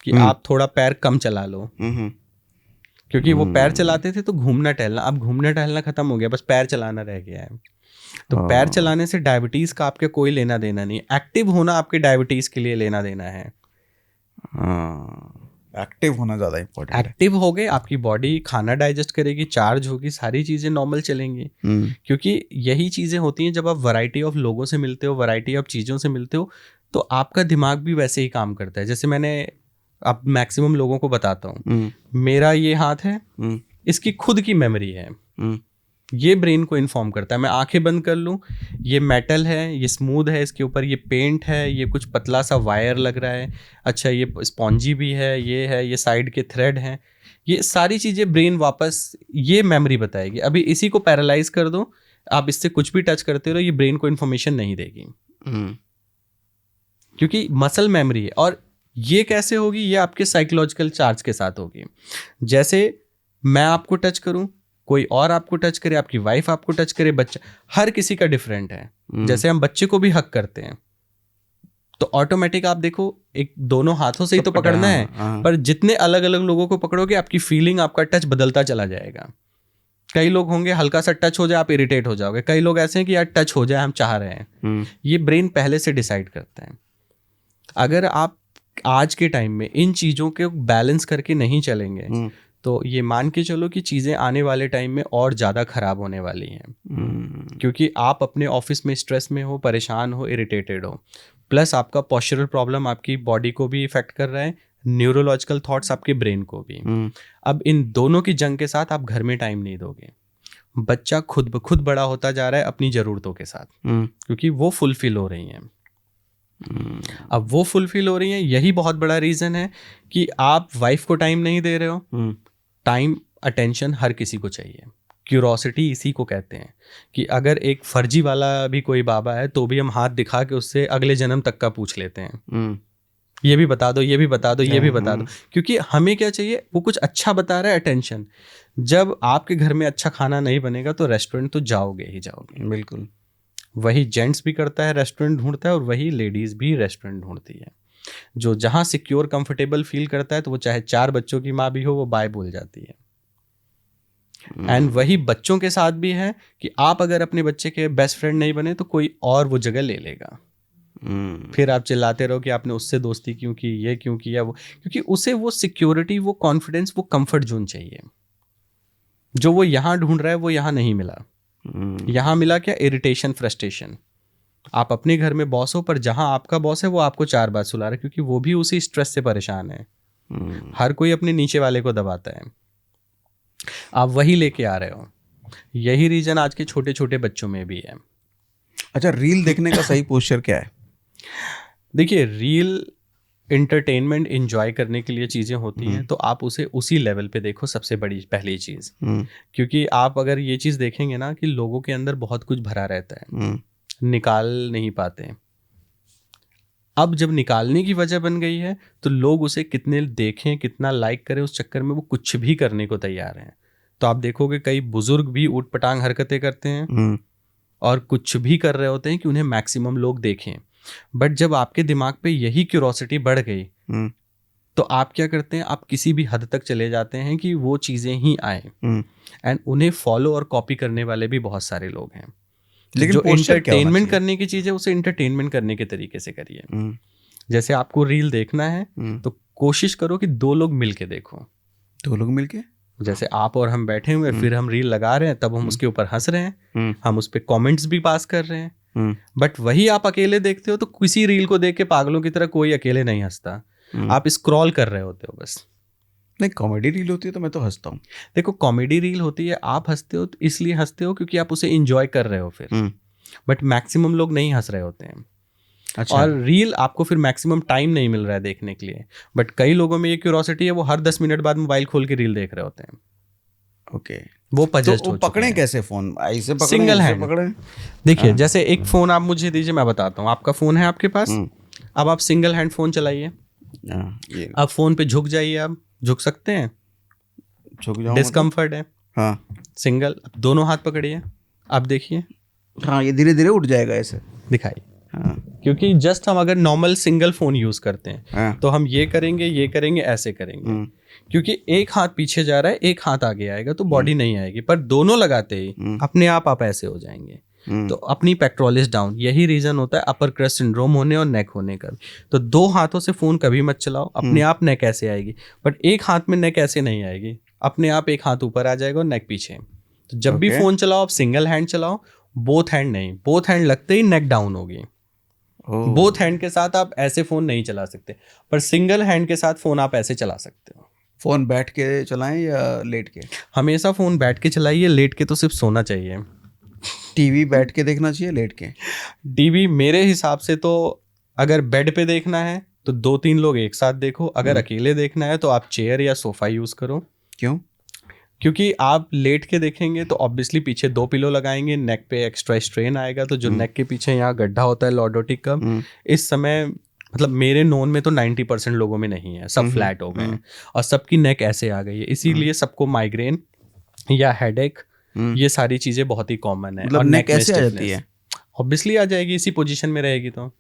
कि आप थोड़ा पैर कम चला लो। क्योंकि वो पैर चलाते थे तो घूमना टहलना, अब घूमना टहलना खत्म हो गया, बस पैर चलाना रह गया है। तो पैर चलाने से डायबिटीज़ का आपके कोई लेना देना नहीं है। एक्टिव होना आपके डायबिटीज़ के लिए लेना देना है। एक्टिव होना ज़्यादा इम्पोर्टेंट है। एक्टिव हो गए, आपकी बॉडी खाना डाइजेस्ट करेगी, चार्ज होगी, सारी चीज़ें नॉर्मल चलेंगी। क्योंकि यही चीज़ें होती हैं जब आप वैरायटी ऑफ लोगों से मिलते हो, वैरायटी ऑफ चीज़ों से मिलते हो, तो आपका दिमाग भी वैसे ही काम करता है। जैसे मैंने अब मैक्सिमम लोगों को बताता हूँ, मेरा ये हाथ है, इसकी खुद की मेमोरी है, ये ब्रेन को इन्फॉर्म करता है। मैं आंखें बंद कर लूँ, ये मेटल है, ये स्मूथ है, इसके ऊपर ये पेंट है, ये कुछ पतला सा वायर लग रहा है, अच्छा ये स्पॉन्जी भी है, ये साइड के थ्रेड हैं, ये सारी चीज़ें ब्रेन वापस ये मेमोरी बताएगी। अभी इसी को पैरालाइज कर दो, आप इससे कुछ भी टच करते रहो, ये ब्रेन को इन्फॉर्मेशन नहीं देगी, क्योंकि मसल मेमोरी है। और ये कैसे होगी, ये आपके साइकोलॉजिकल चार्ज के साथ होगी। जैसे मैं आपको टच करूं, कोई और आपको टच करे, आपकी वाइफ आपको टच करे, बच्चा, हर किसी का डिफरेंट है। जैसे हम बच्चे को भी हक करते हैं तो ऑटोमेटिक आप देखो, एक दोनों हाथों से ही तो पकड़ना है, पर जितने अलग अलग लोगों को पकड़ोगे आपकी फीलिंग, आपका टच बदलता चला जाएगा। कई लोग होंगे हल्का सा टच हो जाए आप इरिटेट हो जाओगे, कई लोग ऐसे हैं कि यार टच हो जाए हम चाह रहे हैं। ये ब्रेन पहले से डिसाइड करता है। अगर आप आज के टाइम में इन चीज़ों के बैलेंस करके नहीं चलेंगे तो ये मान के चलो कि चीज़ें आने वाले टाइम में और ज़्यादा ख़राब होने वाली हैं। क्योंकि आप अपने ऑफिस में स्ट्रेस में हो, परेशान हो, इरिटेटेड हो, प्लस आपका पोस्चरल प्रॉब्लम आपकी बॉडी को भी इफेक्ट कर रहा है, न्यूरोलॉजिकल थॉट्स आपके ब्रेन को भी। अब इन दोनों की जंग के साथ आप घर में टाइम नहीं दोगे। बच्चा खुद ब खुद बड़ा होता जा रहा है अपनी ज़रूरतों के साथ, क्योंकि वो फुलफिल हो रही हैं। अब वो फुलफिल हो रही हैं, यही बहुत बड़ा रीज़न है कि आप वाइफ को टाइम नहीं दे रहे हो। टाइम, अटेंशन हर किसी को चाहिए, क्यूरोसिटी इसी को कहते हैं कि अगर एक फर्जी वाला भी कोई बाबा है तो भी हम हाथ दिखा के उससे अगले जन्म तक का पूछ लेते हैं। ये भी बता दो, ये भी बता दो, ये भी बता दो, क्योंकि हमें क्या चाहिए, वो कुछ अच्छा बता रहा है, अटेंशन। जब आपके घर में अच्छा खाना नहीं बनेगा तो रेस्टोरेंट तो जाओगे ही जाओगे। बिल्कुल। वही जेंट्स भी करता है, रेस्टोरेंट ढूंढता है, और वही लेडीज भी रेस्टोरेंट ढूंढती है। जो जहाँ सिक्योर कंफर्टेबल फील करता है तो वो चाहे 4 बच्चों की माँ भी हो, वो बाय बोल जाती है। एंड वही बच्चों के साथ भी है कि आप अगर अपने बच्चे के बेस्ट फ्रेंड नहीं बने तो कोई और वो जगह ले लेगा। फिर आप चिल्लाते रहो कि आपने उससे दोस्ती क्यों की, ये क्यों किया, वो क्योंकि उसे वो सिक्योरिटी, वो कॉन्फिडेंस, वो कंफर्ट जोन चाहिए। जो वो यहाँ ढूंढ रहा है वो यहाँ नहीं मिला। यहाँ मिला क्या, इरिटेशन, फ्रस्ट्रेशन। आप अपने घर में बॉस हो, पर जहाँ आपका बॉस है वो आपको 4 बात सुला रहा है, क्योंकि वो भी उसी स्ट्रेस से परेशान है। हर कोई अपने नीचे वाले को दबाता है, आप वही लेके आ रहे हो। यही रीजन आज के छोटे छोटे बच्चों में भी है। अच्छा, रील देखने का सही पोस्चर क्या है? देखिए, रील इंटरटेनमेंट इंजॉय करने के लिए चीज़ें होती हैं, तो आप उसे उसी लेवल पे देखो, सबसे बड़ी पहली चीज़। क्योंकि आप अगर ये चीज़ देखेंगे ना कि लोगों के अंदर बहुत कुछ भरा रहता है, निकाल नहीं पाते। अब जब निकालने की वजह बन गई है तो लोग उसे कितने देखें, कितना लाइक करें, उस चक्कर में वो कुछ भी करने को तैयार हैं। तो आप देखोगे कई बुजुर्ग भी ऊट पटांग हरकतें करते हैं और कुछ भी कर रहे होते हैं कि उन्हें मैक्सिमम लोग देखें। बट जब आपके दिमाग पे यही क्यूरोसिटी बढ़ गई तो आप क्या करते हैं, आप किसी भी हद तक चले जाते हैं कि वो चीज़ें ही आए। एंड उन्हें फॉलो और कॉपी करने वाले भी बहुत सारे लोग हैं। लेकिन जो एंटरटेनमेंट करने की चीज़ है उसे एंटरटेनमेंट करने के तरीके से करिए। जैसे आपको रील देखना है तो कोशिश करो कि 2 लोग मिलके देखो। 2 लोग मिलके, जैसे आप और हम बैठे हुए, फिर हम रील लगा रहे हैं, तब हम उसके ऊपर हंस रहे हैं, हम उस पर कॉमेंट्स भी पास कर रहे हैं। बट वही आप अकेले देखते हो तो किसी रील को देख के पागलों की तरह कोई अकेले नहीं हंसता, आप स्क्रॉल कर रहे होते हो बस। नहीं, कॉमेडी रील होती है तो मैं तो हंसता हूँ। देखो, कॉमेडी रील होती है, आप हंसते हो तो इसलिए हंसते हो क्योंकि आप उसे एंजॉय कर रहे हो फिर। बट मैक्सिमम लोग नहीं हंस रहे होते हैं। अच्छा। और रील आपको फिर मैक्सिमम टाइम नहीं मिल रहा है देखने के लिए। बट कई लोगों में ये क्यूरोसिटी है, वो हर 10 मिनट बाद मोबाइल खोल के रील देख रहे होते हैं। ओके। वो पजेस्ट तो हो पकड़े हैं। कैसे फोन? ऐसे पकड़े, सिंगल ऐसे हैंड पकड़े? देखिए, जैसे एक फोन आप मुझे दीजिए, मैं बताता हूँ। आपका फोन है आपके पास, अब आप सिंगल हैंड फोन चलाइए। अब फोन पे झुक जाइए, आप झुक सकते हैं, झुक जाऊं? डिस्कम्फर्ट है। हाँ। सिंगल, दोनों हाथ पकड़िए, आप देखिए। हाँ, ये धीरे धीरे उठ जाएगा ऐसे। दिखाइए। हाँ। क्योंकि जस्ट हम अगर नॉर्मल सिंगल फोन यूज करते हैं हाँ। तो हम ये करेंगे, ये करेंगे, ऐसे करेंगे, क्योंकि एक हाथ पीछे जा रहा है, एक हाथ आगे आएगा तो बॉडी नहीं आएगी। पर दोनों लगाते ही अपने आप ऐसे हो जाएंगे, तो अपनी पेक्ट्रोलिस डाउन। यही रीजन होता है अपर क्रस्ट सिंड्रोम होने और नेक होने का। तो 2 हाथों से फोन कभी मत चलाओ, अपने आप नेक ऐसे आएगी। बट एक हाथ में नेक ऐसे नहीं आएगी, अपने आप एक हाथ ऊपर आ जाएगा और नेक पीछे। तो जब भी फोन चलाओ आप सिंगल हैंड चलाओ, बोथ हैंड नहीं। बोथ हैंड लगते ही नेक डाउन होगी। बोथ हैंड के साथ आप ऐसे फोन नहीं चला सकते, पर सिंगल हैंड के साथ फोन आप ऐसे चला सकते हो। फोन बैठ के चलाएं या लेट के? हमेशा फोन बैठ के चलाइए, लेट के तो सिर्फ सोना चाहिए। टीवी बैठ के देखना चाहिए, लेट के? टीवी मेरे हिसाब से तो अगर बेड पे देखना है तो 2-3 लोग एक साथ देखो। अगर अकेले देखना है तो आप चेयर या सोफा यूज करो। क्यों? क्योंकि आप लेट के देखेंगे तो ऑब्वियसली पीछे 2 पिलो लगाएंगे, नेक पे एक्स्ट्रा स्ट्रेन आएगा। तो जो नेक के पीछे यहाँ गड्ढा होता है लॉर्डोटिक का, इस समय मतलब मेरे नोन में तो 90% लोगों में नहीं है, सब फ्लैट हो गए हैं और सबकी नेक ऐसे आ गई है। इसीलिए सबको माइग्रेन या हेडेक, ये सारी चीजें बहुत ही कॉमन है। मतलब और नेक ऐसे आ जाती है? ऑब्वियसली आ जाएगी, इसी पोजीशन में रहेगी तो।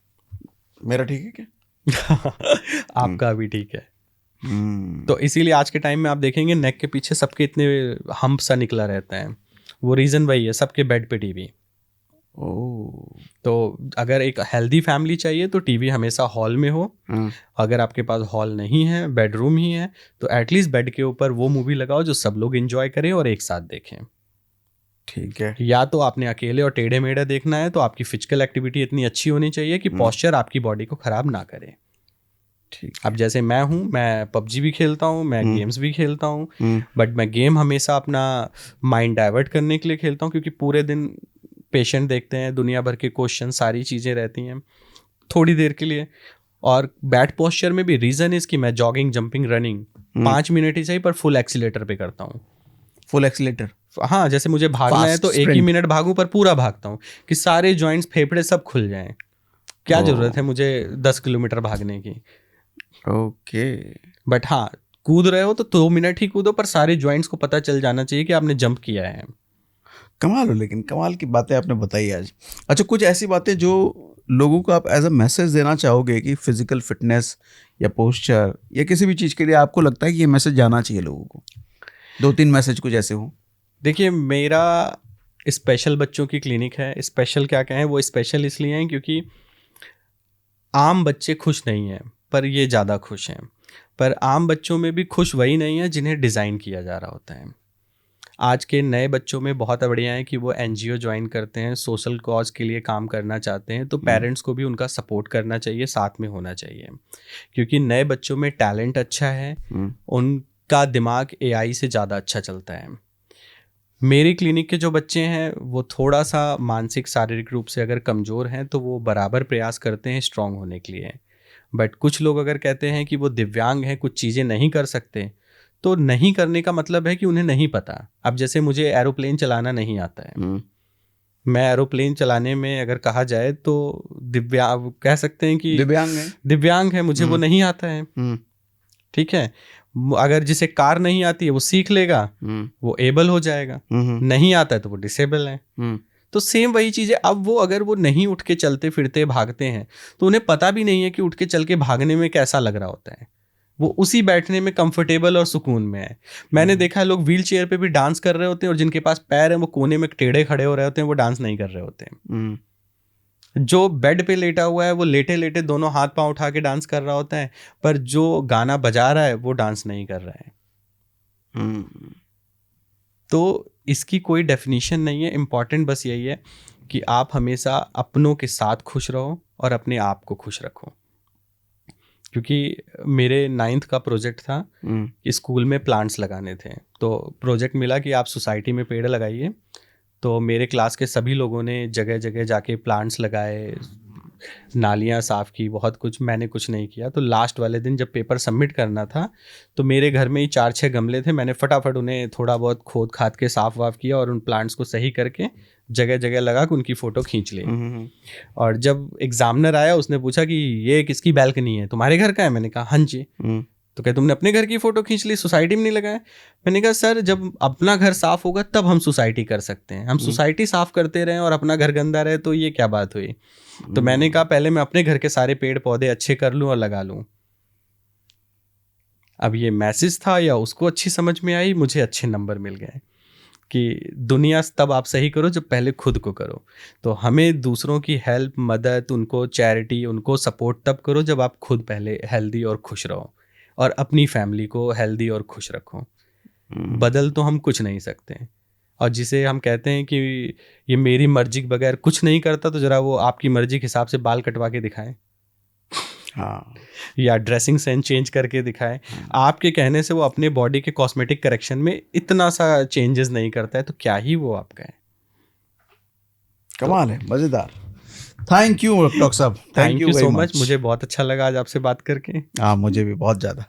मेरा ठीक है क्या? आपका भी ठीक है। तो इसीलिए आज के टाइम में आप देखेंगे नेक के पीछे सबके इतने हम्प सा निकला रहता है। वो रीजन वही है, सबके बेड पे टीवी। तो अगर एक हेल्दी फैमिली चाहिए तो टीवी हमेशा हॉल में हो। अगर आपके पास हॉल नहीं है, बेडरूम ही है, तो एटलीस्ट बेड के ऊपर वो मूवी लगाओ जो सब लोग एंजॉय करें और एक साथ देखें। ठीक है। या तो आपने अकेले और टेढ़े मेढ़े देखना है तो आपकी फिजिकल एक्टिविटी इतनी अच्छी होनी चाहिए कि पॉस्चर आपकी बॉडी को खराब ना करे। ठीक। अब जैसे मैं हूँ, मैं पबजी भी खेलता हूँ, मैं गेम्स भी खेलता हूँ, बट मैं गेम हमेशा अपना माइंड डाइवर्ट करने के लिए खेलता हूँ, क्योंकि पूरे दिन पेशेंट देखते हैं, दुनिया भर के क्वेश्चन, सारी चीज़ें रहती हैं थोड़ी देर के लिए। और बैट पोस्चर में भी रीज़न इज़ कि मैं जॉगिंग, जंपिंग, रनिंग 5 मिनट ही सही पर फुल एक्सीलेटर पे करता हूँ। Full accelerator? हाँ, जैसे मुझे भागना है Fast तो एक ही sprint. मिनट भागूं, पर पूरा भागता हूँ कि सारे जॉइंट्स फेफड़े सब खुल जाएं। क्या Oh. जरूरत है मुझे 10 किलोमीटर भागने की। ओके। बट हाँ, कूद रहे हो तो 2 मिनट ही कूदो, पर सारे जॉइंट्स को पता चल जाना चाहिए कि आपने जंप किया है। कमाल हो, लेकिन कमाल की बातें आपने बताई आज। अच्छा, कुछ ऐसी बातें जो लोगों को आप एज अ मैसेज देना चाहोगे कि फिजिकल फिटनेस या पोस्चर या किसी भी चीज़ के लिए आपको लगता है कि ये मैसेज जाना चाहिए लोगों को? 2-3 मैसेज कुछ ऐसे हों। देखिए, मेरा स्पेशल बच्चों की क्लिनिक है। स्पेशल क्या कहें, वो स्पेशल इसलिए हैं क्योंकि आम बच्चे खुश नहीं हैं, पर ये ज़्यादा खुश हैं। पर आम बच्चों में भी खुश वही नहीं है जिन्हें डिज़ाइन किया जा रहा होता है। आज के नए बच्चों में बहुत बढ़िया है कि वो एनजीओ ज्वाइन करते हैं, सोशल कॉज के लिए काम करना चाहते हैं, तो पेरेंट्स को भी उनका सपोर्ट करना चाहिए, साथ में होना चाहिए। क्योंकि नए बच्चों में टैलेंट अच्छा है, उनका दिमाग एआई से ज़्यादा अच्छा चलता है। मेरी क्लिनिक के जो बच्चे हैं वो थोड़ा सा मानसिक शारीरिक रूप से अगर कमज़ोर हैं तो वो बराबर प्रयास करते हैं स्ट्रांग होने के लिए। बट कुछ लोग अगर कहते हैं कि वो दिव्यांग हैं, कुछ चीज़ें नहीं कर सकते, तो नहीं करने का मतलब है कि उन्हें नहीं पता। अब जैसे मुझे एरोप्लेन चलाना नहीं आता है, मैं एरोप्लेन चलाने में अगर कहा जाए तो दिव्यांग कह सकते हैं कि दिव्यांग है, मुझे वो नहीं आता है। ठीक है, अगर जिसे कार नहीं आती है वो सीख लेगा, वो एबल हो जाएगा। नहीं आता है तो वो डिसेबल है। तो सेम वही चीज़ है। अब वो अगर वो नहीं उठ के चलते फिरते भागते हैं तो उन्हें पता भी नहीं है कि उठ के चल के भागने में कैसा लग रहा होता है। वो उसी बैठने में कंफर्टेबल और सुकून में है। मैंने देखा है लोग व्हील चेयर पे भी डांस कर रहे होते हैं और जिनके पास पैर है वो कोने में टेढ़े खड़े हो रहे होते हैं, वो डांस नहीं कर रहे होते हैं। जो बेड पे लेटा हुआ है वो लेटे लेटे दोनों हाथ पांव उठा के डांस कर रहा होता है, पर जो गाना बजा रहा है वो डांस नहीं कर रहा है। तो इसकी कोई डेफिनेशन नहीं है। इम्पॉर्टेंट बस यही है कि आप हमेशा अपनों के साथ खुश रहो और अपने आप को खुश रखो। क्योंकि मेरे 9th का प्रोजेक्ट था कि स्कूल में प्लांट्स लगाने थे, तो प्रोजेक्ट मिला कि आप सोसाइटी में पेड़ लगाइए। तो मेरे क्लास के सभी लोगों ने जगह जगह जाके प्लांट्स लगाए, नालियाँ साफ़ की, बहुत कुछ। मैंने कुछ नहीं किया। तो लास्ट वाले दिन जब पेपर सबमिट करना था तो मेरे घर में ही 4-6 गमले थे, मैंने फटाफट उन्हें थोड़ा बहुत खोद खाद के साफ़ वाफ किया और उन प्लांट्स को सही करके जगह जगह लगा के उनकी फ़ोटो खींच ली। और जब एग्जामिनर आया उसने पूछा कि ये किसकी बैल्कनी है, तुम्हारे घर का है? मैंने कहा हाँ जी। तो क्या तुमने अपने घर की फ़ोटो खींच ली, सोसाइटी में नहीं लगाया? मैंने कहा सर, जब अपना घर साफ़ होगा तब हम सोसाइटी कर सकते हैं। हम सोसाइटी साफ़ करते रहें और अपना घर गंदा रहे तो ये क्या बात हुई? तो मैंने कहा पहले मैं अपने घर के सारे पेड़ पौधे अच्छे कर लूँ और लगा लूँ। अब ये मैसेज था या उसको अच्छी समझ में आई, मुझे अच्छे नंबर मिल गए कि दुनिया तब आप सही करो जब पहले खुद को करो। तो हमें दूसरों की हेल्प, मदद, उनको चैरिटी, उनको सपोर्ट तब करो जब आप खुद पहले हेल्दी और खुश रहो और अपनी फैमिली को हेल्दी और खुश रखो। बदल तो हम कुछ नहीं सकते। और जिसे हम कहते हैं कि ये मेरी मर्जी के बगैर कुछ नहीं करता, तो जरा वो आपकी मर्जी के हिसाब से बाल कटवा के दिखाएं। हाँ, या ड्रेसिंग सेंस चेंज करके दिखाएं। आपके कहने से वो अपने बॉडी के कॉस्मेटिक करेक्शन में इतना सा चेंजेस नहीं करता है, तो क्या ही वो आपका है। कमाल है, मजेदार। थैंक यू डॉक्टर साहब, थैंक यू सो मच। मुझे बहुत अच्छा लगा आज आपसे बात करके। हाँ, मुझे भी बहुत ज़्यादा।